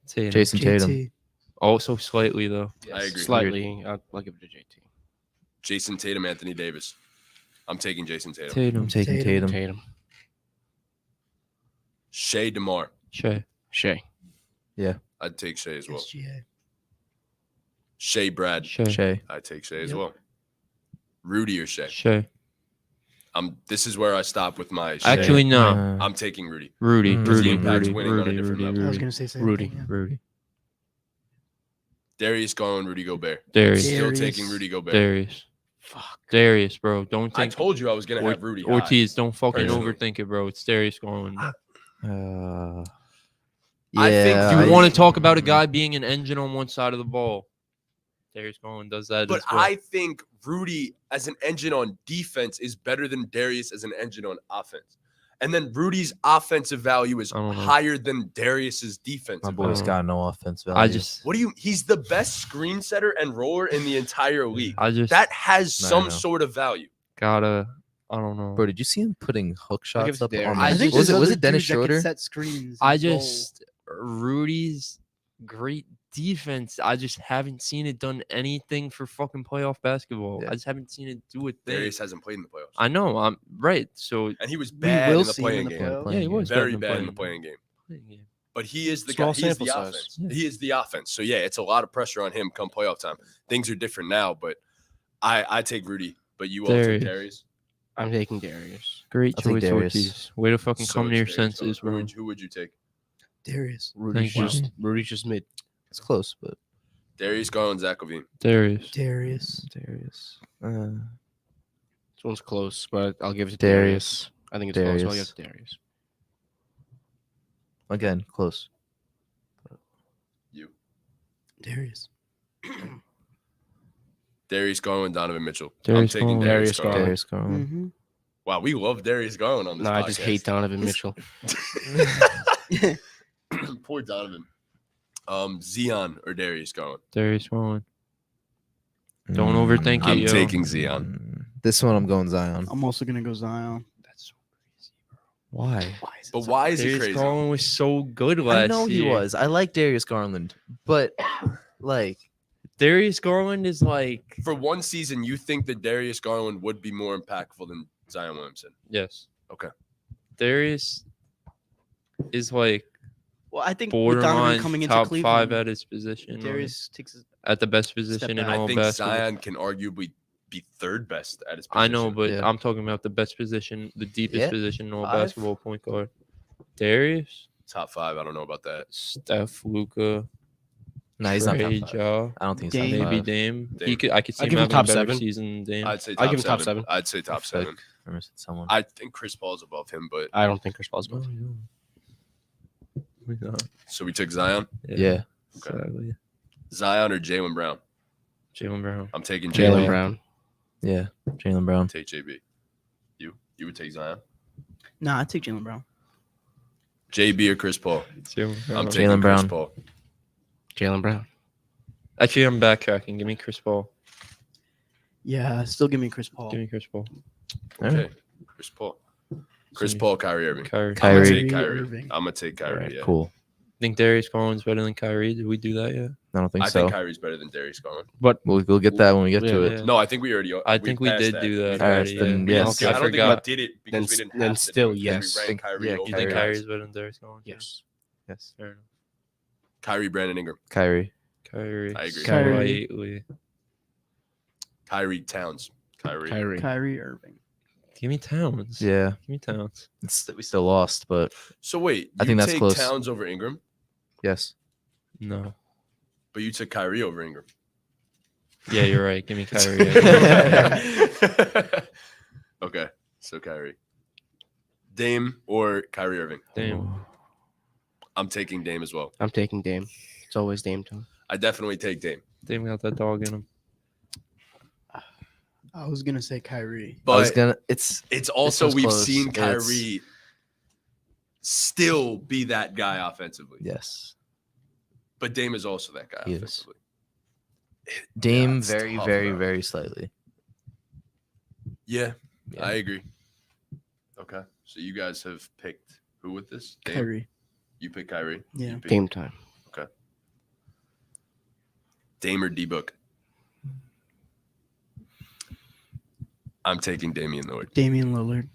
B: Tatum.
E: Jason Tatum.
C: JT.
B: Also slightly though.
A: I agree.
D: Slightly. I'll give it to JT.
A: Jason Tatum, Anthony Davis. I'm taking Jason Tatum.
B: Tatum.
E: I'm taking
C: Tatum.
E: Tatum.
D: Tatum.
A: Shea DeMar.
B: Shea.
D: Shea.
A: I'd take Shea as well.
C: SGA.
A: Shea Brad.
B: Shea.
E: Shea.
A: I'd take Shea as
C: Yep.
A: well. Rudy or Shea.
B: Shea.
A: This is where I stop with my Shea.
B: Actually, no.
A: I'm taking Rudy.
B: Rudy.
E: Mm.
B: Rudy.
A: Impact's
B: Rudy.
A: winning on a
B: Rudy.
A: different
B: Rudy.
A: level.
C: I was
B: Rudy.
C: gonna say same
D: Rudy.
C: thing, yeah.
B: Rudy.
A: Darius Garland, Rudy Gobert.
B: Darius.
C: Yeah.
A: Still
C: Darius.
A: taking Rudy Gobert.
B: Darius.
D: Fuck.
B: Darius, bro. Don't
A: I
B: think.
A: told you I was gonna
B: Or-
A: have Rudy. high.
B: Ortiz, don't fucking
A: personally.
B: overthink it, bro. It's Darius going.
A: I think
B: Do you
A: I-
B: want to talk about a guy being an engine on one side of the ball? Darius Garland does that.
A: But
B: as well.
A: I think Rudy as an engine on defense is better than Darius as an engine on offense. And then Rudy's offensive value is
B: I don't know.
A: higher than Darius's defensive
E: My
A: value.
E: boy's got no offense value.
B: I just,
A: What do you he's the best screen setter and roller in the entire league.
B: I just
A: That has
E: I
A: some
E: know.
A: sort of value.
B: gotta. I don't know.
E: Bro, did you see him putting hook
D: I'll
E: shots
D: give it to
E: up
D: Darius.
E: on
B: I
E: the-
B: think
E: was
C: there's
E: it
C: other
E: Dennis
C: dudes that can
E: Schroeder?
C: Set screens.
B: I
C: and roll.
B: just Rudy's great defense, I just haven't seen it done anything for fucking playoff basketball.
E: Yeah.
B: I just haven't seen it do a thing.
A: Darius hasn't played in the playoffs.
B: I know. I'm right. So
A: And he was
C: We
A: bad
C: will
A: in the
C: see him in
A: playing
C: the
A: game.
C: playoffs.
B: yeah, he was
A: Very
B: bad
A: bad in the
B: playing
A: playing game.
B: game.
A: But he is the
D: Small
A: guy. He is
D: sample
A: the
D: size.
A: offense.
B: Yeah.
A: He is the offense. So yeah, it's a lot of pressure on him come playoff time. Things are different now, but I take Rudy, but you all take
B: Darius.
A: Darius.
D: I'm taking Darius.
B: Great
E: I'll take
B: choice,
E: Darius.
B: Ortiz. Way to fucking
A: So
B: come to
A: it's
B: your
A: Darius.
B: senses,
A: Who
B: bro.
A: would you take?
C: Darius.
D: Rudy's
B: Thank you.
D: just mid.
E: It's close, but
A: Darius Garland, Zach LaVine.
B: Darius.
C: Darius.
E: Darius.
D: This one's close, but I'll give it to
E: Darius.
D: Darius. I think it's close. But I'll give
E: Darius.
D: it to Darius.
E: Again, close.
A: You.
C: Darius.
A: Darius Garland, Donovan Mitchell.
B: Darius
A: I'm taking
B: Garland.
A: Darius
D: Darius
A: Garland.
E: Darius Garland.
C: Mm-hmm.
A: Wow, we love Darius Garland on this
D: No,
A: podcast.
D: I just hate Donovan Mitchell.
A: Poor Donovan. Zion or Darius Garland?
B: Darius Garland. Don't overthink it,
A: I'm
B: yo.
A: taking Zion.
E: This one, I'm going Zion.
C: I'm also gonna go Zion.
B: That's so crazy, bro.
E: Why?
C: Why is it
A: But
C: so-
A: why is it
B: Darius
A: crazy?
B: Garland was so good last
E: I know he
B: year.
E: was. I like Darius Garland, but like,
B: Darius Garland is like
A: For one season, you think that Darius Garland would be more impactful than Zion Williamson?
B: yes.
A: Okay.
B: Darius is like
C: Well, I think with Donovan
B: borderline
C: coming into
B: top
C: Cleveland,
B: 5 at his position. like,
C: Darius takes.
B: at the best position in
C: back.
A: I
B: all
A: think
B: basketball.
A: Zion can arguably be third best at his position.
B: I know, but
E: Yeah.
B: I'm talking about the best position, the deepest
E: Yeah.
B: position in all
E: 5.
B: basketball, point guard. Darius,
A: top 5. I don't know about that.
B: Steph, Luca,
E: no, he's not top
B: Trey,
E: 5.
B: Ja,
E: I don't think he's
C: Dame.
E: top
B: maybe
E: 5.
B: Dame.
A: Dame.
B: I could see
D: I'll
B: him
D: give him
B: having
D: top
B: a better
D: 7.
B: season than Dame.
A: I'd say
D: I'll
A: top
D: give him top
A: 7.
D: 7.
A: I'd say top
E: I feel
A: 7.
E: like I missed someone.
A: I think Chris Paul's above him, but
D: I don't think Chris Paul's
B: Oh,
D: above.
B: yeah. We not.
A: so we took Zion.
E: yeah.
B: Exactly.
A: Zion or Jalen Brown?
B: Jalen Brown.
A: I'm taking
D: Jalen
A: Jalen.
D: Brown.
E: Yeah. Jalen Brown.
A: Take JB. You would take Zion.
C: Nah, I take Jalen Brown.
A: JB or Chris Paul?
B: Jalen
A: I'm
B: Brown.
A: taking
E: Jalen
A: Chris
E: Brown.
A: Paul.
D: Jalen Brown.
B: Actually, I'm backtracking. Give me Chris Paul.
C: Yeah, still give me Chris Paul.
B: Give me Chris Paul.
A: Okay, Chris Paul. Chris Paul, Kyrie Irving.
B: Kyrie.
A: I'm gonna
E: Kyrie.
A: take Kyrie.
C: Irving.
A: I'm gonna take Kyrie.
E: Alright,
A: Yeah.
E: cool.
B: Think Darius Garland's better than Kyrie? Did we do that yet?
E: I don't think
A: I
E: so.
A: think Kyrie's better than Darius Garland.
E: We'll get that when we get to
D: Yeah.
E: it.
B: Yeah.
A: No, I think we already.
B: I think we
A: passed
B: did do that.
A: We
E: Alright,
B: already,
E: then
B: yeah.
E: yes.
A: I
B: I
A: don't think
B: forgot.
A: we did it because
D: Then-
A: we didn't.
D: then
A: have to
D: still
A: do it, because
D: yes.
A: We ranked Kyrie
E: Yeah,
A: over
B: You think
E: Kyrie.
B: Kyrie's better than Darius Garland?
D: Yes.
E: Yes.
B: Fair enough.
A: Kyrie, Brandon Ingram,
E: Kyrie.
B: Kyrie.
A: I agree.
C: Kyrie.
B: Slightly.
A: Kyrie Towns, Kyrie.
C: Kyrie Irving.
B: Give me Towns.
E: Yeah.
B: Give me Towns.
E: We still lost, but
A: So wait,
E: I
A: you
E: think that's
A: take
E: close.
A: Towns over Ingram,
E: yes.
B: No.
A: but you took Kyrie over Ingram.
B: Yeah, you're right. Give me Kyrie.
A: Okay, so Kyrie, Dame or Kyrie Irving.
B: Damn.
A: I'm taking Dame as well.
D: I'm taking Dame. It's always Dame time.
A: I definitely take Dame,
B: Dame got that dog in him.
C: I was gonna say Kyrie.
E: I was
A: but
E: gonna.
A: it's also
E: one's
A: we've
E: close.
A: seen
E: It's-
A: Kyrie still be that guy offensively.
E: Yes.
A: But Dame is also that guy
E: He is.
A: offensively.
E: Dame
A: it's
E: very,
A: tough,
E: very,
A: though.
E: very slightly.
A: Yeah,
E: Yeah.
A: I agree. Okay, so you guys have picked who with this? Dame?
C: Kyrie.
A: You pick Kyrie.
C: Yeah.
A: You pick
D: Dame time.
A: Dame or D-Book. I'm taking Damian Lillard.
C: Damian Lillard.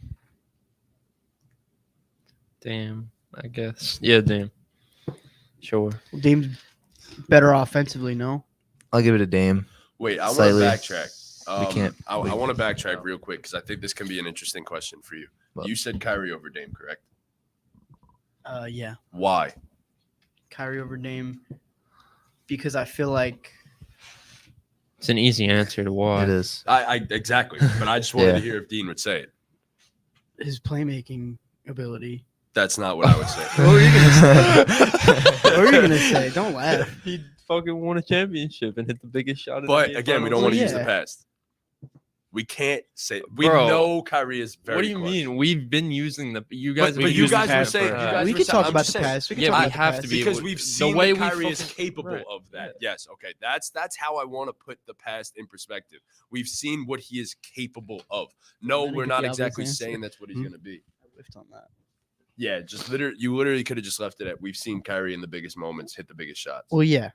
B: Damn. I guess. Yeah, damn. Sure.
C: Dame's better offensively, no?
E: I'll give it a Dame.
A: Wait, I want to
E: Slightly.
A: backtrack.
E: We can't-
A: I
E: we-
A: want to backtrack real quick because I think this can be an interesting question for you.
E: What?
A: You said Kyrie over Dame, correct?
C: Yeah.
A: Why?
C: Kyrie over Dame. Because I feel like
B: It's an easy answer to why.
E: It is.
A: I exactly, but I just wanted
E: Yeah.
A: to hear if Dean would say it.
C: his playmaking ability.
A: That's not what I would say.
C: What were you gonna say? What were you gonna say? Don't laugh.
B: He fucking won a championship and hit the biggest shot.
A: But again, we don't want to use the
C: yeah.
A: past. We can't say we
B: Bro,
A: know Kyrie is very.
B: What do you
A: clutch.
B: mean? We've been using the. You guys.
A: But
B: have
A: you
B: used
A: guys
B: the
A: were
B: past
A: saying.
B: for
A: You
B: that.
A: guys
C: We
A: were
C: could
A: saying-
C: talk
A: I'm
C: about
A: just
C: the
A: saying,
C: past. We could
B: Yeah,
C: talk
B: we
C: about the
B: have
C: past.
B: to be
A: because
B: able-
A: we've
B: the
A: seen
B: way
A: that
B: we
A: Kyrie is
B: fucking-
A: capable
B: right.
A: of that. Yes, okay, that's how I want to put the past in perspective. We've seen what he is capable of. No,
C: Then you
A: we're
C: get
A: not
C: the obvious
A: exactly
C: answer.
A: saying that's what he's
D: Hmm?
A: going to be.
C: I whiffed on that.
A: Yeah, just literally, you literally could have just left it at we've seen Kyrie in the biggest moments hit the biggest shots.
C: Well, yeah.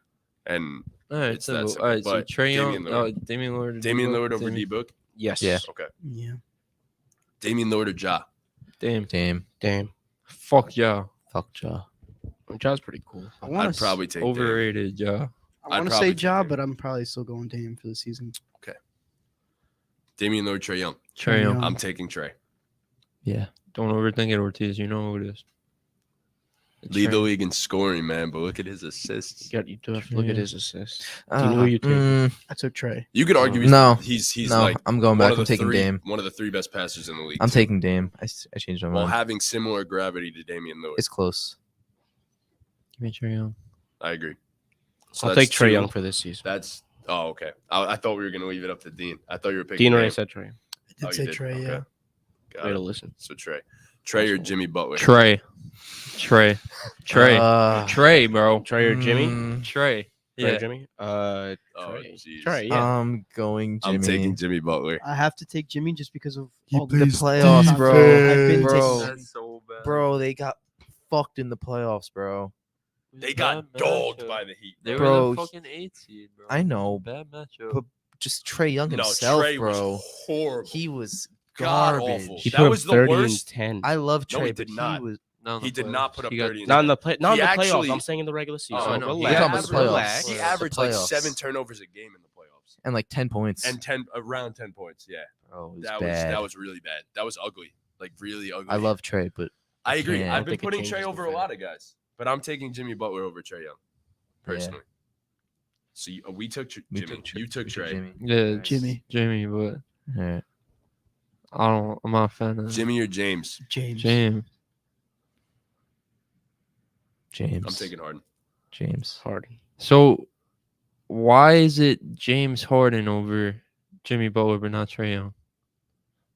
A: And
B: All right,
A: It's that
B: simple.
A: simple,
B: All right, so
A: but
B: Trey
A: Damian
B: Young,
A: Lillard.
B: Damian Lillard, or
A: Damian
B: D-Book?
A: Lillard over
B: Damian-
A: D-Book.
D: Yes.
E: Yeah.
A: Okay.
C: Yeah.
A: Damian Lillard or Ja.
B: Damn,
E: Dame.
D: Damn.
B: fuck ja,
E: Fuck Ja.
D: Ja's pretty cool.
C: I want
A: I'd
C: to
A: probably take Dame.
B: overrated ja.
C: I
A: I'd
C: want to
A: probably
C: say
A: take
C: Ja,
A: Dame.
C: but I'm probably still going Dame for the season.
A: Damian Lillard, Trey Young.
B: Trey Young.
C: Young.
A: I'm taking Trey.
E: Yeah.
B: Don't overthink it, Ortiz. You know who it is. It's
A: Lead the
B: Trey.
A: league in scoring, man. But look at his assists.
D: You do have to look at
B: Yeah.
D: his assists. Do you know who you take?
C: I took Trey.
A: You could argue
E: No.
A: he's
E: No,
A: like
E: I'm going
A: one
E: back.
A: of
E: I'm
A: the
E: taking
A: three,
E: Dame.
A: one of the three best passers in the league.
E: I'm
A: too.
E: taking Dame. I changed my
A: while
E: mind.
A: having similar gravity to Damian Lillard.
E: It's close.
B: Give me Trey Young.
A: I agree. So
D: I'll
A: that's
D: take Trey
A: two.
D: Young for this season.
A: That's okay. I thought we were gonna leave it up to Dean. I thought you were picking
D: Dean
A: Dame.
D: already said Trey.
C: I
A: Oh,
C: did
A: you
C: say
A: did?
C: Trey.
A: Okay.
C: Yeah.
A: Got
D: Way
A: it.
D: to listen.
A: So Trey or Jimmy Butler.
B: Trey, Trey, Trey, bro,
D: Trey or Jimmy?
E: Mm,
B: Trey.
D: Trey
B: Yeah,
D: or Jimmy?
A: Oh,
D: Trey.
A: jeez.
D: Trey, yeah.
E: I'm going Jimmy.
A: I'm taking Jimmy Butler.
C: I have to take Jimmy just because of
A: He
C: all
E: the
A: plays
E: playoffs,
C: defense.
E: bro.
C: I've been
E: Bro.
C: taking
B: that's so bad.
E: Bro, they got fucked in the playoffs, bro.
A: They got dogged by the Heat.
B: They
E: Bro,
B: were the fucking 8 seed, bro.
E: I know,
B: Bad matchup.
E: but just Trey Young
A: No,
E: himself,
A: Trey
E: bro.
A: was horrible.
E: He was
A: God
E: garbage.
A: awful.
D: He
A: That
D: put
A: was
D: up
A: the
D: 30
A: worst.
D: and 10.
E: I love
A: No,
E: Trey,
A: he
E: but
A: did not.
E: he was.
B: No, in the
A: He did
B: playoffs.
A: not put up
B: He got-
A: 30 and
D: not in the
A: He
D: playoffs.
A: actually-
D: I'm saying in the regular season.
B: I know.
D: Relax.
E: You're talking about the playoffs.
D: Relax.
A: He
E: The
A: averaged like
E: playoffs.
A: 7 turnovers a game in the playoffs
E: And like 10 points.
A: and around 10 points. Yeah,
E: Bro, it was
A: that
E: bad.
A: was really bad. That was ugly, like really ugly.
E: I love Trey, but
A: I agree.
E: can't.
A: I've been
D: think it
A: putting
D: changes
A: Trey
D: the
A: over a
D: fact.
A: lot of guys, but I'm taking Jimmy Butler over Trey Young,
E: Yeah.
A: personally. So we took Jimmy.
E: we took Trey-
A: You took
E: we
A: Trey.
E: Jimmy.
B: Yeah,
C: Jimmy.
B: Jimmy, but
E: All right.
B: I'm not a fan of
A: Jimmy or James?
C: James.
B: James.
E: James.
A: I'm taking Harden.
E: James.
D: Harden.
B: So why is it James Harden over Jimmy Butler, but not Trey Young?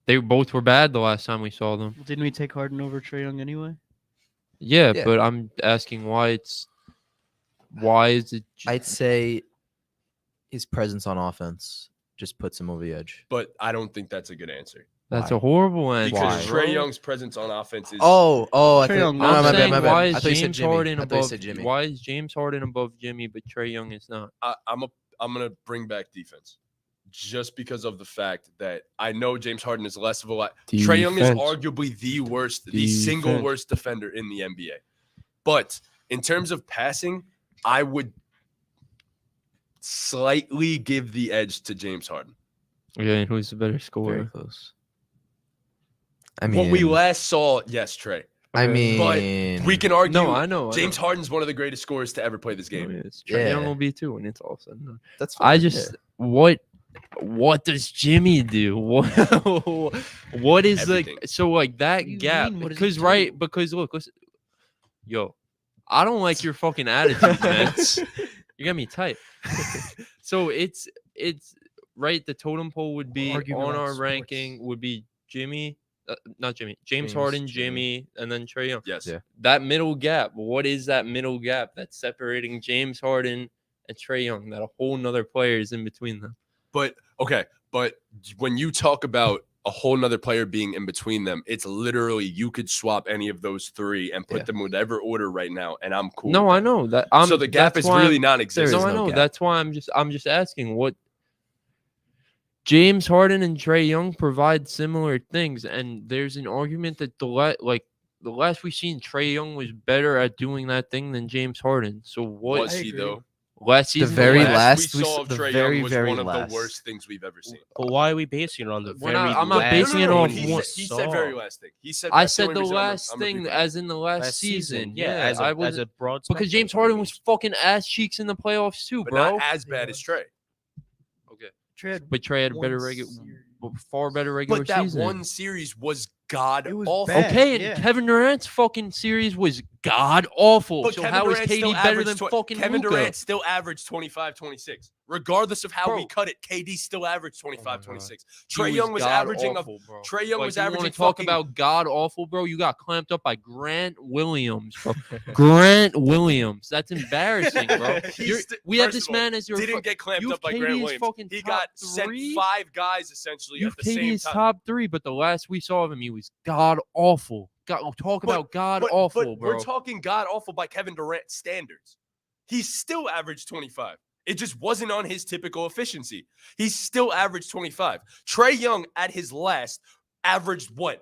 B: They both were bad the last time we saw them.
C: Didn't we take Harden over Trey Young anyway?
B: Yeah,
E: Yeah.
B: but I'm asking why is it?
E: I'd say his presence on offense just puts him over the edge.
A: But I don't think that's a good answer
B: That's
E: why?
B: a horrible answer.
A: because
E: Why?
A: Trey
B: bro.
A: Young's presence on offense is.
E: I thought.
C: Trae Young,
E: No,
C: I'm
E: my
B: I'm
E: bad,
B: saying
E: my bad.
B: why
E: I
B: is
E: thought you said
B: James
E: Jimmy.
B: Harden
E: I thought you
B: above?
E: said Jimmy.
B: Why is James Harden above Jimmy, but Trey Young is not?
A: I'm gonna bring back defense, just because of the fact that I know James Harden is less of a. Trey Young is
D: Defense.
A: arguably the single
D: Defense.
A: worst defender in the NBA. But in terms of passing, I would slightly give the edge to James Harden.
B: Yeah, and who's the better
E: Very
B: scorer?
E: close. I mean,
A: What we last saw, yes, Trey.
E: I
B: But
E: mean,
A: We can argue.
B: No, I know.
A: James Harden's one of the greatest scorers to ever play this
B: game.
A: game.
B: Trey Young
E: Yeah.
B: will be too when it's all said and done.
E: That's
B: I
E: fine,
B: just
E: yeah.
B: what does Jimmy do? What is
A: Everything.
B: so like that
C: What do you
B: gap?
C: mean, what does he
B: Because
C: do?
B: right, because look, listen, yo, I don't like your fucking attitude, man. You got me tight. So it's right. The totem pole would be
C: Argument
B: on
C: about
B: our
C: sports.
B: ranking would be Jimmy, not Jimmy, James
E: James,
B: Harden,
E: Jimmy.
B: Jimmy, and then Trey Young.
A: Yes.
E: Yeah.
B: That middle gap. What is that middle gap that's separating James Harden and Trey Young? That a whole nother player is in between them.
A: But okay, but when you talk about a whole nother player being in between them, it's literally you could swap any of those three and put
E: Yeah.
A: them in whatever order right now, and I'm cool.
B: No,
A: with
B: I
A: that.
B: know that.
A: So the gap
B: that's
A: is
B: why
A: really
B: I'm-
A: non-existent.
E: is
B: No, I
E: no
B: know.
E: gap.
B: That's why I'm just asking what James Harden and Trey Young provide similar things, and there's an argument that the last we've seen, Trey Young was better at doing that thing than James Harden. So what
A: Was
C: I
A: he
C: agree.
A: though?
B: last season?
E: very
A: Last
E: last
A: we
E: we
A: saw
E: s-
A: of
E: the
A: Trey
E: very,
A: Young was
E: very
A: one of
E: last.
A: the worst things we've ever seen.
D: But why are we basing it on the
B: We're
D: very
B: not- I'm not
D: last
B: basing it on
D: thing
A: He,
B: one-
A: he said very last thing. He said
B: I
A: that's the
B: said
A: only
B: the
A: reason I'm a-
B: last
A: I'm a
B: thing
A: big fan.
B: as in the last season.
D: Yeah, as
B: I
D: a
B: was
D: broad
B: because
D: spectrum,
B: James
D: that's what
B: Harden
D: it
B: was
D: means.
B: fucking ass cheeks in the playoffs too,
A: but
B: bro.
A: not as bad as Trey.
B: Okay,
C: Trey had
B: but Trey had
C: one
B: better far better regular
A: But that
B: season.
A: one series was god
C: It was
A: awful.
C: bad.
B: Okay, and
C: Yeah.
B: Kevin Durant's fucking series was god awful.
A: But
B: So
A: Kevin
B: how is
A: Durant
B: KD
A: still
B: better
A: averaged
B: than
A: tw-
B: fucking
A: Kevin
B: Luka?
A: Durant still averaged 25, 26. Regardless of how we
B: Bro.
A: cut it, KD still averaged 25,
B: God.
A: 26.
B: He
A: Trey Young was
B: god
A: averaging a
B: awful, bro.
A: Trey Young
B: Like,
A: was
B: you
A: averaging
B: wanna talk
A: fucking-
B: about god awful, bro. You got clamped up by Grant Williams, bro. Grant Williams. That's embarrassing, bro.
A: He's st-
B: We have
A: first
B: this
A: of all,
B: man as your
A: didn't get clamped
B: you've
A: up by
B: KD's
A: Grant Williams.
B: fucking
A: He
B: top
A: got sent
B: three?
A: 5 guys essentially
B: You've
A: at the same
B: KD's
A: time.
B: top 3, but the last we saw of him, he was god awful. Talk
A: But-
B: about god
A: but
B: awful, bro.
A: We're talking god awful by Kevin Durant standards. he still averaged 25. It just wasn't on his typical efficiency. He still averaged 25. Trae Young at his last averaged what?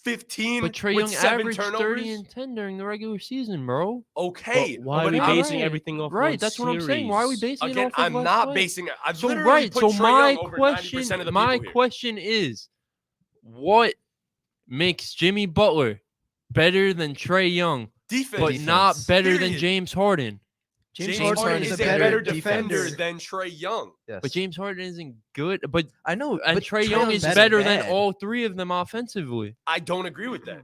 A: 15
B: But Trae
A: with
B: Young
A: 7
B: averaged
A: turnovers?
B: 30 and 10 during the regular season, bro.
A: Okay.
D: Why are
A: but
D: we
A: I'm-
D: basing
B: Alright,
D: everything off
B: right?
D: one
B: That's what I'm saying. Why are we
D: series?
B: basing it
A: Again,
B: off of
A: I'm
B: last
A: not
B: play?
A: basing it. I've
B: So
A: literally
B: right.
A: put
B: So
A: Trae
B: my
A: Young over 90% of the people here.
B: question is, what makes Jimmy Butler better than Trae Young,
A: Defense.
B: but not
E: Defense.
B: better than
A: Period.
B: James Harden?
A: James
E: Harden
A: Harden
E: is
A: is
E: a
A: a
E: better
A: better
E: defender.
A: defender than Trae Young.
E: Yes.
B: But James Harden isn't good. But
E: I know.
B: and
E: but
B: Trae Young is
E: Young's
B: better than
E: bad.
B: all three of them offensively.
A: I don't agree with that.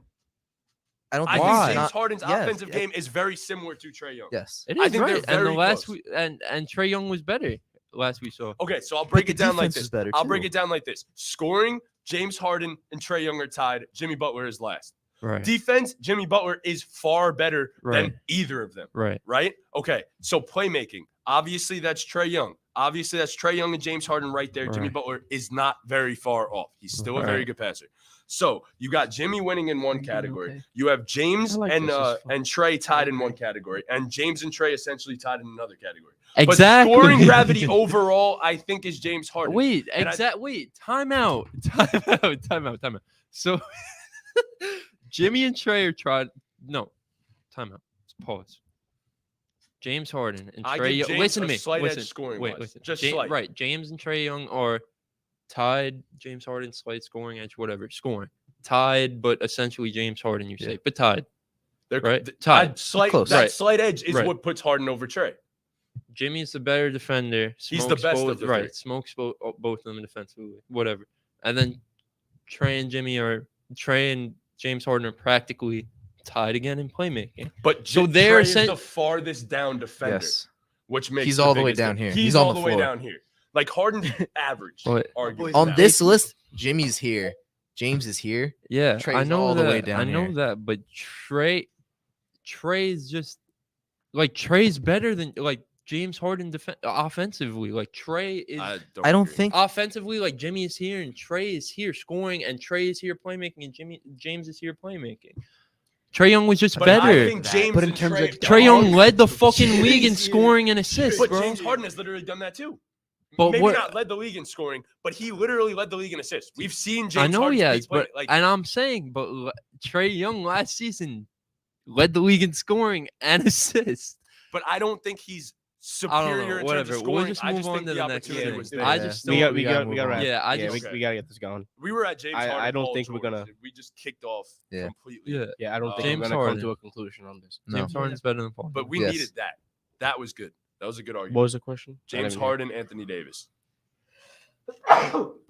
E: I don't
A: I
E: think
A: think
B: Why?
E: he's
A: James
E: not-
A: Harden's
E: yeah,
A: offensive
E: yeah,
A: game is very similar to Trae Young.
E: Yes.
B: It
A: I
B: is
A: think they're
B: right. And the
A: very
B: last
A: close.
B: and Trae Young was better last we saw.
A: Okay, so I'll break
E: the
A: it down like
E: defense
A: this.
E: is better,
A: I'll break
E: too.
A: it down like this. Scoring, James Harden and Trae Young are tied. Jimmy Butler is last.
B: Right.
A: Defense, Jimmy Butler is far better
B: Right.
A: than either of them.
B: Right.
A: Right? Okay. So playmaking. Obviously, that's Trae Young. Obviously, that's Trae Young and James Harden right there. Jimmy
B: Right.
A: Butler is not very far off. He's still a very
B: Right.
A: good passer. So you got Jimmy winning in one category.
C: okay.
A: You have James
D: I like
A: and
D: this. This is fun.
A: and Trae tied in one category, and James and Trae essentially tied in another category.
B: Exactly.
A: But scoring gravity overall, I think, is James Harden.
B: Wait,
A: And I-
B: wait, time out. Time out. So Jimmy and Trey are tried. No, time out. Let's pause. James Harden and
A: I
B: Trey
A: give
B: Young.
A: James
B: Listen to
A: a
B: me.
A: slight edge
B: Listen.
A: scoring
B: Wait,
A: wise.
B: listen.
A: Just slight.
B: Right. James and Trey Young are tied. James Harden, slight scoring edge, whatever. Scoring. Tied, but essentially James Harden, you say. But tied.
A: They're
B: Right.
A: tied.
B: Tied.
A: Slight,
E: Close.
A: that
B: Right.
A: slight edge is
B: Right.
A: what puts Harden over Trey.
B: Jimmy's the better defender.
A: He's the
B: smokes
A: best
B: both,
A: of the
B: right.
A: three.
B: Smokes both of them defensively. Whatever. And then Trey and James Harden are practically tied again in playmaking.
A: But
B: So
A: Trey
B: they're
A: is
B: sen-
A: the farthest down defender,
E: Yes.
A: which makes
E: He's
A: the
E: all the way
A: biggest
E: down
A: difference.
E: here.
A: He's,
E: He's on
A: all
E: the
A: the way
E: floor.
A: down here. Like Harden's average,
B: What?
A: arguably.
E: On
A: now.
E: this list, Jimmy's here. James is here.
B: Yeah, I
E: Trey's
B: know
E: all
B: that.
E: the way down
B: I know
E: here.
B: that, but Trey's just like Trey's better than like James Harden offensively. Like Trey is
E: I don't
A: agree.
E: think
B: offensively, like Jimmy is here and Trey is here scoring, and Trey is here playmaking, and James is here playmaking. Trey Young was just
A: But I
B: better.
A: think James
C: But in
A: and
C: terms
A: Trey,
C: of
B: Trey Young led the fucking
C: James
B: league in
C: here.
B: scoring and assists,
A: but
B: bro.
A: James Harden has literally done that too.
B: But
A: Maybe
B: what-
A: not led the league in scoring, but he literally led the league in assists. We've seen James
B: I know
A: Harden's
B: he has,
A: peak play,
B: but and I'm saying, but Trey Young last season led the league in scoring and assists.
A: but I don't think he's
B: I don't
A: superior
B: know.
A: in terms
B: Whatever.
A: of scoring.
B: We'll just
A: I
B: move
A: just
B: on
A: think
B: to
A: the
B: the next
A: opportunity
B: thing.
A: was there.
B: I just
D: we
B: don't.
D: got we
E: gotta
D: got
E: move
D: to
E: on.
D: wrap.
B: Yeah, I
D: yeah,
B: just-
D: we got to get this going.
A: We were at James
D: I
A: Harden.
D: don't
A: Paul
D: think we're
A: George.
D: gonna-
A: We just kicked off
E: Yeah.
A: completely.
B: Yeah,
D: Yeah, I don't think
B: James
D: we're gonna
B: Harden.
D: come to a conclusion on this.
E: no.
B: James Harden's better than Paul.
A: But we
E: Yes.
A: needed that. That was good. That was a good argument.
D: What was the question?
A: James Harden, Anthony Davis.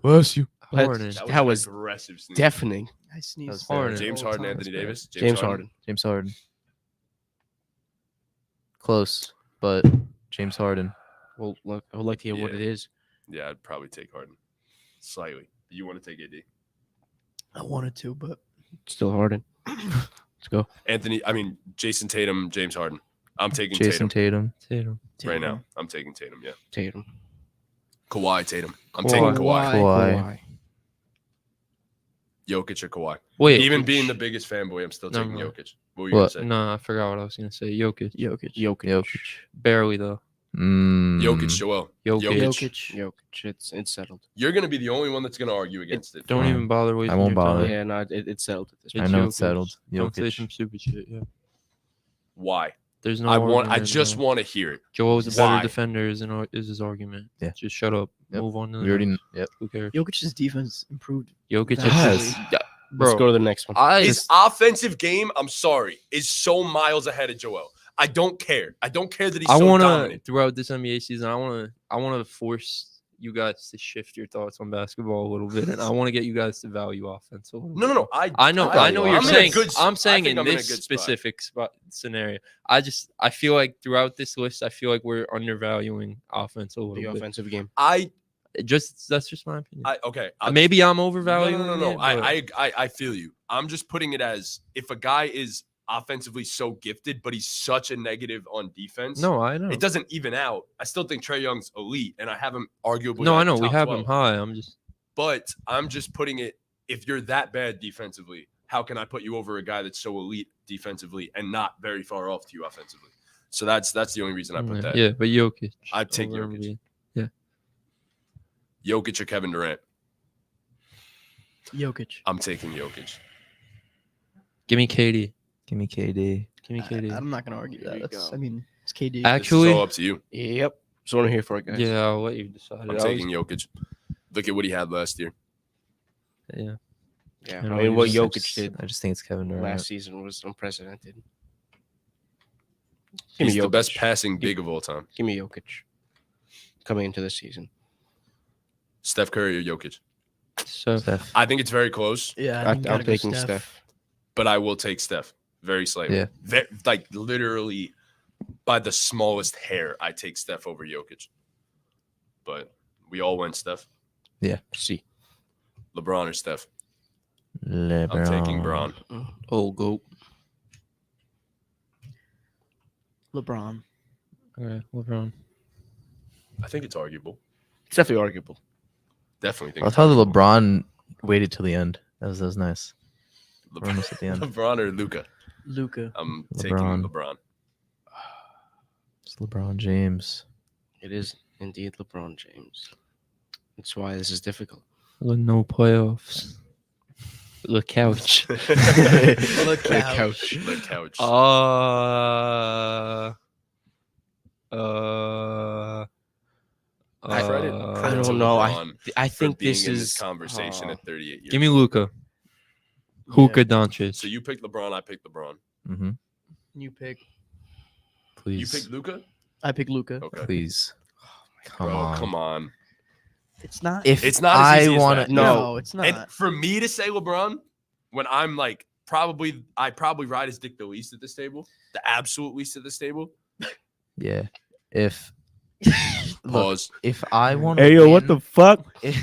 E: Bless you.
B: Harden.
D: That was
A: an aggressive sneeze.
D: deafening.
C: I sneeze.
B: Harden.
A: James
C: all the
A: Harden,
C: time.
A: Anthony Davis.
D: James Harden.
E: James Harden. Close, but James Harden.
D: Well, look, I would like to hear what
A: Yeah.
D: it is.
A: Yeah, I'd probably take Harden. Slightly. You want to take AD?
C: I wanted to, but
D: Still Harden. Let's go.
A: Jason Tatum, James Harden. I'm taking
E: Jason
A: Tatum
E: Tatum.
A: right now. I'm taking Tatum, yeah.
D: Tatum.
A: Kawhi, Tatum. I'm
B: Kawhi.
A: taking Kawhi.
E: Kawhi.
A: Jokic or Kawhi.
B: Wait,
A: Even being the biggest fanboy, I'm still
B: No,
A: taking
B: no.
A: Jokic. What were you going
E: What?
A: to say?
B: No, I forgot what I was gonna say. Jokic.
D: Jokic.
B: Barely though.
A: Jokic, Joel.
B: Jokic.
C: Jokic.
D: Jokic. It's settled.
A: You're going to be the only one that's going to argue against it.
B: Don't
E: Fine.
B: even bother wasting
E: won't
B: your
E: bother.
B: time.
D: Yeah, no, it's settled at this
E: I
D: point.
E: know
B: Jokic.
E: it's settled.
B: Don't say
E: Jokic.
B: some stupid shit. Yeah.
A: Why?
B: There's no.
A: I
B: argument,
A: just
B: no.
A: want to hear it.
B: Joel's a better
A: Why?
B: defender is his argument.
E: Yeah.
B: Just shut up.
E: Yep.
B: Move on to the
E: We already.
B: next.
E: Yep.
B: Who cares?
C: Jokic's defense improved.
B: Jokic
C: Has.
B: is
D: Let's
B: bro.
D: go to the next one.
A: His offensive game, I'm sorry, is so miles ahead of Joel. I don't care. I don't care that he's
B: I
A: so
B: want to
A: dominant.
B: throughout this NBA season. I want to force you guys to shift your thoughts on basketball a little bit, and I want to get you guys to value offense a little.
A: No,
B: bit.
A: no.
B: I know what
A: I'm
B: you're
A: in a
B: saying.
A: good s-
B: I'm
A: I
B: saying
A: think
B: in
A: I'm in a
B: this
A: good spot.
B: specific scenario. I feel like throughout this list, I feel like we're undervaluing offense a little
D: The
B: bit.
D: offensive game.
B: That's just my opinion.
A: Okay.
B: Maybe I'm
A: No,
B: overvaluing.
A: no.
B: it, but-
A: I feel you. I'm just putting it as if a guy is offensively so gifted, but he's such a negative on defense.
B: No, I know.
A: It doesn't even out. I still think Trae Young's elite, and I have him arguably.
B: No,
A: like
B: I know. We
A: top
B: have
A: 12.
B: him high. I'm just.
A: But I'm just putting it. If you're that bad defensively, how can I put you over a guy that's so elite defensively and not very far off to you offensively? So that's the only reason I put that.
B: Yeah, but Jokic.
A: I'd take
B: over
A: Jokic.
B: Embiid.
A: Jokic or Kevin Durant.
C: Jokic.
A: I'm taking Jokic.
B: Give me KD.
E: Give me KD.
B: Give me KD.
C: I'm not gonna argue
D: Here
C: that.
D: we
C: That's,
D: go.
C: I mean, it's KD.
A: This
B: Actually,
A: is all up to you.
D: Yep. That's what I'm here for, guys.
B: yeah, I'll let you decide.
A: I'm taking Jokic. Look at what he had last year.
B: Yeah.
D: Yeah.
B: I
D: I
B: know
D: mean,
B: you
D: what
B: just-
D: Jokic did
E: I just think it's Kevin Durant.
D: last season was unprecedented. Give
A: He's
D: me
A: the
D: Jokic.
A: best passing big of all time.
D: Give me Jokic coming into this season.
A: Steph Curry or Jokic?
B: So
E: Steph.
A: I think it's very close,
C: Yeah, I think
D: I'm
C: gotta go
D: taking Steph.
A: but I will take Steph very slightly.
E: Yeah.
A: Like literally by the smallest hair, I take Steph over Jokic. But we all went Steph.
D: See.
A: LeBron or Steph?
E: LeBron.
A: I'm taking Braun.
D: Oh, go.
C: LeBron.
B: okay, LeBron.
A: I think it's arguable.
D: It's definitely arguable.
A: Definitely think
E: I
A: it's
E: thought the
A: arguable.
E: LeBron waited till the end. That was nice. We're almost at the end.
A: LeBron or Luca?
C: Luca.
A: I'm
E: LeBron.
A: taking LeBron.
E: It's LeBron James.
D: It is indeed LeBron James. That's why this is difficult.
B: No playoffs. The couch.
C: The
D: The
C: couch.
A: The couch. Credit
D: I
A: to
D: don't know.
A: LeBron
D: I
A: for
D: think
A: being
D: this
A: in
D: is
A: this conversation at 38 years
B: Give me
A: old.
B: Luca. Luka Doncic.
A: So you picked LeBron, I picked LeBron.
E: Mm-hmm.
C: You pick.
A: You
E: Please.
A: picked Luca?
C: I pick Luca.
A: Okay.
E: Please. Come
A: Bro,
E: on.
A: come on.
C: It's not.
E: If
A: It's not as
E: I
A: easy as
E: want
A: that.
E: to,
C: no, it's not.
A: And for me to say LeBron, when I'm like I probably ride his dick the least at this table, the absolute least at this table.
E: yeah. If look,
A: Pause.
E: if I want to,
D: Hey, yo, what the fuck?
E: If,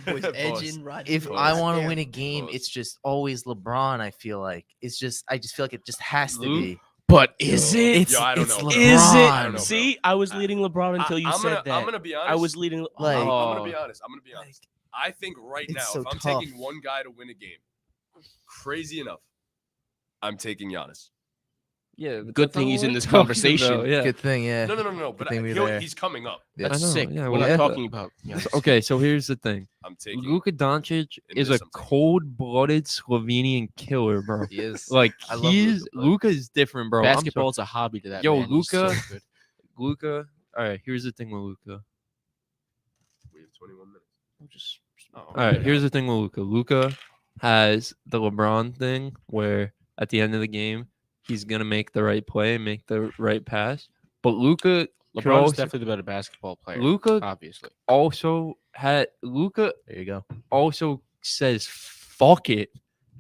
C: Boys
A: Pause.
C: edging, riding
E: if
C: the
E: I
C: bus.
E: want to
C: Damn.
E: win a game,
A: Pause.
E: it's just always LeBron. I feel like it's just. I just feel like it just has to be.
D: But is
A: Yo.
D: it?
E: It's,
A: Yo, I don't
E: it's
A: know,
E: LeBron.
A: bro.
D: Is
A: I don't know,
D: it?
A: bro.
D: See, I was leading LeBron until you
A: I'm
D: said
A: gonna,
D: that.
A: I'm gonna be honest.
D: I was leading.
E: Like-
A: I'm
D: oh.
A: gonna be honest. I'm gonna be honest. I think right
E: It's
A: now,
E: so
A: if I'm
E: tough.
A: taking one guy to win a game, crazy enough, I'm taking Giannis.
B: Yeah.
D: Good thing he's in this conversation.
B: Yeah.
E: Good thing, yeah.
A: No. But
E: thing we're there.
A: he's coming up.
E: Yeah.
D: That's
B: I know,
D: sick.
B: yeah,
D: We're
B: well,
D: not
B: yeah.
D: talking about. Yeah.
B: Okay, so here's the thing.
A: I'm taking.
B: Luka Doncic
A: In
B: is
A: this,
B: a
A: I'm taking-
B: cold-blooded Slovenian killer, bro.
E: He is.
B: Like
E: I love
B: he's
E: Luka, but-
B: Luka is different, bro. I'm sorry.
D: Basketball is a hobby to that
B: Yo,
D: man. He's so
B: Luka-
D: good.
B: Luka. All right, here's the thing with Luka.
A: We have 21 minutes.
B: All right, here's the thing with Luka. Luka has the LeBron thing where at the end of the game he's gonna make the right play, make the right pass. But Luka,
D: LeBron's
B: also-
D: definitely the better basketball player.
B: Luka
D: Obviously.
B: also had Luka
E: There you go.
B: also says fuck it,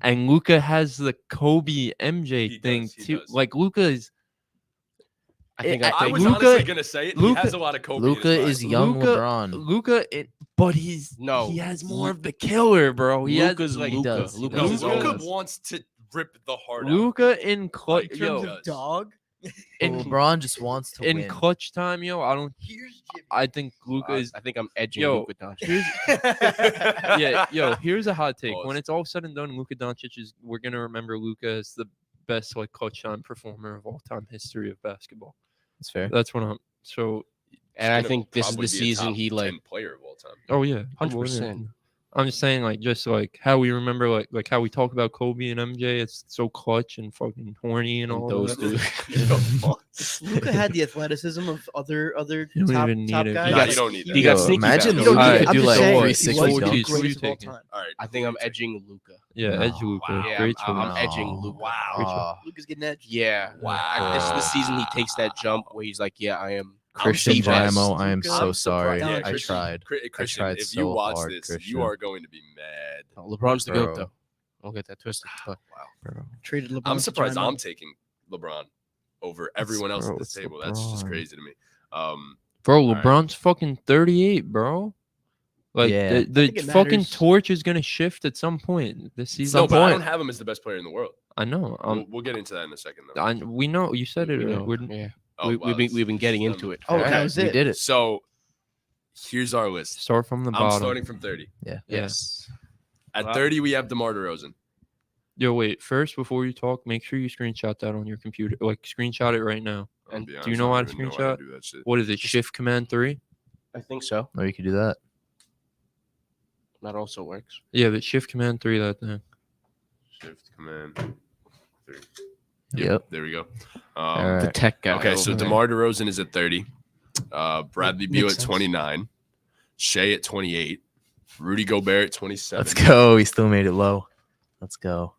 B: and Luka has the Kobe MJ
A: He
B: thing
A: does, he
B: too.
A: does.
B: Like Luka is
D: I think
B: I-
A: I was
B: Luka-
A: honestly gonna say it.
B: Luka-
A: he has a lot of Kobe. in his
E: Luka
A: mind.
E: is young
B: Luka-
E: LeBron.
B: Luka, but he's
D: No,
B: he has more
D: Lu-
B: of the killer, bro. He
D: Luka's
B: has
D: like
E: He
D: Luka.
E: does, he
D: Luka's
E: does.
D: his
A: Luka
D: own.
E: does.
A: wants to rip the heart out.
B: Luka in clutch,
A: Like,
C: In
B: yo,
C: terms
A: does.
C: of dog.
E: But
B: in
E: LeBron just wants to
B: in
E: win.
B: clutch time, yo. I don't.
C: Here's Jimmy.
B: I think Luka is.
D: I think I'm edging
B: Yo,
D: Luka Doncic.
B: Here's, yeah, yo. Here's a hot take. When
A: Pause.
B: it's all said and done, Luka Doncic is. We're gonna remember Luka as the best like clutch time performer of all time history of basketball.
E: That's fair.
B: That's what I'm. So.
D: And I
A: Gonna
D: think this is
A: probably
D: the
A: be a
D: season
A: top
D: he
A: 10
D: like.
A: player of all time.
B: Oh yeah,
D: 100%.
B: I'm just saying, like, just like how we remember, like how we talk about Kobe and MJ. It's so clutch and fucking horny and all
D: Those
B: that.
D: two.
C: Luka had the athleticism of other
B: You don't
C: top,
B: even need
C: top
B: it.
C: guys.
A: Nah,
D: got-
A: you don't need that.
D: you got
E: Yo,
D: sneaky
E: imagine
D: back.
C: You don't
E: Luka
C: need
B: Alright,
C: it. I'm
E: do
C: just
E: like
C: saying,
B: what?
C: he
E: 360
C: was the
B: What?
E: dunks.
B: Who you
C: greatest of all
B: taking?
C: time.
A: All right.
D: I think I'm edging Luka.
B: Yeah,
E: No.
B: edge Luka.
D: Yeah,
B: Great
D: I'm
B: choice.
D: edging
E: No.
D: Luka.
E: Wow.
C: Luka's getting edged.
D: Yeah.
B: Wow.
D: This is the season he takes that jump where he's like, yeah, I am.
E: Christian
D: the best.
E: Jamo, I am
C: Luka.
E: so
A: I'm
E: sorry.
A: surprised.
C: Yeah,
E: I
C: Christian-
E: tried.
A: Christian,
E: tried
A: if you
E: so
A: watch
E: hard,
A: this,
E: Christian.
A: you are going to be mad.
D: LeBron's the
E: Bro.
D: goat, though. Don't get that twisted. But
E: Bro.
C: Traded LeBron.
A: I'm
C: to
A: surprised
C: Toronto.
A: I'm taking LeBron over everyone else
B: bro,
A: at this
B: it's
A: table. That's just
B: LeBron.
A: crazy to me.
B: Bro,
A: Alright.
B: LeBron's fucking 38, bro. Like
E: Yeah.
B: the
C: think it
B: fucking
C: matters.
B: torch is gonna shift at some point this season.
A: No, but I
E: point.
A: don't have him as the best player in the world.
B: I know.
A: We'll get into that in a second, though.
B: We know you said it.
D: you
B: right?
D: know,
B: We're-
D: yeah.
A: Oh,
D: we,
A: wow,
D: we've been getting into it.
C: Oh,
A: Okay.
C: that was
E: We
C: it.
E: did it.
A: So here's our list.
B: Start from the
A: I'm
B: bottom.
A: starting from 30.
E: Yeah.
B: Yeah.
D: Yes.
A: At
D: Wow.
A: 30, we have DeMar DeRozan.
B: Yo, wait. First, before you talk, make sure you screenshot that on your computer. Like, screenshot it right now.
A: I'll
D: And
A: be
B: Do
A: honest,
B: you know
A: I
B: how
A: don't
B: to
A: even know how
B: screenshot?
A: do that shit.
B: What is it? Shift Command 3?
D: I think so.
E: Or you could do that.
D: That also works.
B: Yeah, but Shift Command 3 that thing.
A: Shift Command 3.
E: Yep.
A: There we go.
E: All
D: The
E: right.
D: tech guy.
A: Okay, so
D: over there.
A: DeMar DeRozan is at 30. Bradley Beal
C: Makes
A: at
C: sense.
A: 29. Shea at 28. Rudy Gobert at 27.
E: Let's go. We still made it low. Let's go.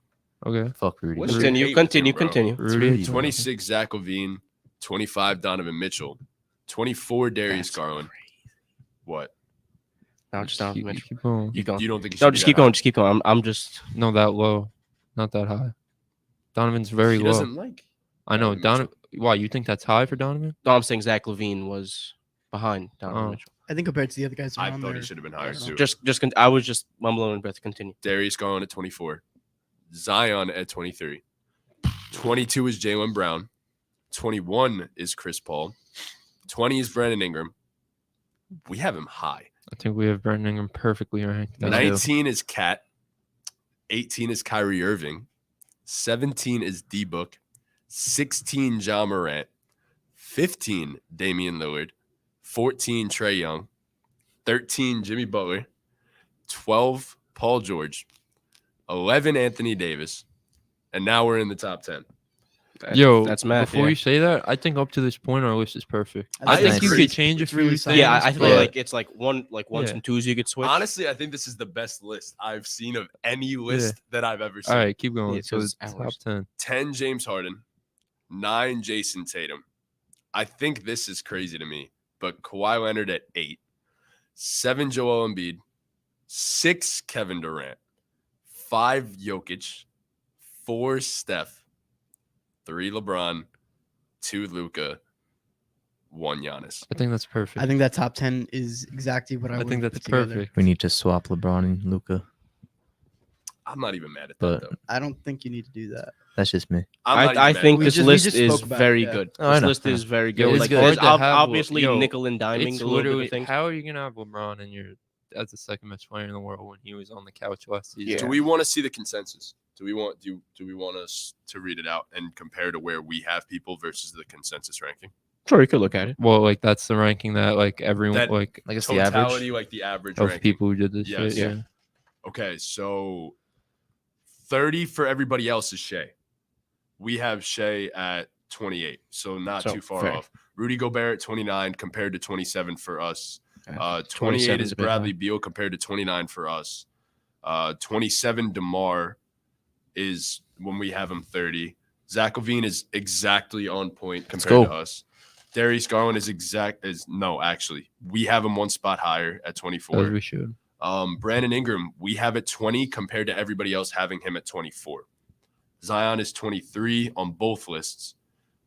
B: Okay.
E: Fuck Rudy.
A: What's
E: Rudy.
A: your hate
D: Continue,
A: with him, bro?
D: continue.
B: Rudy.
E: Rudy.
A: 26 Zach LaVine. 25 Donovan Mitchell. 24 Darius
D: That's
A: Garland. What?
D: No, just Donovan
B: keep,
D: Mitchell.
B: keep going.
D: Keep going.
A: You don't think he
D: No,
A: should be
D: just
A: that
D: keep going.
A: high?
D: Just keep going. I'm just.
B: No, that low. Not that high. Donovan's very
A: He
B: low.
A: doesn't like.
B: I know.
A: Donovan
B: Donovan. Why? You think that's high for Donovan?
D: No, I'm saying Zach LaVine was behind Donovan
B: Oh.
D: Mitchell.
C: I think compared to the other guys
A: I
C: around
A: thought
C: there,
A: he should have been higher too.
D: I was just mumbling breath to continue.
A: Darius Garland at 24. Zion at 23. 22 is Jalen Brown. 21 is Chris Paul. 20 is Brandon Ingram. We have him high.
B: I think we have Brandon Ingram perfectly ranked.
E: Me too.
A: 19 is Cat. 18 is Kyrie Irving. 17 is D-Book. 16 John Morant. 15 Damian Lillard. 14 Trae Young. 13 Jimmy Butler. 12 Paul George. 11 Anthony Davis. And now we're in the top 10.
B: Yo,
D: that's math.
B: Before
D: yeah.
B: you say that, I think up to this point our list is perfect.
C: I
B: I think
E: think
B: you
E: it's
B: could change a
C: it's
B: few
C: really
B: things.
C: solid.
D: Yeah, I feel
E: Yeah.
D: like it's like ones
B: Yeah.
D: and twos you could switch.
A: Honestly, I think this is the best list I've seen of any list that I've ever seen.
B: All right, keep going.
D: Yeah,
B: So
D: 'cause
B: it's top
D: ours.
B: 10.
A: 10 James Harden. 9 Jason Tatum. I think this is crazy to me, but Kawhi Leonard at 8. 7 Joel Embiid. 6 Kevin Durant. 5 Jokic. 4 Steph. 3 LeBron. 2 Luka. 1 Giannis.
B: I think that's perfect.
C: I think that top 10 is exactly what I,
B: I
C: would
B: think
C: have
B: that's
C: put together.
B: perfect.
E: We need to swap LeBron and Luca.
A: I'm not even mad at that,
E: But-
A: though.
C: I don't think you need to do that.
E: That's just me.
A: I'm not even
D: I
A: mad
D: think
A: at
C: We
D: this
A: that.
C: just- we
D: list
C: just
D: is
C: spoke about it,
D: very
C: yeah.
D: good.
E: Oh, I
D: This
E: know,
D: list
E: I know.
D: is very
B: Yo,
D: good.
B: it's
D: Like,
B: good
D: there's
B: to have
D: obviously
B: yo,
D: nickel and diming
B: It's
D: a little bit
B: literally
D: of things.
B: how are you gonna have LeBron and you're as the second best player in the world when he was on the couch last season?
D: Yeah.
A: Do we want to see the consensus? Do we want us to read it out and compare to where we have people versus the consensus ranking?
D: Sure, you could look at it.
B: Well, like that's the ranking that like everyone
A: That-
B: like
E: Like it's the average.
A: Totality, like the average
B: of
A: ranking.
B: people who did this
A: Yes.
B: shit. Yeah.
A: Okay, so 30 for everybody else is Shea. We have Shea at 28, so not
D: So,
A: too far
D: fair.
A: off. Rudy Gobert at 29 compared to 27 for us. 28
D: 27
A: is
D: a bit
A: Bradley
D: high.
A: Beal compared to 29 for us. 27 DeMar is when we have him 30. Zach LaVine is exactly on point compared
E: go.
A: to us. Darius Garland actually we have him one spot higher at
B: As
A: 24.
B: we should.
A: Brandon Ingram, we have at 20 compared to everybody else having him at 24. Zion is 23 on both lists.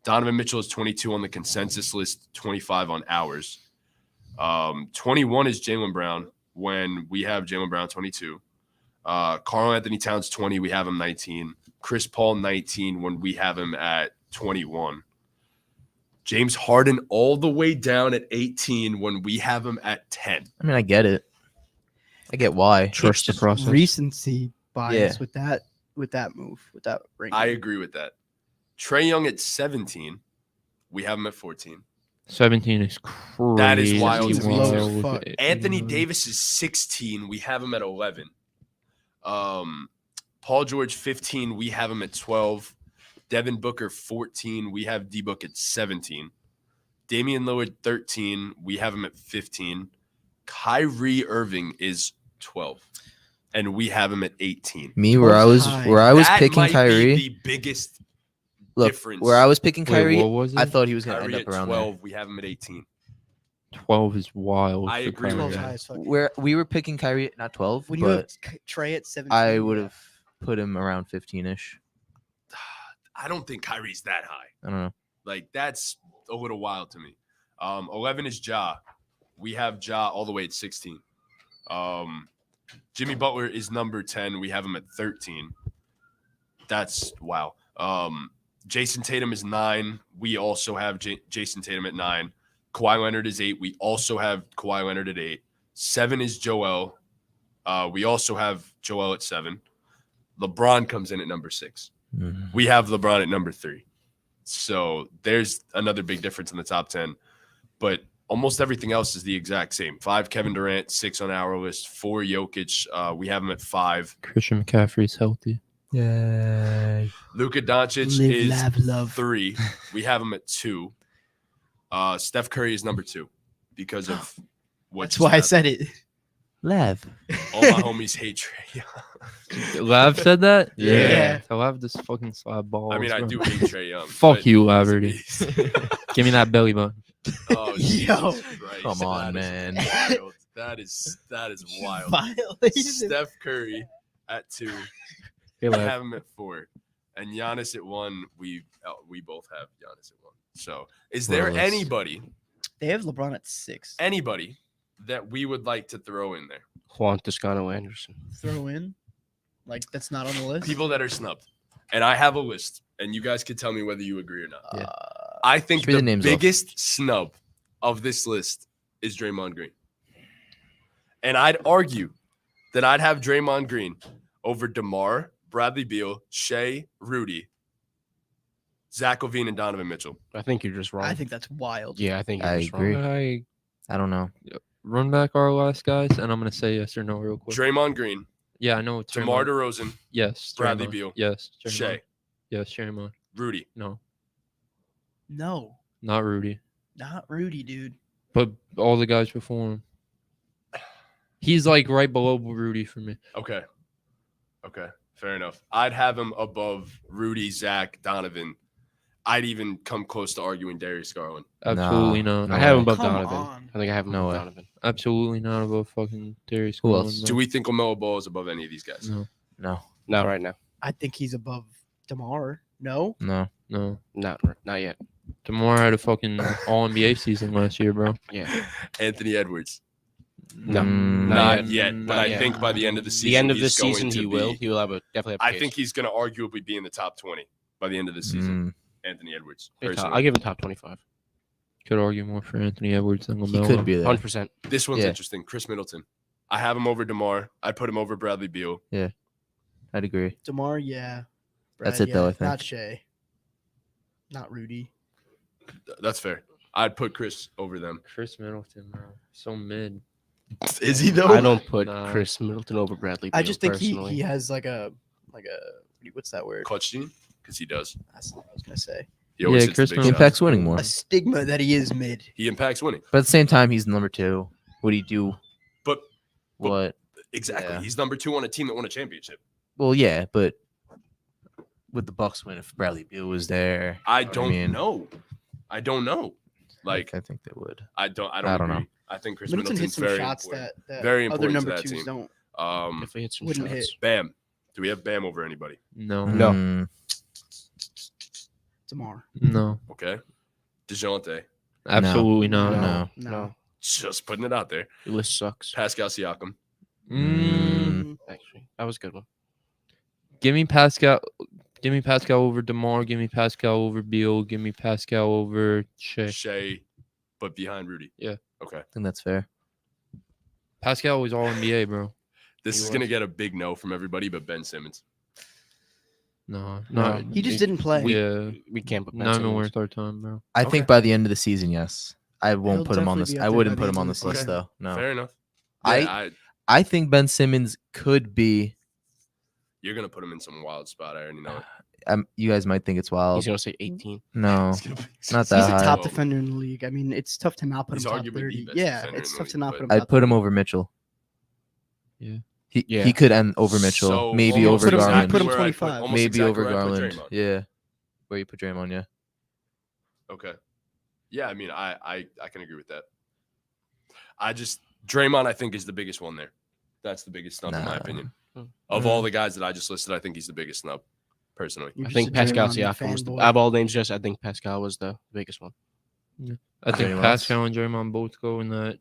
A: Donovan Mitchell is 22 on the consensus list, 25 on ours. 21 is Jalen Brown when we have Jalen Brown 22. Karl Anthony Towns 20, we have him 19. Chris Paul 19 when we have him at 21. James Harden all the way down at 18 when we have him at 10.
E: I mean, I get it. I get why.
D: Trust
E: It's
D: the
E: just-
D: process.
C: Recency bias
E: Yeah.
C: with that move, with that ranking.
A: I agree with that. Trae Young at 17. We have him at 14.
B: 17 is crazy.
A: That is wild
C: to me, too.
B: with
C: Fuck.
B: it.
A: Anthony
B: Mhm.
A: Davis is 16. We have him at 11. Paul George 15. We have him at 12. Devin Booker 14. We have D-Book at 17. Damian Lillard 13. We have him at 15. Kyrie Irving is 12. And we have him at 18.
E: Me where I was
C: High.
E: where I was
A: That
E: picking
A: might be
E: Kyrie.
A: the biggest
E: Look,
A: difference.
E: where I was picking
B: Wait,
E: Kyrie,
B: what was
E: I
B: it?
E: thought he was gonna
A: Kyrie
E: end
A: at
E: up around
A: 12. We have him at 18.
B: 12 is wild.
A: I
B: for
A: agree with
B: Kyrie.
C: 12's
A: that.
C: high as fuck.
E: there. Where we were picking Kyrie at not 12,
C: When you have
E: but
C: Trey at 17,
E: I would
C: yeah.
E: have put him around 15ish.
A: I don't think Kyrie's that high.
E: I don't know.
A: Like, that's a little wild to me. 11 is Ja. We have Ja all the way at 16. Jimmy Butler is number 10. We have him at 13. That's wow. Jason Tatum is 9. We also have Jason Tatum at 9. Kawhi Leonard is 8. We also have Kawhi Leonard at 8. 7 is Joel. We also have Joel at 7. LeBron comes in at number 6.
E: Mhm.
A: We have LeBron at number 3. So there's another big difference in the top 10. But almost everything else is the exact same. 5 Kevin Durant, 6 on our list, 4 Jokic. We have him at 5.
B: Christian McCaffrey's healthy.
E: Yay.
A: Luka Doncic
C: Live,
A: is
C: laugh, love.
A: 3. We have him at 2. Steph Curry is number 2 because of what
C: That's
A: just
C: why I
A: happened.
C: said it.
E: Lev.
A: All my homies hate Trey Young.
B: Lav said that?
C: Yeah.
B: So Lav just fucking slap balls.
A: I mean, I
B: bro.
A: do hate Trey Young.
B: Fuck
A: but
B: you,
A: he's a
B: Laverty.
A: beast.
B: Give me that belly button.
A: Oh,
C: Yo.
A: Jesus Christ.
E: Come on,
A: That
E: man.
A: is wild. That is wild.
C: Violated.
A: Steph Curry at 2.
D: Hey,
A: I
D: Lev.
A: have him at 4. And Giannis at 1. We both have Giannis at 1. So is there
E: Gross.
C: They have LeBron at 6.
A: anybody that we would like to throw in there?
D: Juan Toscano Anderson.
C: Throw in. Like, that's not on the list.
A: People that are snubbed. And I have a list, and you guys can tell me whether you agree or not.
E: Yeah.
A: I think
E: Just read
A: the
E: the names off.
A: biggest snub of this list is Draymond Green. And I'd argue that I'd have Draymond Green over DeMar, Bradley Beal, Shea, Rudy, Zach LaVine, and Donovan Mitchell.
D: I think you're just wrong.
C: I think that's wild.
D: Yeah, I think you're
E: I
D: just
E: agree.
D: wrong.
E: I don't know.
B: Run back our last guys, and I'm gonna say yes or no real quick.
A: Draymond Green,
B: Yeah, I know.
A: DeMar
B: Draymond.
A: DeRozan,
B: Yes.
A: Bradley
B: Draymond.
A: Beal,
B: Yes. Draymond.
A: Shea,
B: Yes, Draymond.
A: Rudy.
B: No,
C: No,
B: not Rudy.
C: not Rudy, dude.
B: But all the guys before him. He's like right below Rudy for me.
A: Okay. Fair enough. I'd have him above Rudy, Zach, Donovan. I'd even come close to arguing Darius Garland.
B: Absolutely
E: No,
B: not.
E: no
D: I have him
E: way.
D: above
C: Come
D: Donovan.
C: on.
D: I think I have him
E: No
D: above
E: way.
D: Donovan.
B: Absolutely not above fucking Darius.
E: Who
B: Garland,
E: else?
B: no.
A: Do we think LaMelo Ball is above any of these guys?
B: No,
E: No.
D: Not right now.
C: I think he's above DeMar. No?
E: No.
B: no.
D: Not yet.
B: DeMar had a fucking All NBA season last year, bro.
D: Yeah.
A: Anthony Edwards.
D: No.
E: Mm,
A: Not
D: yet.
A: yet, but
D: Not
A: I
D: yet.
A: think by the end of the season,
D: The end of
A: he's
D: this
A: going
D: season,
A: to
D: he
A: be-
D: will. He will have a definitely have a
A: I
D: case.
A: think he's going to arguably be in the top 20 by the end of the season. Anthony Edwards.
D: I'll
A: Personally.
D: give him top 25.
B: Could argue more for Anthony Edwards than
E: He
B: LaMelo.
E: could be there.
D: 100%.
A: This one's
E: Yeah.
A: interesting. Chris Middleton. I have him over DeMar. I'd put him over Bradley Beal.
E: I'd agree.
C: DeMar, yeah.
E: That's
C: Brad,
E: it, though,
C: yeah.
E: I think.
C: Not Shea. Not Rudy.
A: That's fair. I'd put Chris over them.
B: Chris Middleton, bro. So mid.
A: Is he though?
D: I don't put
B: Nah.
D: Chris Middleton over Bradley Beal
C: I just think
D: personally.
C: he has like a what's that word?
A: Clutch gene? Because he does.
C: That's not what I was gonna say.
A: He always
B: Yeah,
A: hits
B: Chris
A: the big
E: He
B: Middleton.
A: shots.
E: impacts winning more.
C: A stigma that he is mid.
A: He impacts winning.
E: But at the same time, he's number 2. What do you do?
A: But-
E: What?
A: Exactly.
E: Yeah.
A: He's number 2 on a team that won a championship.
E: Well, yeah, but would the Bucks win if Bradley Beal was there?
A: I
E: know what
A: don't
E: mean?
A: know. I don't know. Like
E: I think they would.
A: I don't
E: I don't
A: agree.
E: know.
A: I think Chris
C: Middleton
A: Middleton's
C: hits some
A: very
C: shots
A: important.
C: that
A: Very
C: other
A: important to
C: number
A: that
C: twos
A: team.
C: don't.
D: Definitely hit some
C: Wouldn't
D: shots.
C: hit.
A: Bam. Do we have Bam over anybody?
B: No.
D: No.
E: Mm,
C: DeMar.
B: No.
A: Okay. DeJounte.
B: Absolutely
E: No.
B: not.
C: No.
D: No,
A: Just putting it out there.
D: your list sucks.
A: Pascal Siakam.
D: Actually, that was a good one.
B: Give me Pascal. Give me Pascal over DeMar. Give me Pascal over Beal. Give me Pascal over Shea.
A: Shea, but behind Rudy.
B: Yeah.
A: Okay.
E: I think that's fair.
B: Pascal was All NBA, bro.
A: This
B: He
A: is gonna
B: was.
A: get a big no from everybody but Ben Simmons.
B: No,
D: No.
B: not.
C: He just didn't play.
B: Yeah,
D: We can't put Ben
B: not even
D: Simmons.
B: worth our time, bro.
E: I
A: Okay.
E: think by the end of the season, yes. I won't
C: He'll
E: put him on this.
C: definitely be
E: I
C: up there
E: wouldn't
C: by
E: put
C: the
E: him
C: end
E: on
C: of
E: this
C: the
E: list
C: season.
E: though. No.
A: Fair enough.
E: I-
A: Yeah,
E: I think Ben Simmons could be.
A: you're gonna put him in some wild spot. I already know it.
E: You guys might think it's wild.
D: He's gonna say 18.
E: No.
A: He's gonna be-
E: Not
C: He's
E: that
C: a
E: high.
C: top defender in the league. I mean, it's tough to not put
A: He's
C: him top
A: arguably the
C: 30.
A: best
C: Yeah,
A: defender
C: it's
A: in the
C: tough to
A: league,
C: not
A: but-
C: put him.
E: I'd
C: top
E: put him
C: 30.
E: over Mitchell.
B: Yeah.
D: Yeah.
E: He could end over Mitchell.
A: So,
E: maybe
A: almost
E: over
C: put him- I'd
E: Garland.
C: put him
A: where I
C: 25.
A: almost
E: Maybe
A: exactly
E: over
A: where I put
E: Garland.
A: Draymond.
E: Yeah. Where you put Draymond, yeah.
A: Okay. Yeah, I mean, I can agree with that. I just Draymond, I think, is the biggest one there. That's the biggest snub in my
E: Nah.
A: opinion.
D: Hmm.
A: Of all the guys that I just listed, I think he's the biggest snub, personally.
C: You're
D: I
C: just
D: think
C: a
D: Pascal
C: Draymond
D: Siakam was the,
C: fanboy.
D: out of all names. Just I think Pascal was the biggest one.
B: I think
E: Anyone else?
B: Pascal and Draymond both go in that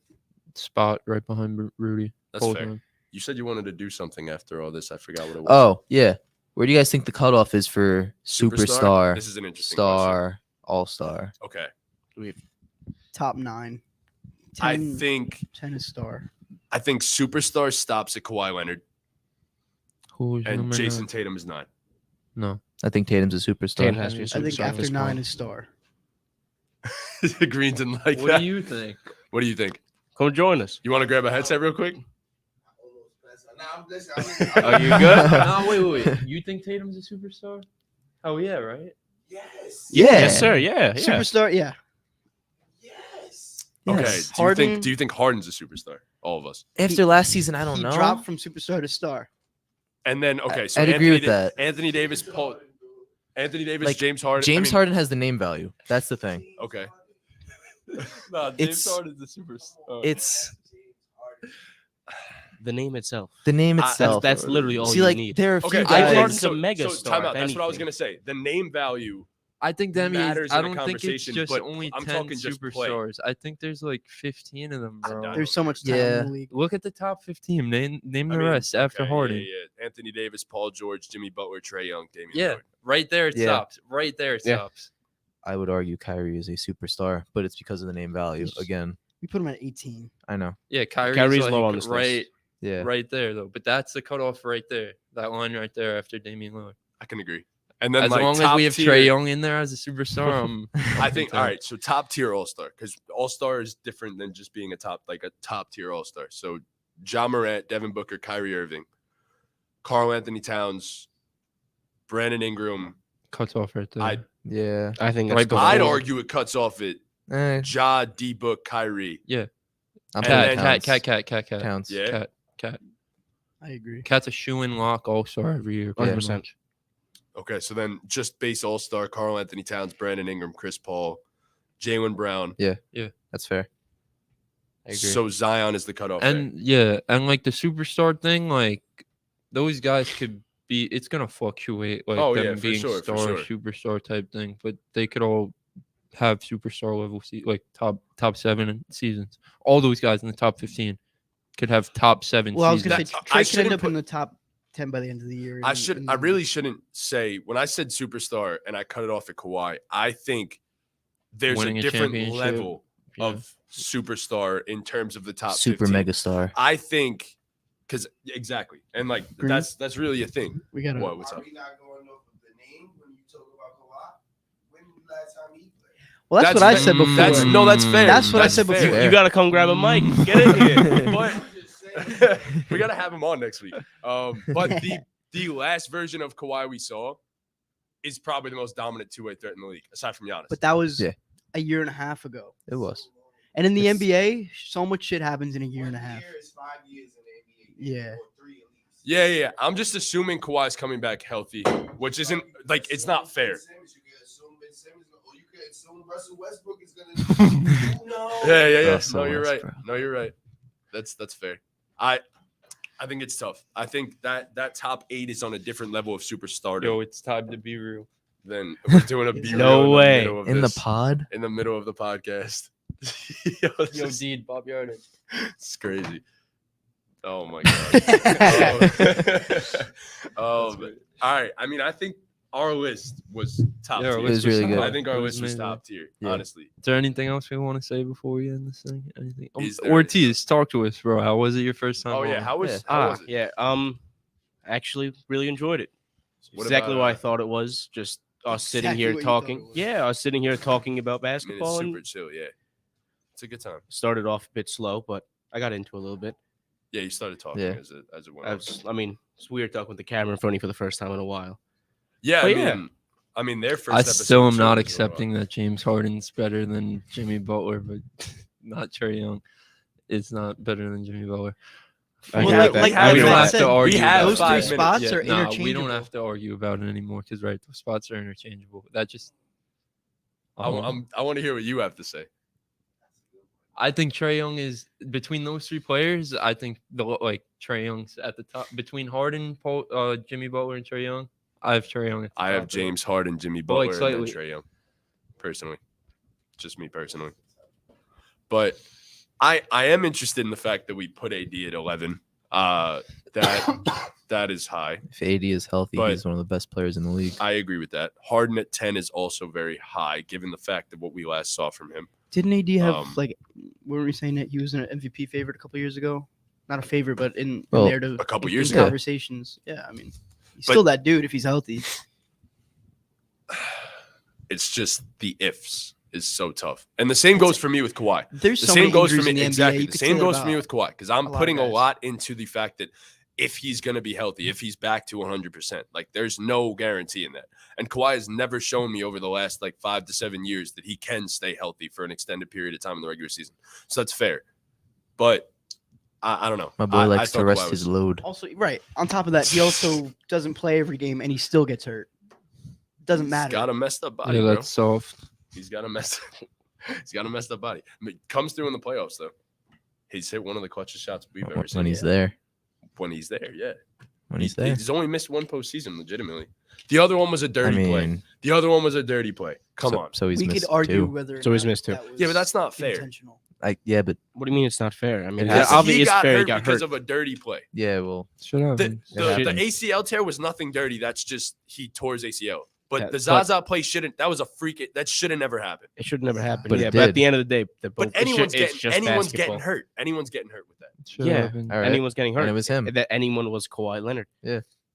B: spot right behind Rudy.
A: That's
B: Both
A: fair.
B: of them.
A: You said you wanted to do something after all this. I forgot what it was.
E: Oh, yeah. Where do you guys think the cutoff is for superstar,
A: This is an interesting question.
E: star, all-star?
A: Okay.
C: Top 9. 10,
A: I think
C: 10 is star.
A: superstar stops at Kawhi Leonard.
B: Who's
A: and
B: number
A: Jason
B: 9?
A: Tatum is 9.
B: No.
E: I think Tatum's a superstar.
D: Tatum has to be a
C: I think
D: superstar at
C: after
D: this
C: 9
D: point.
C: is star.
A: Green didn't like
B: What
A: that.
B: do you think?
A: What do you think?
D: Come join us.
A: You want to grab a headset real quick?
F: Nah, I'm listening.
D: Are you good?
B: No, wait. You think Tatum's a superstar? Oh yeah, right.
F: Yes.
E: Yeah.
D: Yes, sir. Yeah.
C: Superstar, yeah.
F: Yes.
A: Okay.
E: Yes.
C: Harden-
A: Do you think Harden's a superstar? All of us.
E: After last season, I don't
C: He
E: know.
C: dropped from superstar to star.
A: And then okay, so
E: I'd agree with that.
A: Anthony Davis,
E: Like,
A: James Harden.
E: James Harden has the name value. That's the thing.
A: Okay.
B: No,
E: It's-
B: Harden's the superstar.
E: It's
D: The name itself.
E: the name
A: That's-
E: itself.
D: That's literally all
E: See,
D: you
E: like
D: need.
E: there are a few
A: Okay,
D: I
E: guys.
D: Harden's a mega star,
A: time out.
D: if
A: That's what I was
D: anything.
A: gonna say. The name value.
B: I think that means
A: matters
B: I
A: in a
B: don't think it's
A: conversation,
B: just
A: but
B: only
A: I'm
B: 10
A: talking just play.
B: superstars. I think there's like 15 of them,
A: I
B: bro.
A: don't
C: There's so much talent in the league.
B: Look at the top 15. Name
A: I
B: the
A: mean,
B: rest after
A: okay,
B: Harden.
A: Yeah. Anthony Davis, Paul George, Jimmy Butler, Trae Young, Damian
B: Yeah,
A: Lillard.
B: right there it
E: Yeah.
B: stops. Right there it
D: Yeah.
B: stops.
E: I would argue Kyrie is a superstar, but it's because of the name value.
C: He's-
E: Again,
C: We put him at 18.
E: I know.
B: Yeah, Kyrie's
D: Kyrie's
B: like
D: low on this list.
B: right,
E: Yeah.
B: right there though. But that's the cutoff right there. That line right there after Damian Lillard.
A: I can agree. And then
B: As
A: like,
B: long as
A: top
B: we have
A: tier,
B: Trae Young in there as a superstar,
A: I think all right. So top tier All Star, because All Star is different than just being a top tier All Star. So Ja Morant, Devin Booker, Kyrie Irving, Karl Anthony Towns, Brandon Ingram.
B: cuts off right there.
A: I-
E: Yeah.
D: I think
B: Right
D: that's
B: before-
A: I'd argue it cuts off at
E: Eh,
A: Ja, D Book, Kyrie.
E: I'm
A: And
E: putting
A: then-
E: Towns.
B: Cat.
E: Towns.
A: Yeah.
B: Cat.
C: I agree.
B: Cat's a shoe-in lock All-Star every year. pretty
D: 100%.
B: much.
A: Okay, so then just base All Star: Karl Anthony Towns, Brandon Ingram, Chris Paul, Jalen Brown.
E: That's fair. I agree.
A: So Zion is the cutoff. there.
B: And yeah, and like the superstar thing, like those guys could be. It's gonna fluctuate, like
A: Oh,
B: them
A: yeah, for
B: being
A: sure, for
B: star,
A: sure.
B: superstar type thing. But they could all have superstar level, like top 7 seasons. All those guys in the top 15 could have top 7
C: Well, I was
B: seasons.
C: going to say
A: That- I
C: Trey could end
A: shouldn't
C: up in the top 10 by the end of the year.
A: I really shouldn't say when I said superstar and I cut it off at Kawhi. I think there's
B: Winning
A: a
B: a
A: different
B: championship,
A: level
B: Yeah.
A: of superstar in terms of the top
E: Super
A: 15.
E: mega star.
A: I think because exactly, and like
C: Green?
A: that's really a thing.
C: We got to.
A: What? What's
F: Are
A: up?
F: we not going off of the name when you talk about Kawhi? When was the last time he played?
C: Well, that's what I
A: fa-
C: said before.
A: That's no, that's fair.
C: That's what I
A: That's
C: said
A: fair.
C: before.
D: You got to come grab a mic. Get in here.
A: But
F: I'm just saying.
A: we gotta have him on next week. But the last version of Kawhi we saw is probably the most dominant two-way threat in the league, aside from Giannis.
C: But that was
E: Yeah.
C: a year and a half ago.
E: It was.
C: And in the
E: It's-
C: NBA, so much shit happens in a year and a
F: 1
C: half.
F: year is 5 years in the NBA.
C: Yeah.
F: Or 3 at least.
A: yeah. I'm just assuming Kawhi's coming back healthy, which isn't like it's not fair.
F: Ben Simmons, you could assume Ben Simmons, or you could assume Russell Westbrook is going to. Who knows?
A: Yeah.
E: Russell
A: No, you're right.
E: Westbrook.
A: No, you're right. That's fair. I think it's tough. I think that top 8 is on a different level of superstar
B: Yo, it's time to be real.
A: than we're doing a B
D: No way.
E: In the pod?
A: in the middle of the podcast. Yo, this
B: Yo,
A: is-
B: Deed, Bob Yarden.
A: it's crazy. Oh my god. Oh, but- all right. I mean, I think our list was top
B: Yeah, our
A: tier.
E: list was really good.
A: I think our
B: It was
A: list was
B: amazing.
A: top tier.
E: Yeah.
A: Honestly,
B: Is there anything else we want to say before we end this thing? Anything?
A: Is there
B: Ortiz, talk to us, bro. How was it your first time?
A: oh yeah.
B: on?
A: How was
E: Yeah.
A: how was it?
D: Yeah. Actually, really enjoyed it.
A: What
D: Exactly
A: about,
D: what I thought it was. Just us sitting
C: Exactly
D: here
C: what you thought
D: talking.
C: it was.
D: Yeah, us sitting here talking about
A: I mean, it's
D: basketball
A: super
D: and
A: chill. Yeah, it's a good time.
D: started off a bit slow, but I got into it a little bit.
A: Yeah, you started talking
E: Yeah.
A: as it went. on.
D: I mean, it's weird talking with the camera in front of you for the first time in a while.
A: Yeah,
D: but
A: I
D: yeah.
A: mean, their first.
B: I
A: episode
B: still am
A: was
B: not
A: so
B: accepting that James Harden's better than Jimmy Butler, but not Trae Young. It's not better than Jimmy Butler.
D: I
C: Well,
D: get
C: like-
D: that.
C: like
D: I
C: how
B: we
D: get
B: don't
C: Matt
B: have
C: said,
B: to argue.
A: we have
B: about
C: those
B: that.
C: three
A: 5
C: spots
A: minutes.
C: are
B: Nah, we
C: interchangeable.
B: don't have to argue about it anymore because right, those spots are interchangeable. That just.
A: I want to hear what you have to say.
B: I think Trae Young is between those 3 players. I think Trae Young's at the top between Harden, Jimmy Butler, and Trae Young. I have Trae Young. At the
A: I
B: top
A: have
B: of it.
A: James Harden, Jimmy
B: But, like,
A: Butler, and then
B: slightly-
A: Trae Young. Personally, just me personally. But I am interested in the fact that we put AD at 11. That is high.
E: If AD is healthy,
A: But-
E: he's one of the best players in the league.
A: I agree with that. Harden at 10 is also very high, given the fact of what we last saw from him.
C: Didn't AD have
A: Um,
C: weren't we saying that he was an MVP favorite a couple years ago? not a favorite, but in
E: Well,
C: narrative,
A: a couple
C: in
A: years ago.
C: conversations. Yeah, I mean, he's
A: But-
C: still that dude if he's healthy.
A: It's just the ifs is so tough. And the same goes for me with Kawhi.
C: There's
A: The
C: so
A: same
C: many
A: goes for
C: injuries
A: me.
C: in the NBA.
A: Exactly.
C: You
A: The
C: could
A: same
C: say that
A: goes for me
C: about
A: with Kawhi because I'm
C: a lot of
A: putting a
C: guys.
A: lot into the fact that if he's going to be healthy, if he's back to 100%, like there's no guarantee in that. And Kawhi has never shown me over the last like 5 to 7 years that he can stay healthy for an extended period of time in the regular season. So that's fair. But I don't know.
E: My boy
A: I
E: likes to
A: thought
E: rest
A: Kawhi
E: his
A: was-
E: load.
C: Also, right on top of that, he also doesn't play every game and he still gets hurt. Doesn't
A: He's
C: matter.
A: got a messed up body,
B: Yeah,
A: bro.
B: that's soft.
A: He's got a messed up body. I mean, comes through in the playoffs though. He's hit one of the clutchest shots we've ever seen.
E: When he's there.
A: When he's there, yeah.
E: When he's there.
A: He's only missed one postseason, legitimately. The other one was a
E: I
A: dirty play.
E: mean,
A: The other one was a dirty play. Come
E: so,
A: on.
E: So he's
C: We
E: missed
C: could argue
E: two.
C: whether or
D: So he's
C: not
D: missed two.
C: that
A: Yeah, but
C: was
A: that's not fair.
C: intentional.
E: Yeah, but
D: What do you mean it's not fair? I mean,
E: It
A: Yeah,
E: has-
A: he
D: obviously it's
A: got
D: fair. He
A: hurt
D: got
A: because
D: hurt.
A: of a dirty play.
E: yeah, well,
B: Should have.
A: The
D: happens.
A: ACL tear was nothing dirty. That's just he tore his ACL. But
D: Yeah,
A: the
D: but-
A: Zaza play shouldn't. That was a freak. That should have never happened.
D: It should never happen.
E: But it
D: yeah, but at
E: did.
D: the end of the day, the
A: But
D: it's
A: anyone's
D: just
A: getting
D: basketball.
A: hurt. Anyone's getting hurt with that.
D: Yeah,
E: all right.
D: anyone's getting hurt.
E: And it was him.
D: That anyone was Kawhi Leonard.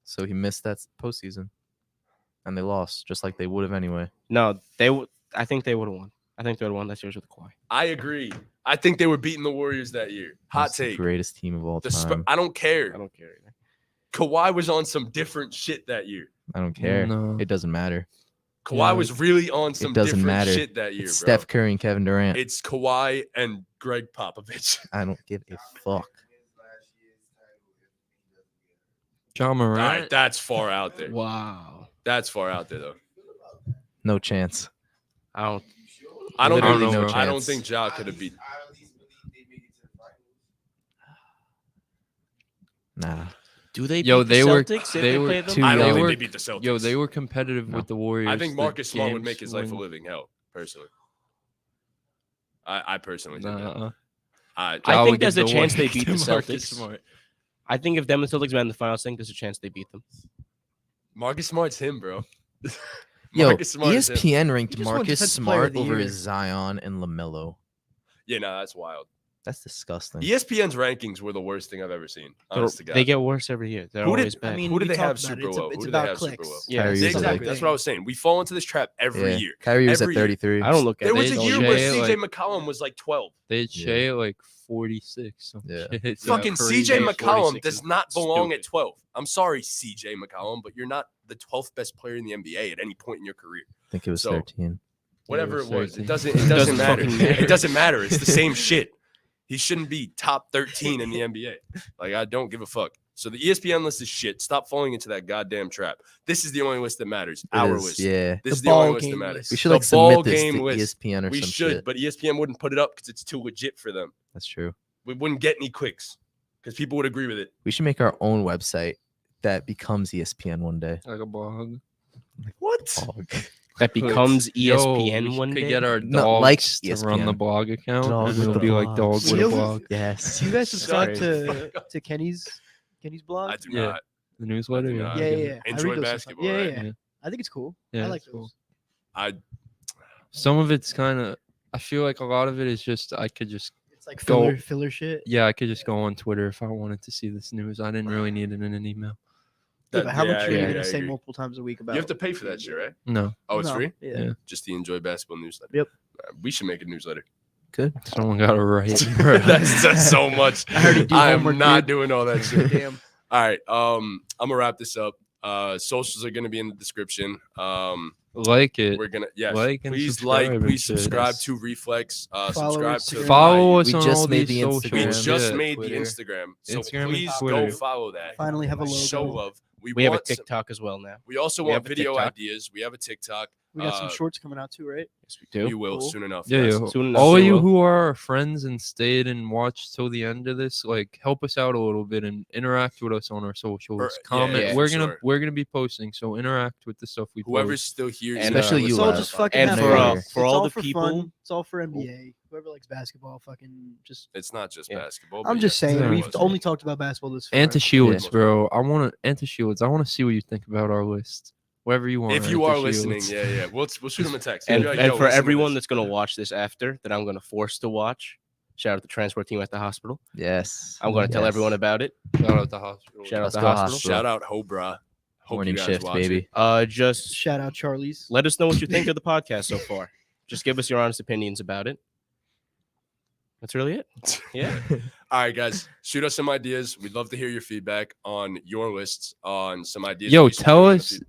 E: So he missed that postseason, and they lost just like they would have anyway.
D: No, I think they would have won. I think they would have won that series with Kawhi.
A: I agree. I think they were beating the Warriors that year. Hot
E: It's the
A: take.
E: greatest team of all
A: The
E: time.
A: I don't care.
D: I don't care either.
A: Kawhi was on some different shit that year.
E: I don't care.
B: No.
E: It doesn't matter.
A: Kawhi
B: Yeah.
A: was really on some
E: doesn't
A: different
E: matter.
A: shit that year,
E: It's
A: bro.
E: Steph Curry and Kevin Durant.
A: It's Kawhi and Greg Popovich.
E: I don't give a fuck.
B: John
A: All
B: Morant.
A: right, that's far out there.
D: Wow.
A: That's far out there, though.
E: No chance.
D: I don't.
A: I don't
B: Literally
A: think.
B: no
A: I don't
E: chance.
A: think Ja could have beat.
E: Nah.
D: Do they?
B: Yo,
D: beat the
B: they were-
D: Celtics if
B: they
D: they
B: were
D: play them?
E: too
A: I don't
E: young.
A: think
B: were-
A: they beat the Celtics.
B: Yo, they were competitive
E: No.
B: with the Warriors.
A: I think
B: The
A: Marcus Smart would
B: games
A: make his life a
B: when-
A: living hell. Personally, I personally think that.
B: Nah.
D: I
B: Ja
D: think
B: would
D: there's
B: give
D: a
B: the
D: chance they
B: Warriors
D: beat
B: to
D: the
B: Marcus
D: Celtics.
B: Smart.
D: I think if them and Celtics went in the finals, I think there's a chance they beat them.
A: Marcus Smart's him, bro.
E: Yo,
A: Marcus Smart is him.
E: ESPN ranked
C: He just won
E: Marcus
C: Defensive Player of
E: Smart
C: the
E: over
C: Year.
E: his Zion and LaMelo.
A: Yeah, no, that's wild.
E: That's disgusting.
A: ESPN's rankings were the worst thing I've ever seen. Honest to God.
D: They get worse every year. They're
A: Who did-
D: always
A: I
D: bad.
C: I mean,
A: Who did
C: we
A: they have
C: talked about it.
A: super low?
C: It's
A: Who did
C: about
A: they have super
C: clicks.
A: low?
D: Yeah,
E: Kyrie was
C: exactly.
E: like-
A: Exactly. That's what I was saying. We fall into this trap every
E: Yeah.
A: year.
E: Kyrie was
A: Every
E: at
A: year.
E: 33.
D: I don't look at
A: There
D: it.
A: was a
B: They
A: year
B: don't
A: where
B: share,
A: CJ
B: like-
A: McCollum was like 12.
B: They had Shea at like 46. Some
E: Yeah.
B: shit. It's
A: Fucking
B: crazy.
A: CJ
D: 46
A: McCollum does
D: is
A: not belong
D: stupid.
A: at 12. I'm sorry, CJ McCollum, but you're not the 12th best player in the NBA at any point in your career.
E: I think it was
A: So-
E: 13.
A: Whatever
B: it
A: it
B: was
A: was,
B: 13.
A: it doesn't matter.
D: fucking matter.
A: It doesn't matter. It's the same shit. He shouldn't be top 13 in the NBA. Like, I don't give a fuck. So the ESPN list is shit. Stop falling into that goddamn trap. This is the only list that matters.
E: It
A: Our
E: is,
A: list.
E: Yeah.
A: This
C: The
A: is the only
C: ball
A: list that
C: game
A: matters.
C: list.
E: We should
A: The
E: like
A: ball
E: submit this
A: game
E: to
A: list.
E: ESPN or
A: We
E: some
A: should,
E: shit.
A: but ESPN wouldn't put it up because it's too legit for them.
E: That's true.
A: We wouldn't get any clicks because people would agree with it.
E: We should make our own website that becomes ESPN one day.
B: Like a blog.
A: What?
E: Dog.
D: That becomes
B: Yo,
D: ESPN
B: we
D: one
B: could
D: day.
B: get our
E: No,
B: dogs
E: like
B: to run the
E: ESPN.
B: blog account.
E: Dog
B: and
E: with
B: it'll
E: the
B: be like
E: blogs.
B: dog with a
C: You know-
B: blog.
E: Yes.
C: Do you guys subscribe
A: Sorry.
C: to Kenny's blog?
A: I do
B: Yeah.
A: not.
B: The newsletter.
A: I do
B: Yeah.
A: not.
C: Yeah,
B: I
C: yeah,
B: get
C: yeah.
B: it.
C: I
A: Enjoy
C: read those
A: basketball,
C: sometimes. Yeah,
A: right?
C: yeah, yeah.
B: Yeah.
C: I think it's cool.
B: Yeah,
C: I like
B: it's cool.
C: those.
A: I
B: Some of it's kind of. I feel like a lot of it is just I could just
C: It's like
B: Go-
C: filler shit.
B: yeah I could just go on Twitter if I wanted to see this news. I didn't really need it in an email.
C: Yeah, but how much are you
A: yeah,
C: gonna
A: I
C: say
A: agree.
C: multiple times a week about?
A: You have to pay for that shit, right?
B: No,
A: Oh, it's
C: No,
A: free?
C: Yeah.
B: Yeah.
A: Just the Enjoy Basketball newsletter.
C: Yep.
A: We should make a newsletter.
E: Good.
B: someone got to write.
A: that's so much.
C: I heard you do
A: I am
C: homework,
A: not
C: dude.
A: doing all that shit.
C: Damn.
A: All right. I'm gonna wrap this up. Socials are gonna be in the description.
B: Like it.
A: We're gonna
B: Like and
A: please
B: subscribe and
A: please
B: shit.
A: subscribe to Reflex. Subscribe to
C: Instagram.
B: Follow
A: my-
B: us
E: We
B: on
E: just
B: all
E: made
B: these
E: the
B: socials.
E: Instagram.
A: We just
B: Yeah,
A: made
B: Twitter.
A: the Instagram, so
B: Instagram and
A: please go
B: Twitter.
A: follow that.
C: Finally have a logo.
A: Show love.
D: We have a
A: want some-
D: TikTok as well now.
A: We also
D: We
A: want
D: have a
A: video
D: TikTok.
A: ideas. We have a TikTok.
C: We got some
A: Uh,
C: shorts coming out too, right?
D: Yes, we do.
A: We will
C: Cool.
A: soon enough.
B: Yeah,
A: yes.
B: yeah.
D: Soon enough,
B: All
D: we
B: of you
D: will.
B: who are our friends and stayed and watched till the end of this, like help us out a little bit and interact with us on our socials.
A: yeah,
B: Comment.
A: yeah,
B: we're
A: for
B: gonna
A: sure.
B: we're gonna be posting, so interact with the stuff we
A: Whoever's
B: post.
A: still here,
D: And,
E: Especially
D: uh,
E: you,
C: It's all
E: Lab.
C: just fucking
D: And
C: have
E: for,
C: fun.
E: uh,
D: for all the
C: for
D: people-
C: fun. It's all for NBA. Whoever likes basketball, fucking just.
A: it's not just
D: Yeah.
A: basketball.
C: I'm
A: but
C: just
A: yeah,
C: saying,
B: Yeah.
C: we've
A: it's-
C: only talked about basketball this far.
B: Anti Shields,
A: Yeah.
B: bro. I want to Anti Shields. I want to see what you think about our list. Whatever you want.
A: If you are
B: Anti
A: listening,
B: Shields.
A: we'll shoot them a text.
D: And,
A: Be like,
D: and
A: "Yo,
D: for
A: listen to
D: everyone
A: this."
D: that's gonna watch this after that, I'm gonna force to watch. Shout out the transport team at the hospital.
E: Yes.
D: I'm going to tell
E: Yes.
D: everyone about it.
B: Shout out the hospital.
D: Shout out
E: Let's
D: the
E: go
D: hospital.
E: hospital.
A: Shout out Hobra. Hope
E: Morning
A: you guys
E: shift,
A: watch
E: baby.
D: Just
C: Shout out Charlie's.
D: let us know what you think of the podcast so far. Just give us your honest opinions about it. That's really it. Yeah.
A: All right, guys, shoot us some ideas. We'd love to hear your feedback on your lists, on some ideas.
B: Yo,
A: we should
B: tell
A: do in the
B: us.
A: future.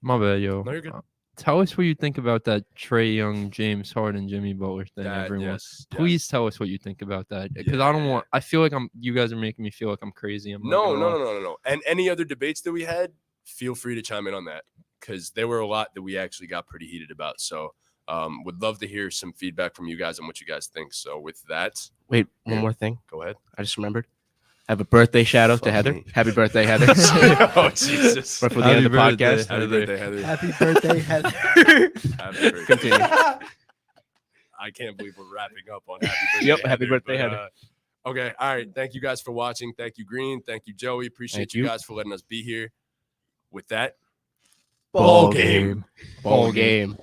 B: My bad, yo.
A: No, you're good.
B: Tell us what you think about that Trey Young, James Harden, Jimmy Butler thing.
A: That-
B: Everyone,
A: yes,
B: please
A: yes.
B: tell us what you think about that because I don't
A: Yeah.
B: want. I feel like you guys are making me feel like I'm crazy. I'm not
A: No,
B: gonna
A: no,
B: lie.
A: no, no, no, no. And any other debates that we had, feel free to chime in on that because there were a lot that we actually got pretty heated about. So, would love to hear some feedback from you guys on what you guys think. So, with that,
D: Wait, one more thing.
A: go ahead.
D: I just remembered. Have a birthday shout out to
A: Fuck
D: Heather.
A: me.
D: Happy birthday, Heather.
A: Oh, Jesus.
D: For the end of the
B: Happy birthday,
D: podcast.
A: Happy
B: Heather.
A: birthday, Heather.
C: Happy birthday, Heather.
A: Happy birthday.
D: Continue.
A: I can't believe we're wrapping up on happy birthday.
D: Yep, happy birthday,
A: but,
D: Heather.
A: Okay, all right. Thank you guys for watching. Thank you, Green. Thank you, Joey. Appreciate
D: Thank
A: you
D: you.
A: guys for letting us be here. With that,
E: Ball game.
D: Ball game.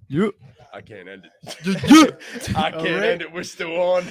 B: You.
A: I can't end it. I can't end it. We're still on.